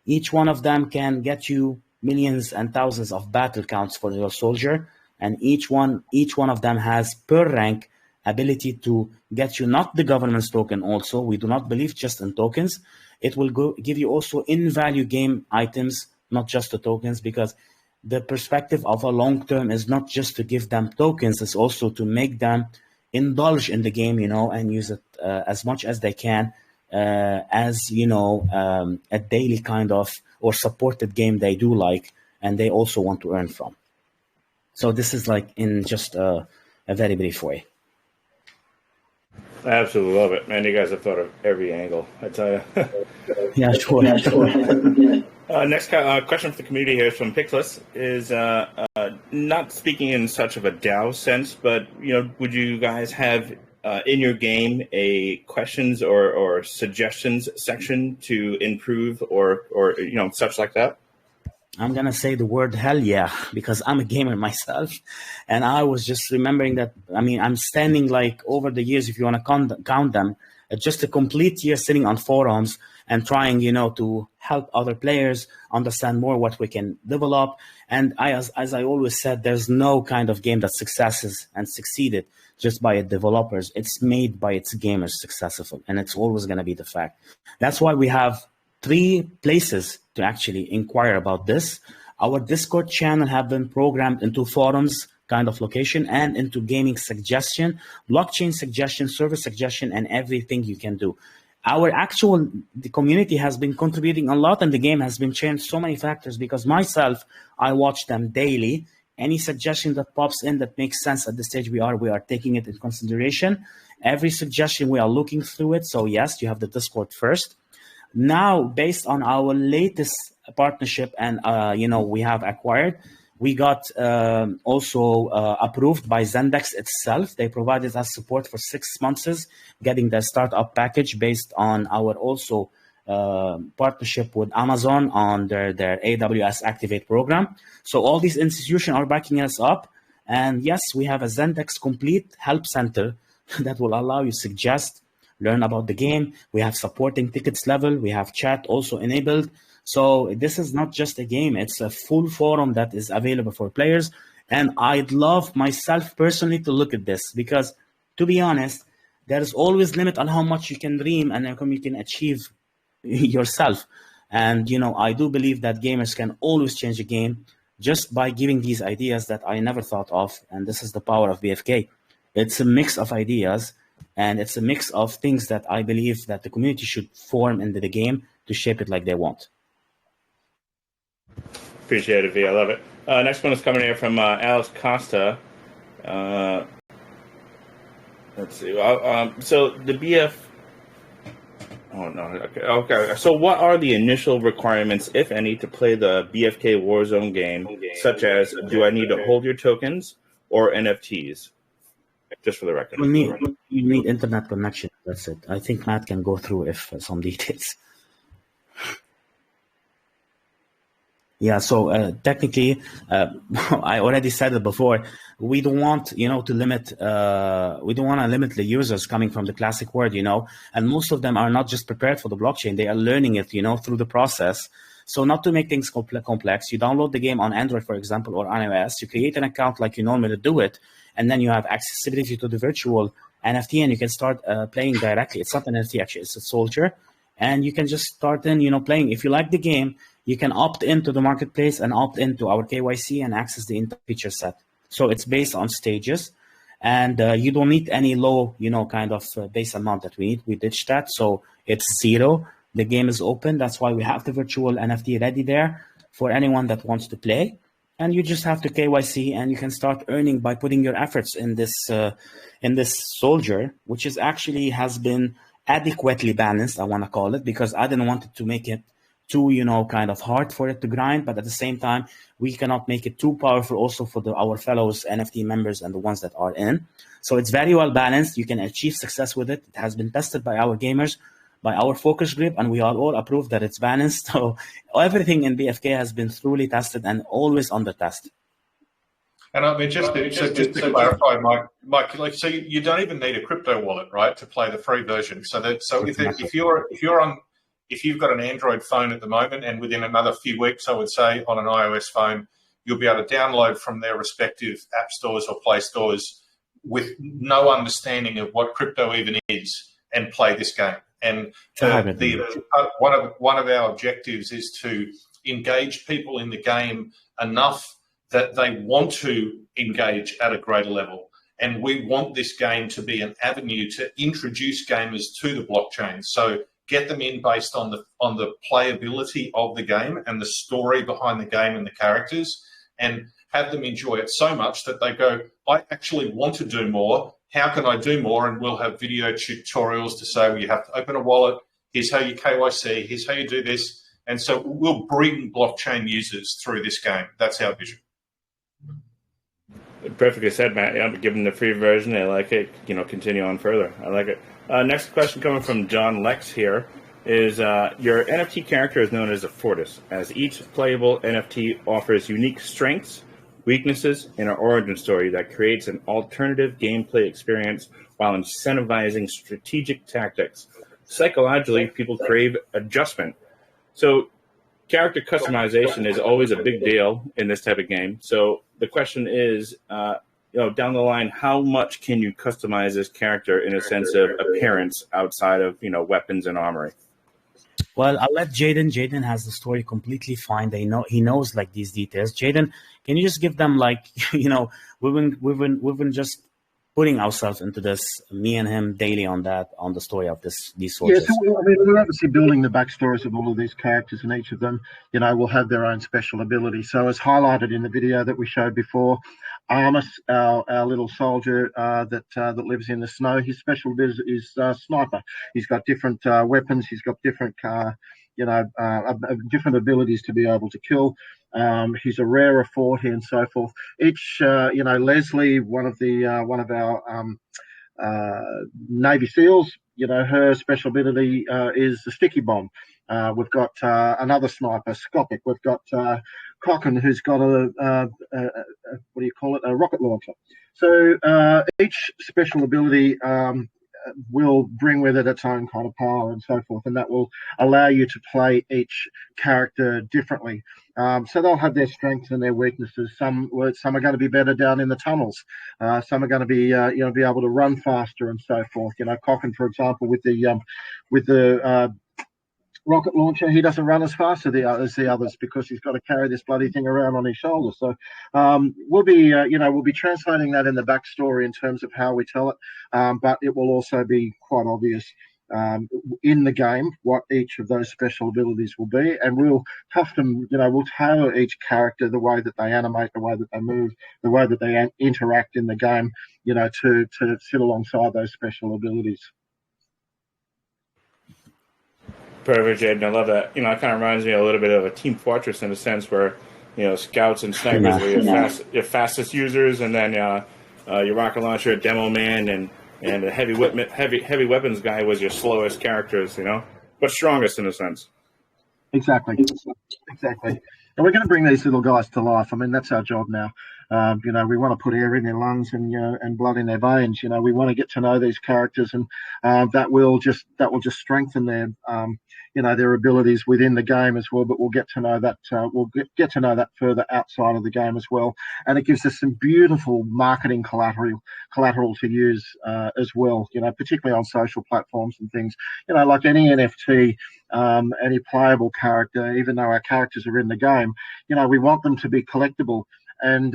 Each one of them can get you millions and thousands of battle counts for your soldier, and each one of them has per rank ability to get you not the governance token. Also, we do not believe just in tokens. It will give you also in value game items, not just the tokens, because the perspective of a long term is not just to give them tokens, it's also to make them indulge in the game, and use it as much as they can as a daily kind of or supported game they do like, and they also want to earn from. So this is like in just a very brief way. I absolutely love it, man. You guys have thought of every angle, I tell you. Yeah, sure. Next question for the community here is from Pixless. Is not speaking in such of a DAO sense, but would you guys have in your game a questions or suggestions section to improve or such like that? I'm going to say the word hell yeah, because I'm a gamer myself. And I was just remembering that, I'm standing like over the years, if you want to count them, just a complete year sitting on forums and trying, to help other players understand more what we can develop. And as I always said, there's no kind of game that successes and succeeded just by its developers. It's made by its gamers successful, and it's always going to be the fact. That's why we have 3 places to actually inquire about this. Our Discord channel have been programmed into forums kind of location and into gaming suggestion, blockchain suggestion, server suggestion, and everything you can do. The community has been contributing a lot, and the game has been changed so many factors, because myself, I watch them daily. Any suggestion that pops in that makes sense at the stage we are taking it in consideration. Every suggestion, we are looking through it. So yes, you have the Discord first. Now, based on our latest partnership and, we have acquired, we got also approved by Zendex itself. They provided us support for 6 months, getting the startup package based on our also partnership with Amazon on their AWS Activate program. So all these institutions are backing us up. And yes, we have a Zendex complete help center that will allow you suggest, learn about the game. We have supporting tickets level. We have chat also enabled. So this is not just a game. It's a full forum that is available for players. And I'd love myself personally to look at this, because to be honest, there is always limit on how much you can dream and how you can achieve yourself. And, I do believe that gamers can always change a game just by giving these ideas that I never thought of. And this is the power of BFK. It's a mix of ideas, and it's a mix of things that I believe that the community should form into the game to shape it like they want. Appreciate it, V. I love it. Next one is coming here from Alex Costa. Let's see. So the BF. Oh no. Okay. So what are the initial requirements, if any, to play the BFK Warzone game? Such as, do I need to hold your tokens or NFTs? Just for the record. You need internet connection. That's it. I think Matt can go through some details. Yeah, so technically, I already said it before. We don't want, to limit. We don't want to limit the users coming from the classic world, and most of them are not just prepared for the blockchain; they are learning it, through the process. So not to make things complex, you download the game on Android, for example, or on iOS. You create an account like you normally do it, and then you have accessibility to the virtual NFT, and you can start playing directly. It's not an NFT actually; it's a soldier, and you can just start playing. If you like the game, you can opt into the marketplace and opt into our KYC and access the entire feature set. So it's based on stages, and you don't need any low, kind of base amount that we need. We ditched that, so it's 0. The game is open. That's why we have the virtual NFT ready there for anyone that wants to play. And you just have to KYC, and you can start earning by putting your efforts in this soldier, which is actually has been adequately balanced, I want to call it, because I didn't want it to make it too, kind of hard for it to grind, but at the same time, we cannot make it too powerful also for our fellows NFT members and the ones that are in. So it's very well balanced. You can achieve success with it. It has been tested by our gamers, by our focus group, and we are all approved that it's balanced. So everything in BFK has been thoroughly tested and always under test. And I mean, just to clarify, Mike, like, so you don't even need a crypto wallet, right, to play the free version. So if you've got an Android phone at the moment, and within another few weeks, I would say, on an iOS phone, you'll be able to download from their respective app stores or Play stores with no understanding of what crypto even is and play this game. And one of our objectives is to engage people in the game enough that they want to engage at a greater level. And we want this game to be an avenue to introduce gamers to the blockchain. So get them in based on the playability of the game and the story behind the game and the characters, and have them enjoy it so much that they go, I actually want to do more. How can I do more? And we'll have video tutorials to say, well, you have to open a wallet. Here's how you KYC. Here's how you do this. And so we'll bring blockchain users through this game. That's our vision. Perfectly said, Matt. Yeah, but give them the free version. They like it. Continue on further. I like it. Next question coming from John Lex here is your NFT character is known as a Fortis, as each playable NFT offers unique strengths, weaknesses, and an origin story that creates an alternative gameplay experience while incentivizing strategic tactics. Psychologically, people crave adjustment. So character customization is always a big deal in this type of game. So the question is, down the line, how much can you customize this character in a sense of appearance outside of, weapons and armory? Well, I'll let Jaden. Jaden has the story completely fine. He knows like these details. Jaden, can you just give them we've been just putting ourselves into this, me and him daily on the story of these sources. Yeah, so we're obviously building the backstories of all of these characters, and each of them, will have their own special ability. So as highlighted in the video that we showed before, Armus, our little soldier that lives in the snow, his special ability is sniper. He's got different weapons. He's got different different abilities to be able to kill. He's a rarer Forti and so forth. Each, Leslie, one of our Navy SEALs, her special ability is the sticky bomb. We've got another sniper, Scopic. We've got Cocken, who's got a rocket launcher. So each special ability will bring with it its own kind of power and so forth, and that will allow you to play each character differently. So they'll have their strengths and their weaknesses. Some are going to be better down in the tunnels. Some are going to be be able to run faster and so forth. Cocken, for example, with the rocket launcher, he doesn't run as fast as the others because he's got to carry this bloody thing around on his shoulder. So we'll be translating that in the backstory in terms of how we tell it, but it will also be quite obvious in the game what each of those special abilities will be, and we'll custom, we'll tailor each character, the way that they animate, the way that they move, the way that they interact in the game, to sit alongside those special abilities. Perfect, Jaden. I love that. It kind of reminds me a little bit of a Team Fortress in a sense where, scouts and snipers are your fastest users, and then your rocket launcher, demo man, and a heavy weapons guy was your slowest characters, but strongest in a sense. Exactly. And we're going to bring these little guys to life. I mean, that's our job now. We want to put air in their lungs and blood in their veins. We want to get to know these characters, and that will just strengthen their their abilities within the game as well. But we'll get to know that get to know that further outside of the game as well, and it gives us some beautiful marketing collateral to use as well. Particularly on social platforms and things. Like any NFT, any playable character, even though our characters are in the game, we want them to be collectible. And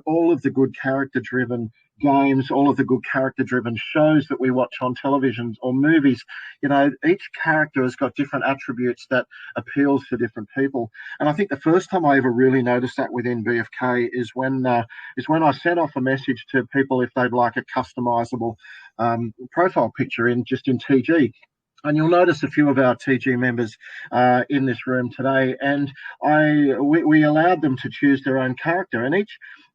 all of the good character-driven games, all of the good character-driven shows that we watch on television or movies, each character has got different attributes that appeals to different people. And I think the first time I ever really noticed that within BFK is when I sent off a message to people if they'd like a customizable profile picture in TG. And you'll notice a few of our TG members in this room today, and we allowed them to choose their own character. And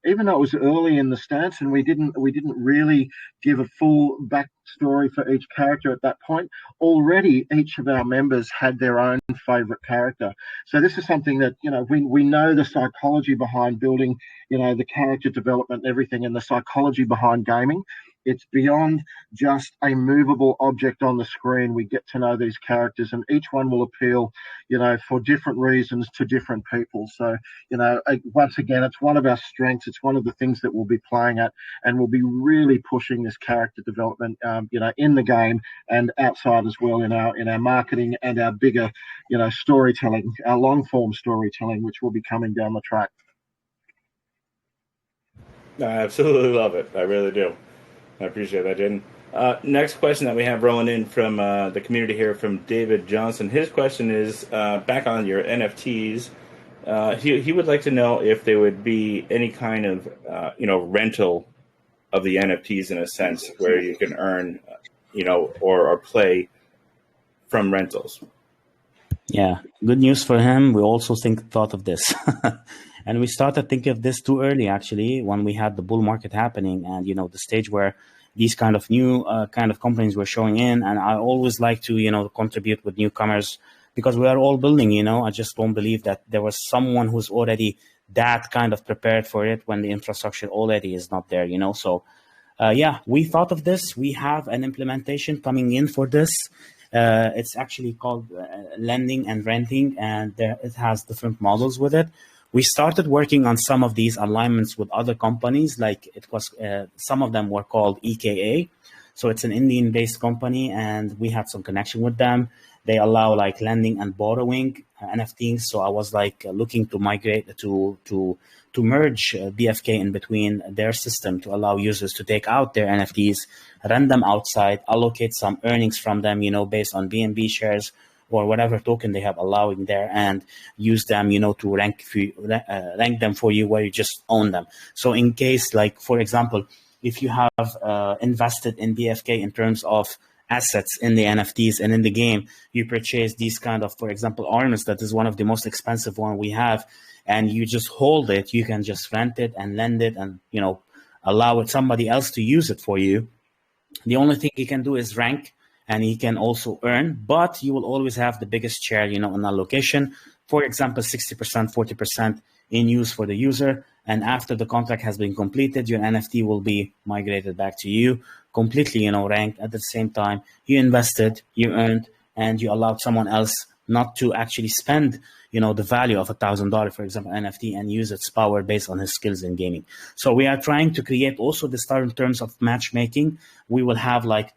even though it was early in the stance, and we didn't really give a full backstory for each character at that point, already each of our members had their own favorite character. So this is something that we know the psychology behind building, the character development and everything, and the psychology behind gaming. It's beyond just a movable object on the screen. We get to know these characters, and each one will appeal, for different reasons to different people. So, once again, it's one of our strengths. It's one of the things that we'll be playing at, and we'll be really pushing this character development, in the game and outside as well in our marketing and our bigger, storytelling, our long form storytelling, which will be coming down the track. I absolutely love it. I really do. I appreciate that, Jaden. Next question that we have rolling in from the community here from David Johnson. His question is back on your NFTs. He would like to know if there would be any kind of rental of the NFTs in a sense where you can earn or play from rentals. Yeah, good news for him. We also thought of this. And we started thinking of this too early, actually, when we had the bull market happening and, the stage where these kind of new kind of companies were showing in. And I always like to, contribute with newcomers because we are all building, I just don't believe that there was someone who's already that kind of prepared for it when the infrastructure already is not there, So, we thought of this. We have an implementation coming in for this. It's actually called lending and renting, and it has different models with it. We started working on some of these alignments with other companies, like it was some of them were called EKA. So it's an Indian-based company, and we had some connection with them. They allow like lending and borrowing NFTs. So I was like looking to migrate to merge BFK in between their system to allow users to take out their NFTs, rent them outside, allocate some earnings from them, based on BNB shares or whatever token they have allowing there, and use them, to rank them for you where you just own them. So in case, like, for example, if you have invested in BFK in terms of assets in the NFTs and in the game, you purchase these kind of, for example, ornaments, that is one of the most expensive one we have, and you just hold it, you can just rent it and lend it and, allow somebody else to use it for you. The only thing you can do is rank, and he can also earn, but you will always have the biggest share, in allocation. For example, 60%, 40% in use for the user. And after the contract has been completed, your NFT will be migrated back to you, completely, ranked. At the same time, you invested, you earned, and you allowed someone else not to actually spend, the value of $1,000, for example, NFT, and use its power based on his skills in gaming. So we are trying to create also the start in terms of matchmaking. We will have like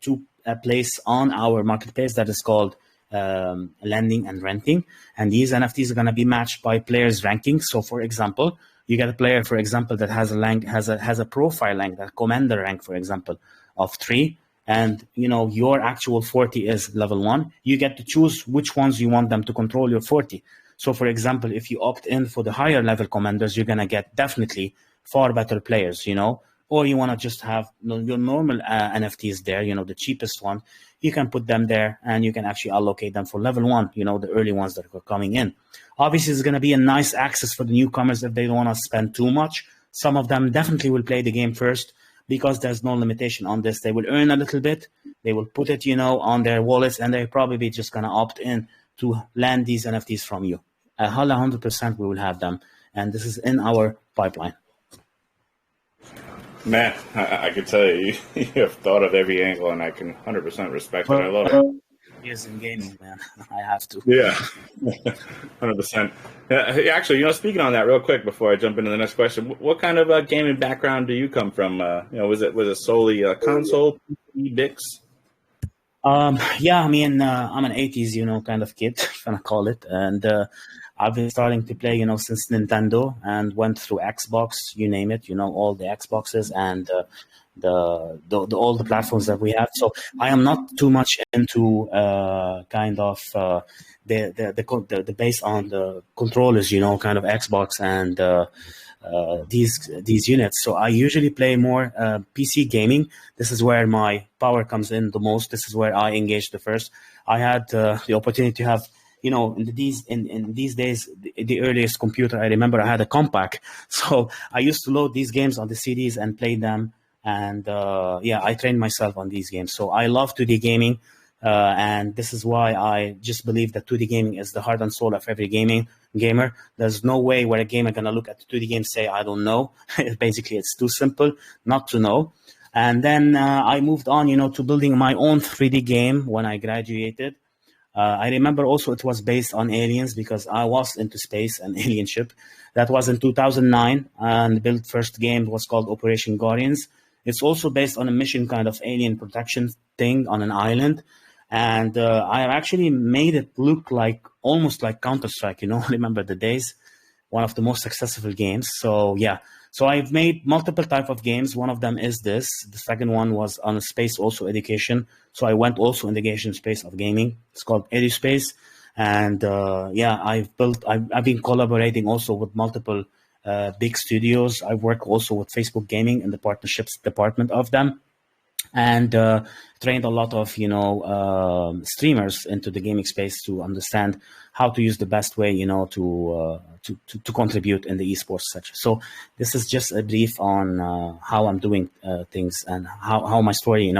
a place on our marketplace that is called lending and renting, and these NFTs are going to be matched by players' rankings. So, for example, you get a player, for example, that has a rank, has a profile rank, that commander rank, for example, of 3, and your actual Forti is level 1. You get to choose which ones you want them to control your Forti. So, for example, if you opt in for the higher level commanders, you're going to get definitely far better players, or you want to just have your normal NFTs there, the cheapest one, you can put them there and you can actually allocate them for level 1, the early ones that are coming in. Obviously, it's going to be a nice access for the newcomers if they don't want to spend too much. Some of them definitely will play the game first because there's no limitation on this. They will earn a little bit, they will put it, on their wallets, and they're probably just going to opt in to land these NFTs from you. 100% we will have them, and this is in our pipeline. Man, I can tell you have thought of every angle, and I can 100% respect it. I love it. Years in gaming, man. I have to. Yeah, 100%. Actually, speaking on that real quick before I jump into the next question, what kind of gaming background do you come from? Was it solely console, Bix? Yeah, I mean, I'm an 80s, kind of kid, if I call it. And I've been starting to play, since Nintendo, and went through Xbox, you name it, all the Xboxes and all the platforms that we have. So I am not too much into kind of the based on the controllers, kind of Xbox and these units. So I usually play more PC gaming. This is where my power comes in the most. This is where I engage the first. I had the opportunity to have, in these days, the earliest computer I remember, I had a compact. So I used to load these games on the CDs and play them. And I trained myself on these games. So I love 2D gaming. And this is why I just believe that 2D gaming is the heart and soul of every gamer. There's no way where a gamer gonna look at the 2D game and say, I don't know. Basically, it's too simple not to know. And then I moved on, to building my own 3D game when I graduated. I remember also it was based on aliens because I was into space and alienship. That was in 2009, and the build first game was called Operation Guardians. It's also based on a mission kind of alien protection thing on an island. And I actually made it look like almost like Counter-Strike, remember the days, one of the most successful games. So yeah, so I've made multiple type of games. One of them is this. The second one was on a space, also education. So I went also in the education space of gaming. It's called EduSpace. And I've been collaborating also with multiple big studios. I work also with Facebook Gaming in the partnerships department of them, and trained a lot of streamers into the gaming space to understand how to use the best way to contribute in the esports section. So this is just a brief on how I'm doing things and how my story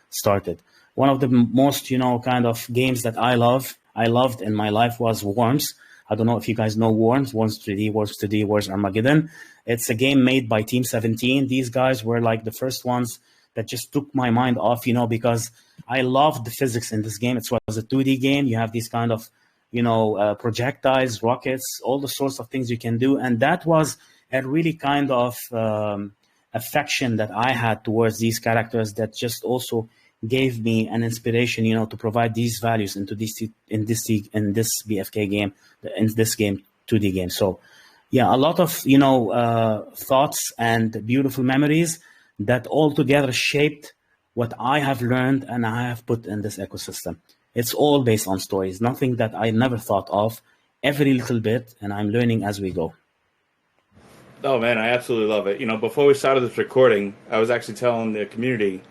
started. One of the most kind of games that I loved in my life was Worms. I don't know if you guys know Worms 3D, Worms 2D, Worms Armageddon. It's a game made by Team 17. These guys were like the first ones that just took my mind off, because I loved the physics in this game. It was a 2D game. You have these kind of, projectiles, rockets, all the sorts of things you can do. And that was a really kind of affection that I had towards these characters that just also gave me an inspiration, to provide these values into in this BFK game, in this game, 2D game. So yeah, a lot of, thoughts and beautiful memories that all together shaped what I have learned and I have put in this ecosystem. It's all based on stories, nothing that I never thought of, every little bit, and I'm learning as we go. Oh man, I absolutely love it. Before we started this recording, I was actually telling the community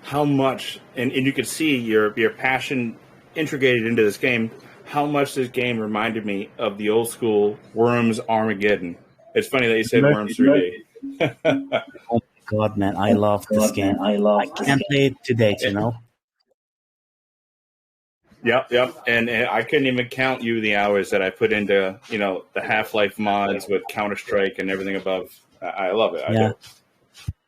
how much, and you could see your passion integrated into this game, how much this game reminded me of the old school Worms Armageddon. It's funny that you said Worms 3D. Oh my God, man, I love this game. I can't play it to date, Yep. And I couldn't even count you the hours that I put into, the Half-Life mods with Counter-Strike and everything above. I love it.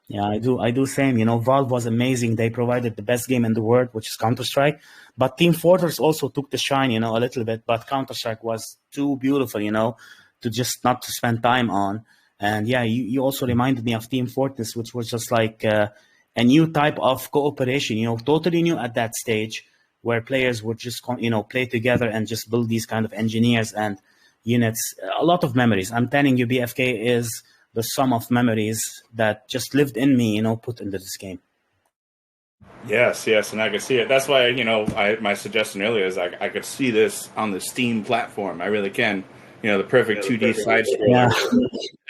Yeah, I do same. Valve was amazing. They provided the best game in the world, which is Counter-Strike. But Team Fortress also took the shine, a little bit. But Counter-Strike was too beautiful, to just not to spend time on. And yeah, you also reminded me of Team Fortress, which was just like a new type of cooperation, totally new at that stage, where players would just, play together and just build these kind of engineers and units. A lot of memories. I'm telling you, BFK is the sum of memories that just lived in me, put into this game. Yes, and I could see it. That's why, my suggestion earlier is I could see this on the Steam platform. I really can. The perfect 2D side scroller.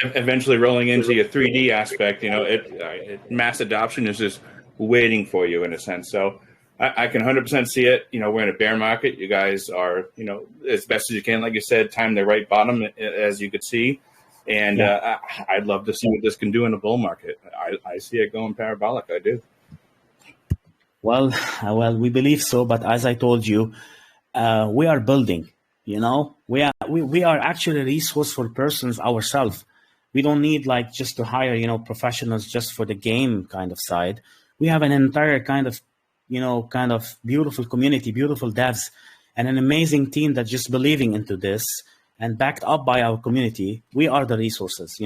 Yeah. Eventually rolling into your 3D aspect, mass adoption is just waiting for you in a sense. So I can 100% see it. We're in a bear market. You guys are, as best as you can, like you said, time the right bottom, as you could see. And I'd love to see what this can do in a bull market. I see it going parabolic. I do. Well, we believe so. But as I told you, we are building. We are actually resourceful persons ourselves. We don't need just to hire professionals just for the game kind of side. We have an entire kind of beautiful community, beautiful devs, and an amazing team that's just believing into this and backed up by our community. We are the resources,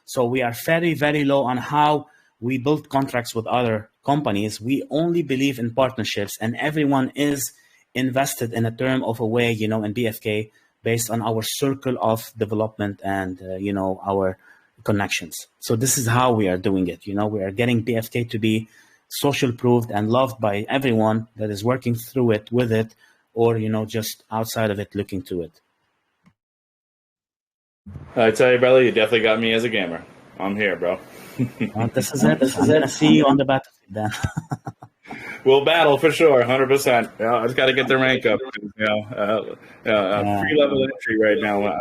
So we are very, very low on how we build contracts with other companies. We only believe in partnerships, and everyone is invested in a term of a way, in BFK, based on our circle of development and, our connections. So this is how we are doing it. We are getting BFK to be social proofed and loved by everyone that is working through it, with it, or, just outside of it, looking to it. I tell you, brother, you definitely got me as a gamer. I'm here, bro. This is it. I'm going to see you on the battlefield then. We'll battle for sure, 100%. I just got to get the rank up. Free level entry right now.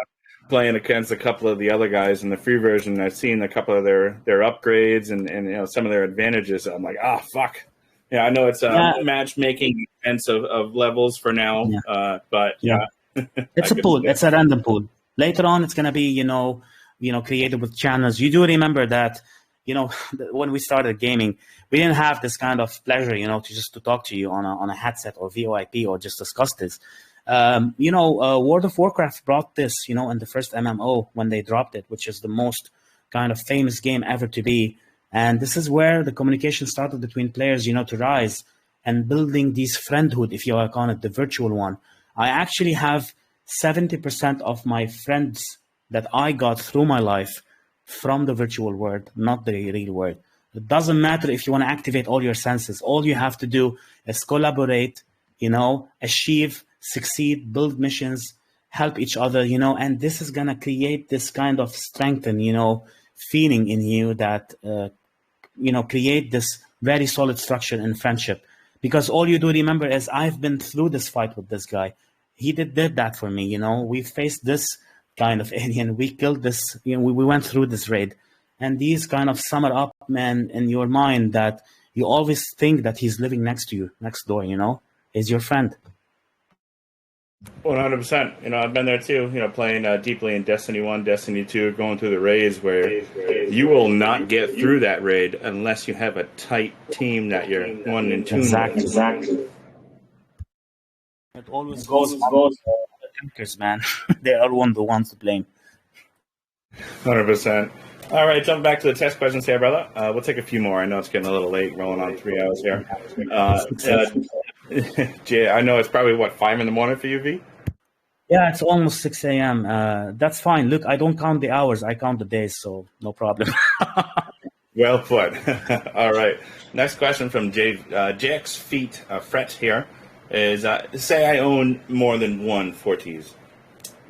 Playing against a couple of the other guys in the free version. I've seen a couple of their upgrades and some of their advantages. I'm like, fuck. Yeah, I know it's matchmaking expense of levels for now, but it's a pool. It's a random pool. Later on, it's going to be, created with channels. You do remember that, when we started gaming, we didn't have this kind of pleasure, to talk to you on a headset or VoIP or just discuss this. World of Warcraft brought this, in the first MMO when they dropped it, which is the most kind of famous game ever to be. And this is where the communication started between players, to rise and building these friendhood, if you want to call it the virtual one. I actually have 70% of my friends that I got through my life from the virtual world, not the real world. It doesn't matter if you want to activate all your senses. All you have to do is collaborate, achieve, succeed, build missions, help each other, and this is going to create this kind of strength and, feeling in you that, create this very solid structure in friendship. Because all you do remember is I've been through this fight with this guy. He did that for me, we faced this kind of alien. We killed this, we went through this raid. And these kind of sum it up, man, in your mind that you always think that he's living next to you, next door, is your friend. 100%. I've been there too, playing deeply in Destiny 1, Destiny 2, going through the raids where you will not get through that raid unless you have a tight team that you're one and two. Exactly. It always goes the tankers, man. They are the ones to blame. 100%. All right, jump back to the test questions here, brother. We'll take a few more. I know it's getting a little late, rolling on 3 hours here. Jay, I know it's probably, 5 in the morning for you, V? Yeah, it's almost 6 a.m. That's fine. Look, I don't count the hours. I count the days, so no problem. Well put. All right. Next question from JX Feet Fret here is, say I own more than one Fortis.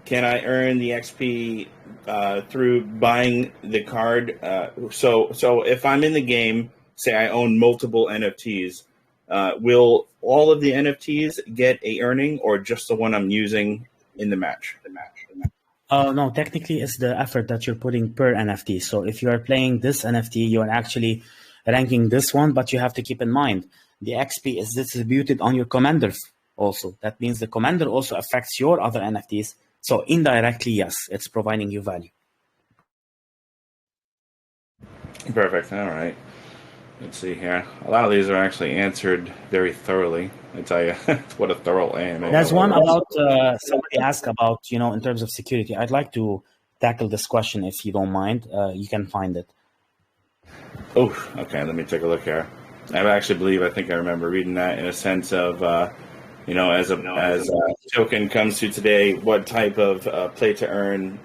Can I earn the XP through buying the card? So if I'm in the game, say I own multiple NFTs, will all of the NFTs get a earning or just the one I'm using in the match? No, technically it's the effort that you're putting per NFT. So if you are playing this NFT, you are actually ranking this one, but you have to keep in mind the XP is distributed on your commander also. That means the commander also affects your other NFTs. So indirectly, yes, it's providing you value. Perfect. All right. Let's see here. A lot of these are actually answered very thoroughly. I tell you, what a thorough AMA. There's one about, somebody asked about, in terms of security. I'd like to tackle this question if you don't mind. You can find it. Oh, okay. Let me take a look here. I think I remember reading that in a sense of, as a token comes to today, what type of play to earn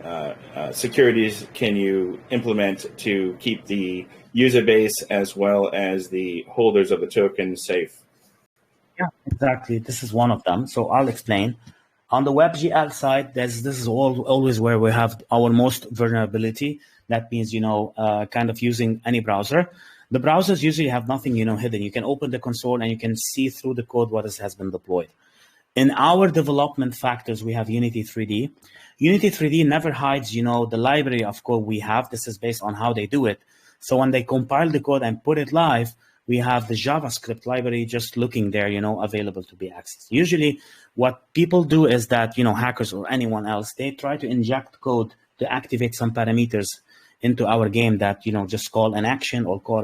securities can you implement to keep the user base as well as the holders of the token safe? Yeah, exactly. This is one of them. So I'll explain. On the WebGL side, this is always where we have our most vulnerability. That means, kind of using any browser. The browsers usually have nothing, hidden. You can open the console and you can see through the code what has been deployed. In our development factors, we have Unity 3D. Unity 3D never hides, the library of code we have. This is based on how they do it. So when they compile the code and put it live, we have the JavaScript library just looking there, available to be accessed. Usually what people do is that, hackers or anyone else, they try to inject code to activate some parameters into our game that, just call an action or call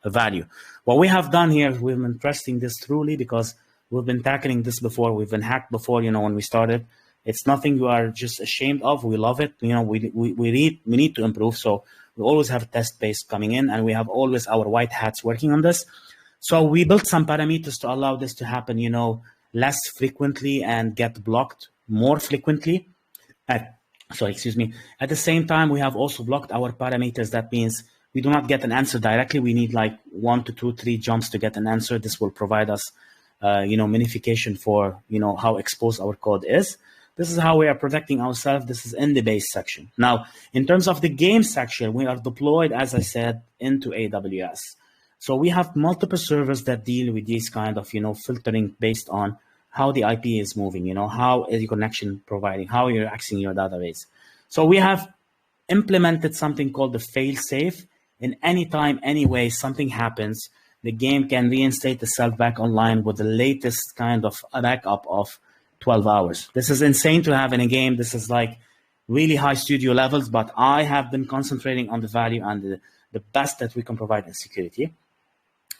a value. What we have done here, we've been testing this truly because we've been tackling this before. We've been hacked before, when we started. It's nothing we are just ashamed of. We love it. We need to improve. So we always have a test base coming in, and we have always our white hats working on this. So we built some parameters to allow this to happen, less frequently and get blocked more frequently. Excuse me. At the same time, we have also blocked our parameters. That means we do not get an answer directly. We need like 1 to 2, 3 jumps to get an answer. This will provide us, minification for, how exposed our code is. This is how we are protecting ourselves. This is in the base section. Now, in terms of the game section, we are deployed, as I said, into AWS. So we have multiple servers that deal with these kind of, filtering based on how the IP is moving, how is your connection providing, how you're accessing your database. So we have implemented something called the fail-safe. In any time, any way something happens, the game can reinstate itself back online with the latest kind of backup of 12 hours. This is insane to have in a game. This is like really high studio levels, but I have been concentrating on the value and the best that we can provide in security.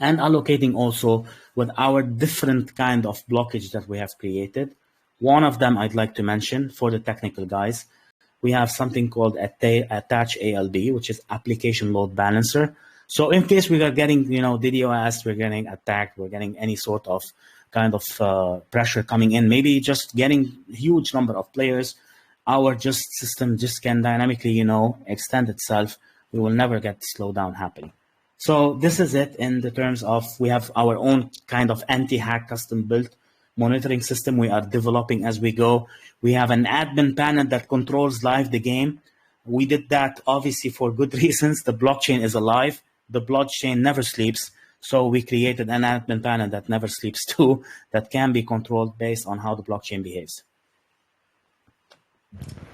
And allocating also with our different kind of blockage that we have created. One of them I'd like to mention for the technical guys. We have something called attach ALB, which is application load balancer. So in case we are getting, DDoS, we're getting attacked, we're getting any sort of kind of pressure coming in, maybe just getting huge number of players, our system just can dynamically, extend itself. We will never get slowdown happening. So this is it in the terms of we have our own kind of anti-hack custom built monitoring system we are developing as we go. We have an admin panel that controls live the game. We did that obviously for good reasons. The blockchain is alive. The blockchain never sleeps. So we created an admin panel that never sleeps too, that can be controlled based on how the blockchain behaves.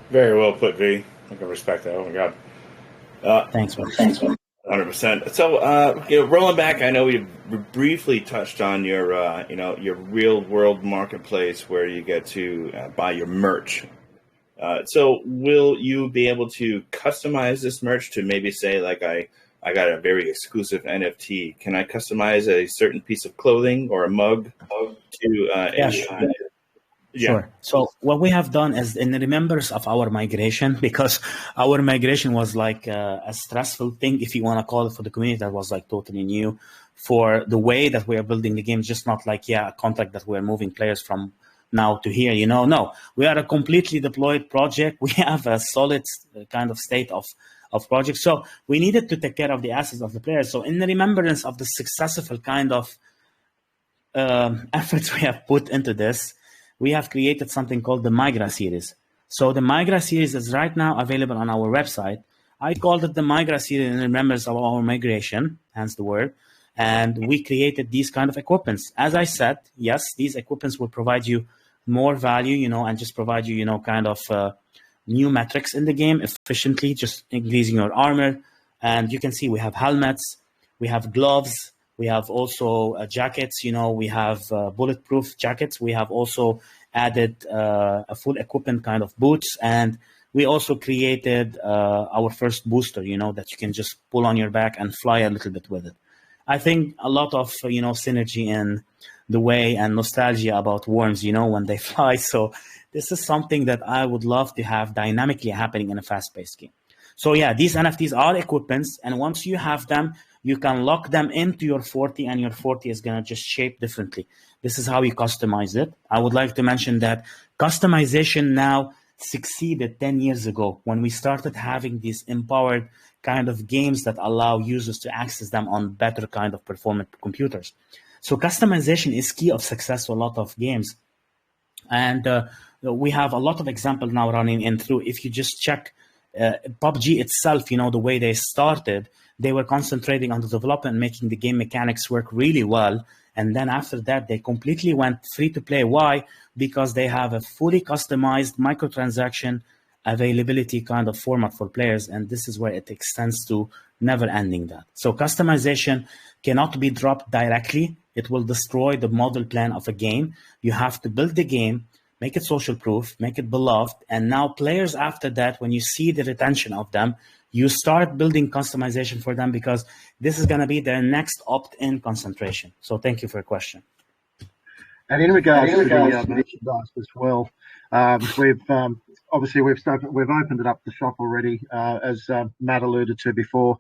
Very well put, V. I can respect that. Oh my God. Thanks, man. 100%. So, rolling back, I know we briefly touched on your, your real world marketplace where you get to buy your merch. So will you be able to customize this merch to maybe say, like, I got a very exclusive NFT. Can I customize a certain piece of clothing or a mug to Sure. So what we have done is in the remembrance of our migration, because our migration was like a stressful thing, if you want to call it, for the community that was like totally new for the way that we are building the game, just not like, a contract that we're moving players from now to here, No, we are a completely deployed project. We have a solid kind of state of project. So we needed to take care of the assets of the players. So in the remembrance of the successful kind of efforts we have put into this, we have created something called the Migra series. So the Migra series is right now available on our website. I called it the Migra series in remembrance of our migration, hence the word. And we created these kind of equipments. As I said, yes, these equipments will provide you more value, and just provide you, kind of new metrics in the game efficiently, just increasing your armor. And you can see we have helmets, we have gloves, we have also jackets, we have bulletproof jackets. We have also added a full equipment kind of boots. And we also created our first booster, that you can just pull on your back and fly a little bit with it. I think a lot of, synergy in the way and nostalgia about worms, when they fly. So this is something that I would love to have dynamically happening in a fast-paced game. So yeah, these NFTs are equipments. And once you have them, you can lock them into your Forti, and your Forti is going to just shape differently. This is how you customize it. I would like to mention that customization now succeeded 10 years ago when we started having these empowered kind of games that allow users to access them on better kind of performant computers. So customization is key of success to a lot of games. And we have a lot of examples now running in through. If you just check PUBG itself, the way they started, they were concentrating on the development and making the game mechanics work really well. And then after that, they completely went free to play. Why? Because they have a fully customized microtransaction availability kind of format for players. And this is where it extends to never ending that. So customization cannot be dropped directly. It will destroy the model plan of a game. You have to build the game, make it social proof, make it beloved. And now players after that, when you see the retention of them, you start building customization for them, because this is going to be their next opt-in concentration. So thank you for your question. And in regards to the merchandise as well, we've obviously we've opened it up the shop already, as Matt alluded to before.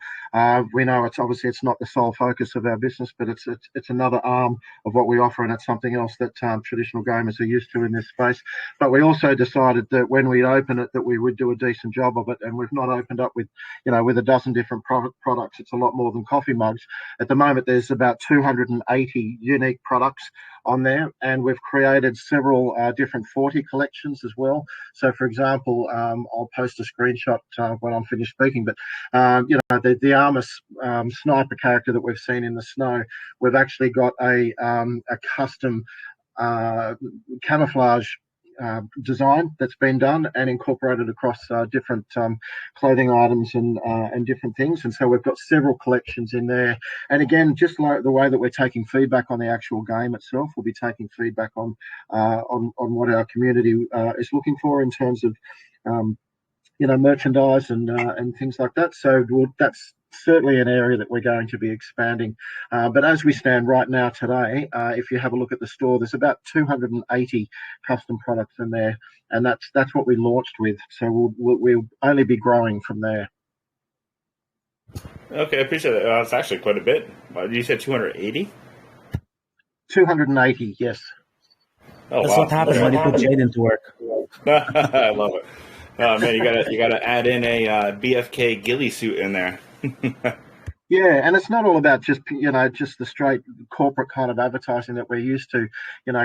We know it's not the sole focus of our business, but it's another arm of what we offer, and it's something else that traditional gamers are used to in this space. But we also decided that when we open it, that we would do a decent job of it, and we've not opened up with a dozen different products. It's a lot more than coffee mugs. At the moment, there's about 280 unique products on there, and we've created several different Forti collections as well. So, for example, I'll post a screenshot when I'm finished speaking, but the armor sniper character that we've seen in the snow, we've actually got a custom camouflage design that's been done and incorporated across different clothing items and different things. And so we've got several collections in there. And again, just like the way that we're taking feedback on the actual game itself, we'll be taking feedback on what our community is looking for in terms of merchandise and things like that. So that's certainly an area that we're going to be expanding. But as we stand right now today, if you have a look at the store, there's about 280 custom products in there, and that's what we launched with. So we'll only be growing from there. Okay, I appreciate it. It's actually quite a bit. You said 280? 280, yes. Oh, that's what happens when you put Jaden to work. I love it. Oh man, you gotta add in a BFK ghillie suit in there. Yeah, and it's not all about just the straight corporate kind of advertising that we're used to,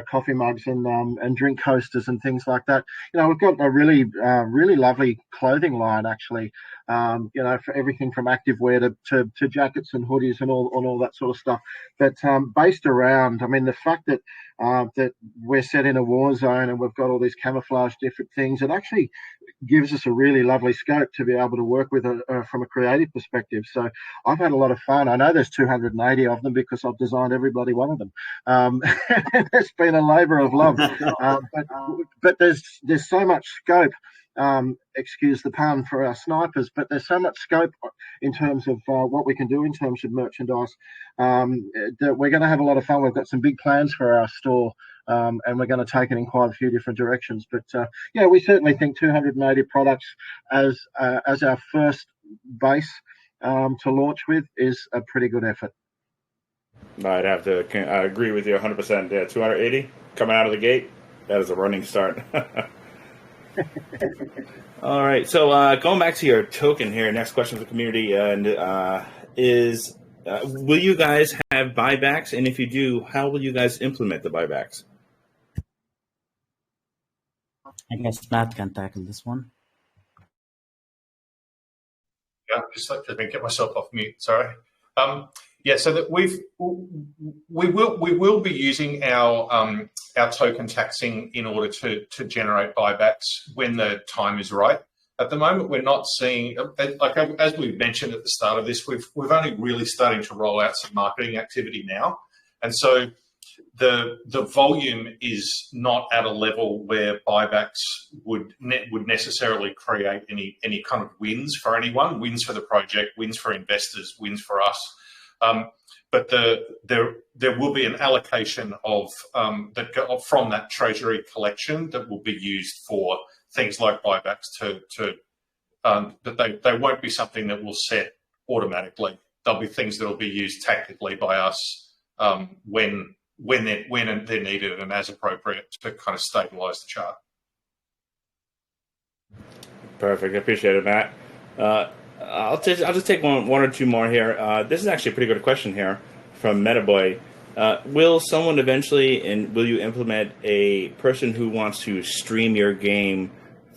coffee mugs and drink coasters and things like that. We've got a really lovely clothing line actually. For everything from activewear to jackets and hoodies and all that sort of stuff. But based around, the fact that we're set in a war zone and we've got all these camouflage different things, it actually gives us a really lovely scope to be able to work with from a creative perspective. So I've had a lot of fun. I know there's 280 of them because I've designed every bloody one of them. It's been a labour of love, but there's so much scope. Excuse the pun for our snipers, but there's so much scope in terms of what we can do in terms of merchandise that we're going to have a lot of fun. We've got some big plans for our store, and we're going to take it in quite a few different directions. But we certainly think 280 products as our first base to launch with is a pretty good effort. I'd have to agree with you 100%. Yeah, 280 coming out of the gate, that is a running start. All right, so going back to your token here, next question for the community is, will you guys have buybacks? And if you do, how will you guys implement the buybacks? I guess Matt can tackle this one. Yeah, just let me get myself off mute. Sorry. So that we will be using our token taxing in order to generate buybacks when the time is right. At the moment, we're not seeing, like as we mentioned at the start of this, we've only really starting to roll out some marketing activity now, and so the volume is not at a level where buybacks would necessarily create any kind of wins for anyone, wins for the project, wins for investors, wins for us. But there will be an allocation of from that treasury collection that will be used for things like buybacks but they won't be something that will set automatically. They'll be things that will be used tactically by us when they're needed and as appropriate to kind of stabilize the chart. Perfect. I appreciate it, Matt. I'll just take one or two more here. This is actually a pretty good question here from Metaboy. Will someone eventually, and will you implement a person who wants to stream your game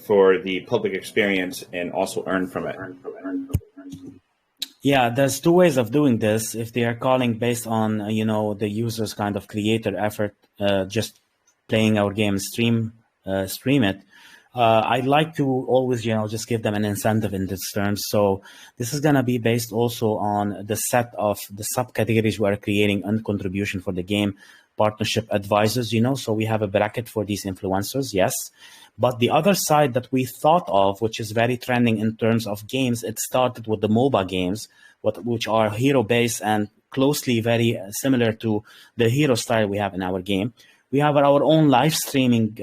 for the public experience and also earn from it? Yeah, there's two ways of doing this. If they are calling based on the user's kind of creator effort, just playing our game, stream it. I'd like to always, just give them an incentive in this terms. So this is going to be based also on the set of the subcategories we are creating and contribution for the game, partnership advisors, so we have a bracket for these influencers, yes. But the other side that we thought of, which is very trending in terms of games, it started with the MOBA games, which are hero-based and closely very similar to the hero style we have in our game. we have our own live streaming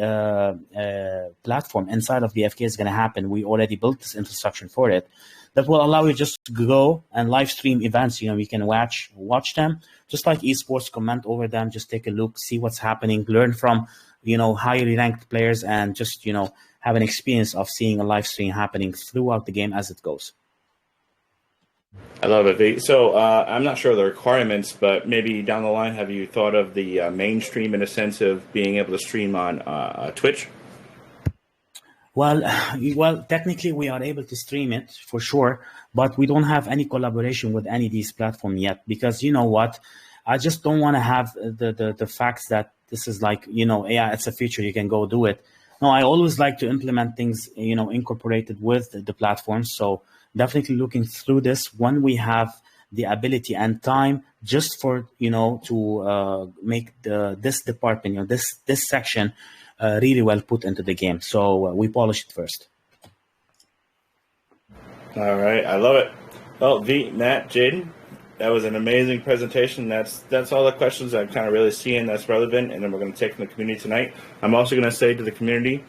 platform inside of BFK is going to happen. We already built this infrastructure for it that will allow you just to go and live stream events. You can watch them, just like esports, comment over them, just take a look, see what's happening, learn from, highly ranked players, and just, have an experience of seeing a live stream happening throughout the game as it goes. I love it, V. So I'm not sure of the requirements, but maybe down the line, have you thought of the mainstream in a sense of being able to stream on Twitch? Well, technically we are able to stream it for sure, but we don't have any collaboration with any of these platforms yet, because you know what? I just don't want to have the facts that this is like, yeah, it's a feature, you can go do it. No, I always like to implement things, incorporated with the platform. So definitely looking through this when we have the ability and time just for, to make this department, this section really well put into the game. So we polish it first. All right. I love it. Well, V, Matt, Jaden, that was an amazing presentation. That's all the questions I'm kind of really seeing that's relevant, and then we're going to take from the community tonight. I'm also going to say to the community,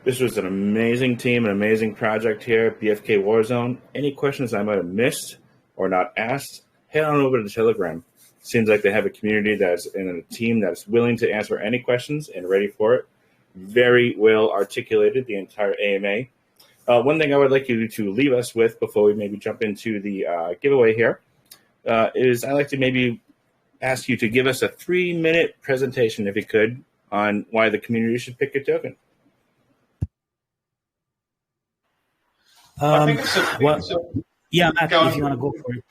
this was an amazing team, an amazing project here at BFK Warzone. Any questions I might have missed or not asked, head on over to the Telegram. Seems like they have a community that's in a team that's willing to answer any questions and ready for it. Very well articulated, the entire AMA. One thing I would like you to leave us with before we maybe jump into the giveaway here is I'd like to maybe ask you to give us a 3-minute presentation, if you could, on why the community should pick your token. Matt, if you want to go for it.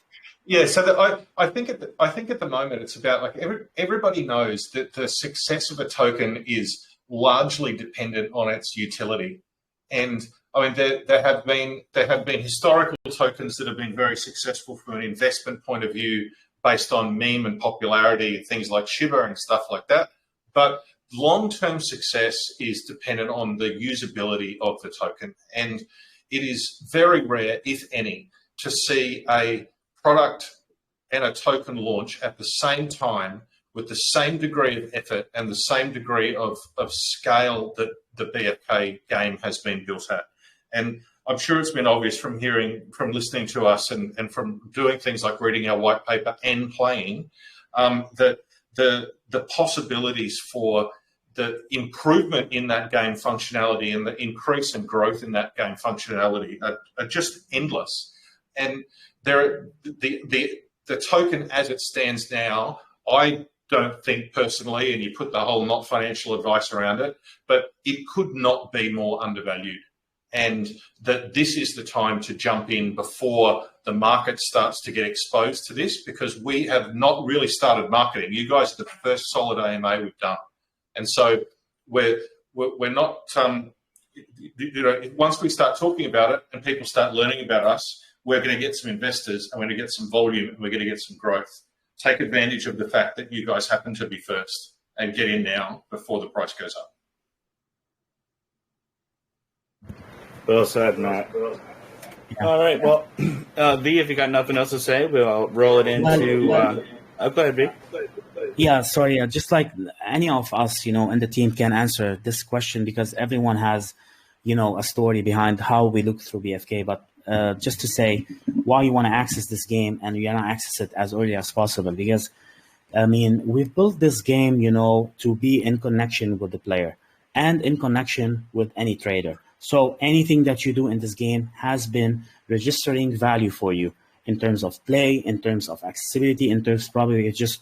Yeah, so I think at the moment it's about like everybody knows that the success of a token is largely dependent on its utility, and I mean there have been historical tokens that have been very successful from an investment point of view based on meme and popularity, things like Shiba and stuff like that. But long-term success is dependent on the usability of the token, and it is very rare, if any, to see a product and a token launch at the same time with the same degree of effort and the same degree of scale that the BFK game has been built at. And I'm sure it's been obvious from listening to us and from doing things like reading our white paper and playing, that the possibilities for the improvement in that game functionality and the increase and growth in that game functionality are just endless. And the token as it stands now, I don't think personally, and you put the whole not financial advice around it, but it could not be more undervalued. And that this is the time to jump in before the market starts to get exposed to this, because we have not really started marketing. You guys are the first solid AMA we've done. And so we're not, once we start talking about it and people start learning about us, we're going to get some investors and we're going to get some volume and we're going to get some growth. Take advantage of the fact that you guys happen to be first and get in now before the price goes up. Well said, Matt. All right. Well, V, if you got nothing else to say, we'll roll it into. Go ahead, V. Yeah, sorry. Just like any of us, in the team can answer this question, because everyone has, a story behind how we look through BFK. But just to say why you want to access this game, and you want to access it as early as possible, because I mean, we've built this game, to be in connection with the player and in connection with any trader. So anything that you do in this game has been registering value for you in terms of play, in terms of accessibility, in terms probably just,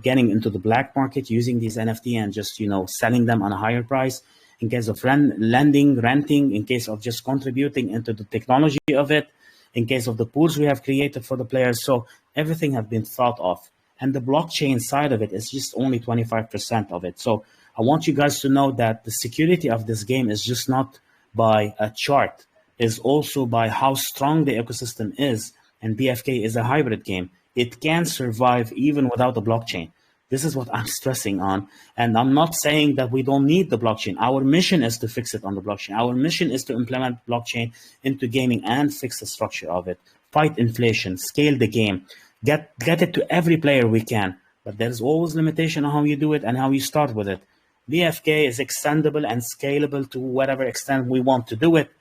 getting into the black market, using these NFT and just, selling them on a higher price, in case of lending, renting, in case of just contributing into the technology of it, in case of the pools we have created for the players. So everything has been thought of. And the blockchain side of it is just only 25% of it. So I want you guys to know that the security of this game is just not by a chart, is also by how strong the ecosystem is. And BFK is a hybrid game. It can survive even without the blockchain. This is what I'm stressing on. And I'm not saying that we don't need the blockchain. Our mission is to fix it on the blockchain. Our mission is to implement blockchain into gaming and fix the structure of it. Fight inflation, scale the game, get it to every player we can. But there's always limitation on how you do it and how you start with it. BFK is extendable and scalable to whatever extent we want to do it,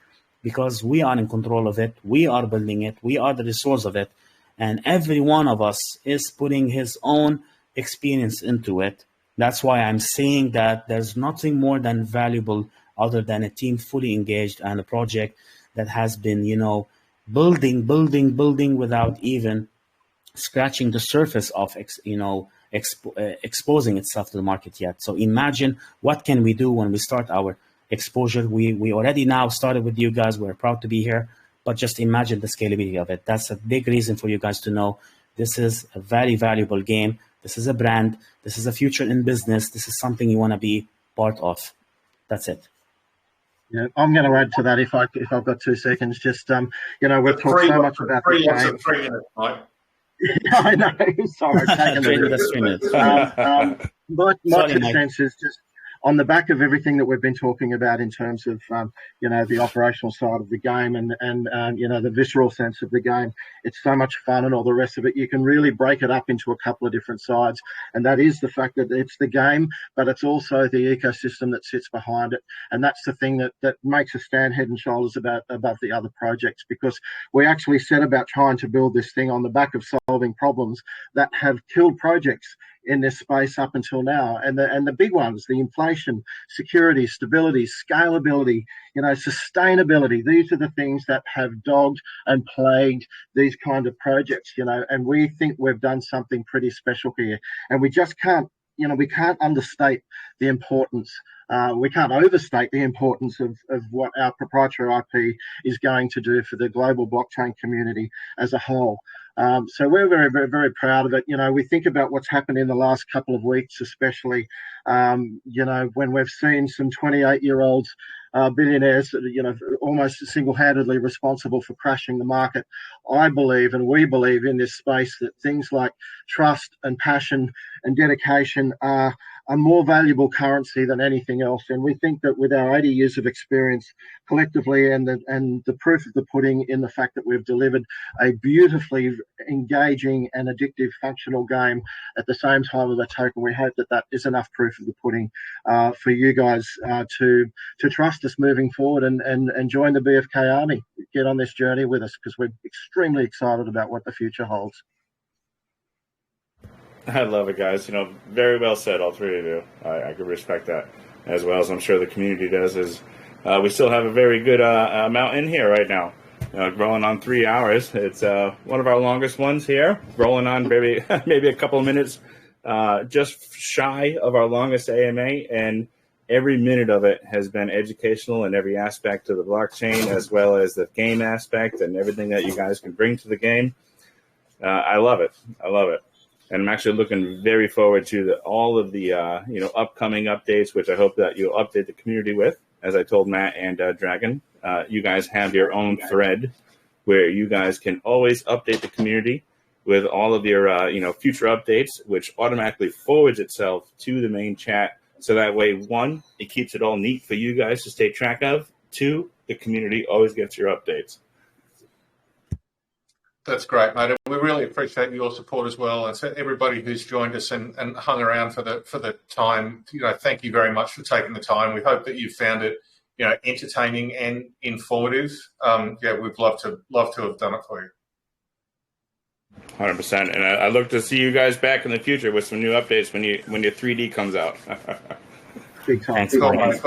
because we are in control of it. We are building it. We are the resource of it. And every one of us is putting his own experience into it. That's why I'm saying that there's nothing more than valuable other than a team fully engaged and a project that has been, building without even scratching the surface of, exposing itself to the market yet. So imagine what can we do when we start our exposure. We already now started with you guys. We're proud to be here, but just imagine the scalability of it. That's a big reason for you guys to know this is a very valuable game. This is a brand. This is a future in business. This is something you want to be part of. That's it. Yeah, I'm going to add to that if I've got 2 seconds. Just we've talked so much about the game. 3 minutes, Mike. I know. Sorry, taking the 3 minutes. My 2 cents is just on the back of everything that we've been talking about in terms of the operational side of the game and the visceral sense of the game. It's so much fun and all the rest of it. You can really break it up into a couple of different sides, and that is the fact that it's the game, but it's also the ecosystem that sits behind it. And that's the thing that makes us stand head and shoulders above the other projects, because we actually set about trying to build this thing on the back of solving problems that have killed projects in this space up until now, and the big ones: the inflation, security, stability, scalability, sustainability. These are the things that have dogged and plagued these kind of projects, and we think we've done something pretty special here, and we just can't we can't understate the importance. We can't overstate the importance of what our proprietary IP is going to do for the global blockchain community as a whole. So we're very, very, very proud of it. We think about what's happened in the last couple of weeks, especially, when we've seen some 28-year-olds, billionaires, almost single-handedly responsible for crashing the market. I believe, and we believe in this space, that things like trust and passion and dedication are a more valuable currency than anything else. And we think that with our 80 years of experience collectively and the proof of the pudding in the fact that we've delivered a beautifully engaging and addictive functional game at the same time of a token, we hope that is enough proof of the pudding for you guys to trust us moving forward and join the BFK army. Get on this journey with us, because we're extremely excited about what the future holds. I love it, guys. Very well said, all three of you. I could respect that, as well as I'm sure the community does. We still have a very good amount in here right now. Growing on 3 hours. It's one of our longest ones here. Rolling on maybe a couple of minutes, just shy of our longest AMA, and every minute of it has been educational in every aspect of the blockchain, as well as the game aspect and everything that you guys can bring to the game. I love it. I love it. And I'm actually looking very forward to all of the upcoming updates, which I hope that you'll update the community with. As I told Matt and Dragon, you guys have your own thread where you guys can always update the community with all of your future updates, which automatically forwards itself to the main chat. So that way, 1, it keeps it all neat for you guys to stay track of. 2, the community always gets your updates. That's great, mate. We really appreciate your support as well, and so everybody who's joined us and hung around for the time. Thank you very much for taking the time. We hope that you found it, entertaining and informative. We'd love to have done it for you. 100%, and I look to see you guys back in the future with some new updates when your 3D comes out. Thanks, Mike.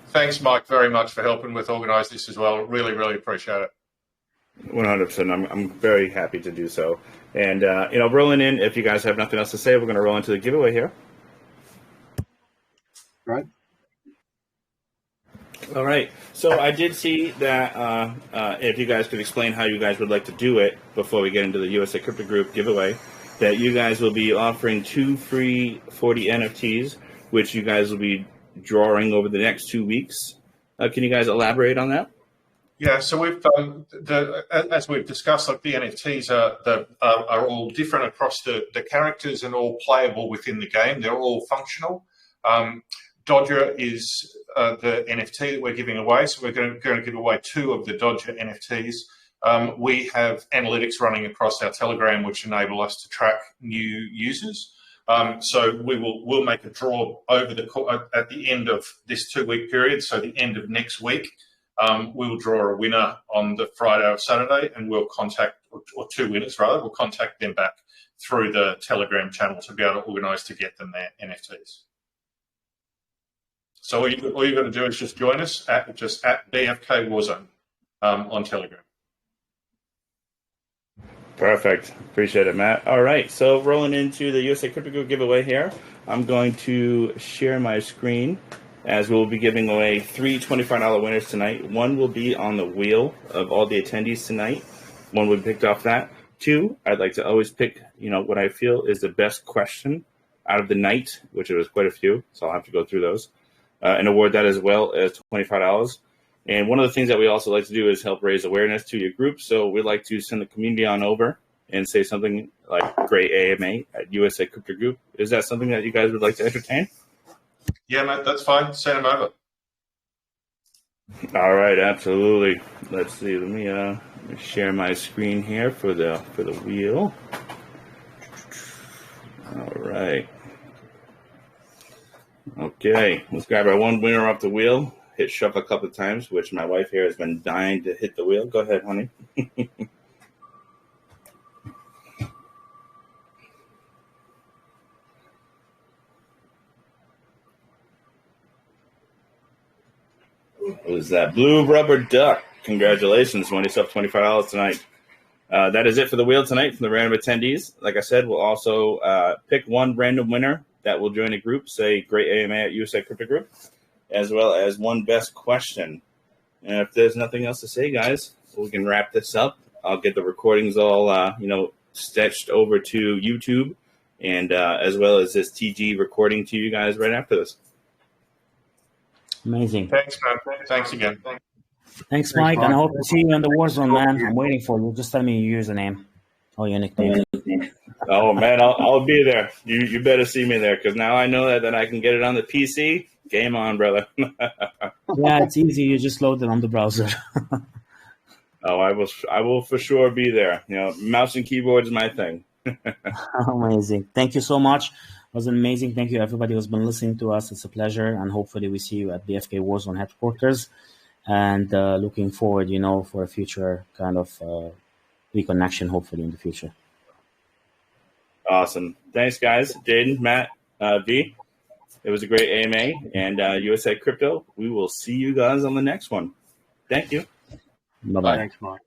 Thanks, Mike, very much for helping with organise this as well. Really, really appreciate it. 100%. I'm very happy to do so. And, rolling in, if you guys have nothing else to say, we're going to roll into the giveaway here. Right. All right. So I did see that if you guys could explain how you guys would like to do it before we get into the USA Crypto Group giveaway, that you guys will be offering 2 free Forti NFTs, which you guys will be drawing over the next 2 weeks. Can you guys elaborate on that? Yeah, so we've as we've discussed, like the NFTs are all different across the characters and all playable within the game. They're all functional. Dodger is the NFT that we're giving away, so we're going to give away 2 of the Dodger NFTs. We have analytics running across our Telegram, which enable us to track new users. So we'll make a draw over at the end of this 2-week period. So the end of next week, we will draw a winner on the Friday or Saturday, and we'll contact, or 2 winners rather, we'll contact them back through the Telegram channel to be able to organise to get them their NFTs. So all you got to do is just join us at BFK Warzone on Telegram. Perfect. Appreciate it, Matt. All right, so rolling into the USA Crypto Group giveaway here, I'm going to share my screen as we'll be giving away 3 $25 winners tonight. One will be on the wheel of all the attendees tonight. One will be picked off that. 2, I'd like to always pick, what I feel is the best question out of the night, which there was quite a few, so I'll have to go through those, and award that as well as $25. And one of the things that we also like to do is help raise awareness to your group. So we'd like to send the community on over and say something like great AMA at USA Crypto Group. Is that something that you guys would like to entertain? Yeah, mate, that's fine. Send them over. All right, absolutely. Let's see. Let me share my screen here for the wheel. All right. Okay, let's grab our one winner off the wheel. Hit shuffle a couple of times, which my wife here has been dying to hit the wheel. Go ahead, honey. Was that blue rubber duck? Congratulations, won yourself $25 tonight. That is it for the wheel tonight from the random attendees. Like I said, we'll also pick one random winner that will join a group, say great AMA at USA Crypto Group, as well as one best question. And if there's nothing else to say, guys, we can wrap this up. I'll get the recordings all, stitched over to YouTube, and as well as this TG recording to you guys right after this. Amazing. Thanks, man. Thanks again. Thanks, Mike. And I hope to see you on the Warzone, man. I'm waiting for you. Just tell me your username or your nickname. Oh, man, I'll be there. You better see me there, because now I know that I can get it on the PC. Game on, brother. Yeah, it's easy. You just load it on the browser. Oh, I will for sure be there. Mouse and keyboard is my thing. Amazing. Thank you so much. It was amazing. Thank you, everybody who's been listening to us. It's a pleasure. And hopefully we see you at BFK Warzone headquarters. And looking forward, for a future kind of reconnection, hopefully in the future. Awesome. Thanks, guys. Jaden, Matt, V. It was a great AMA. And USA Crypto, we will see you guys on the next one. Thank you. Bye-bye. Thanks, Mike.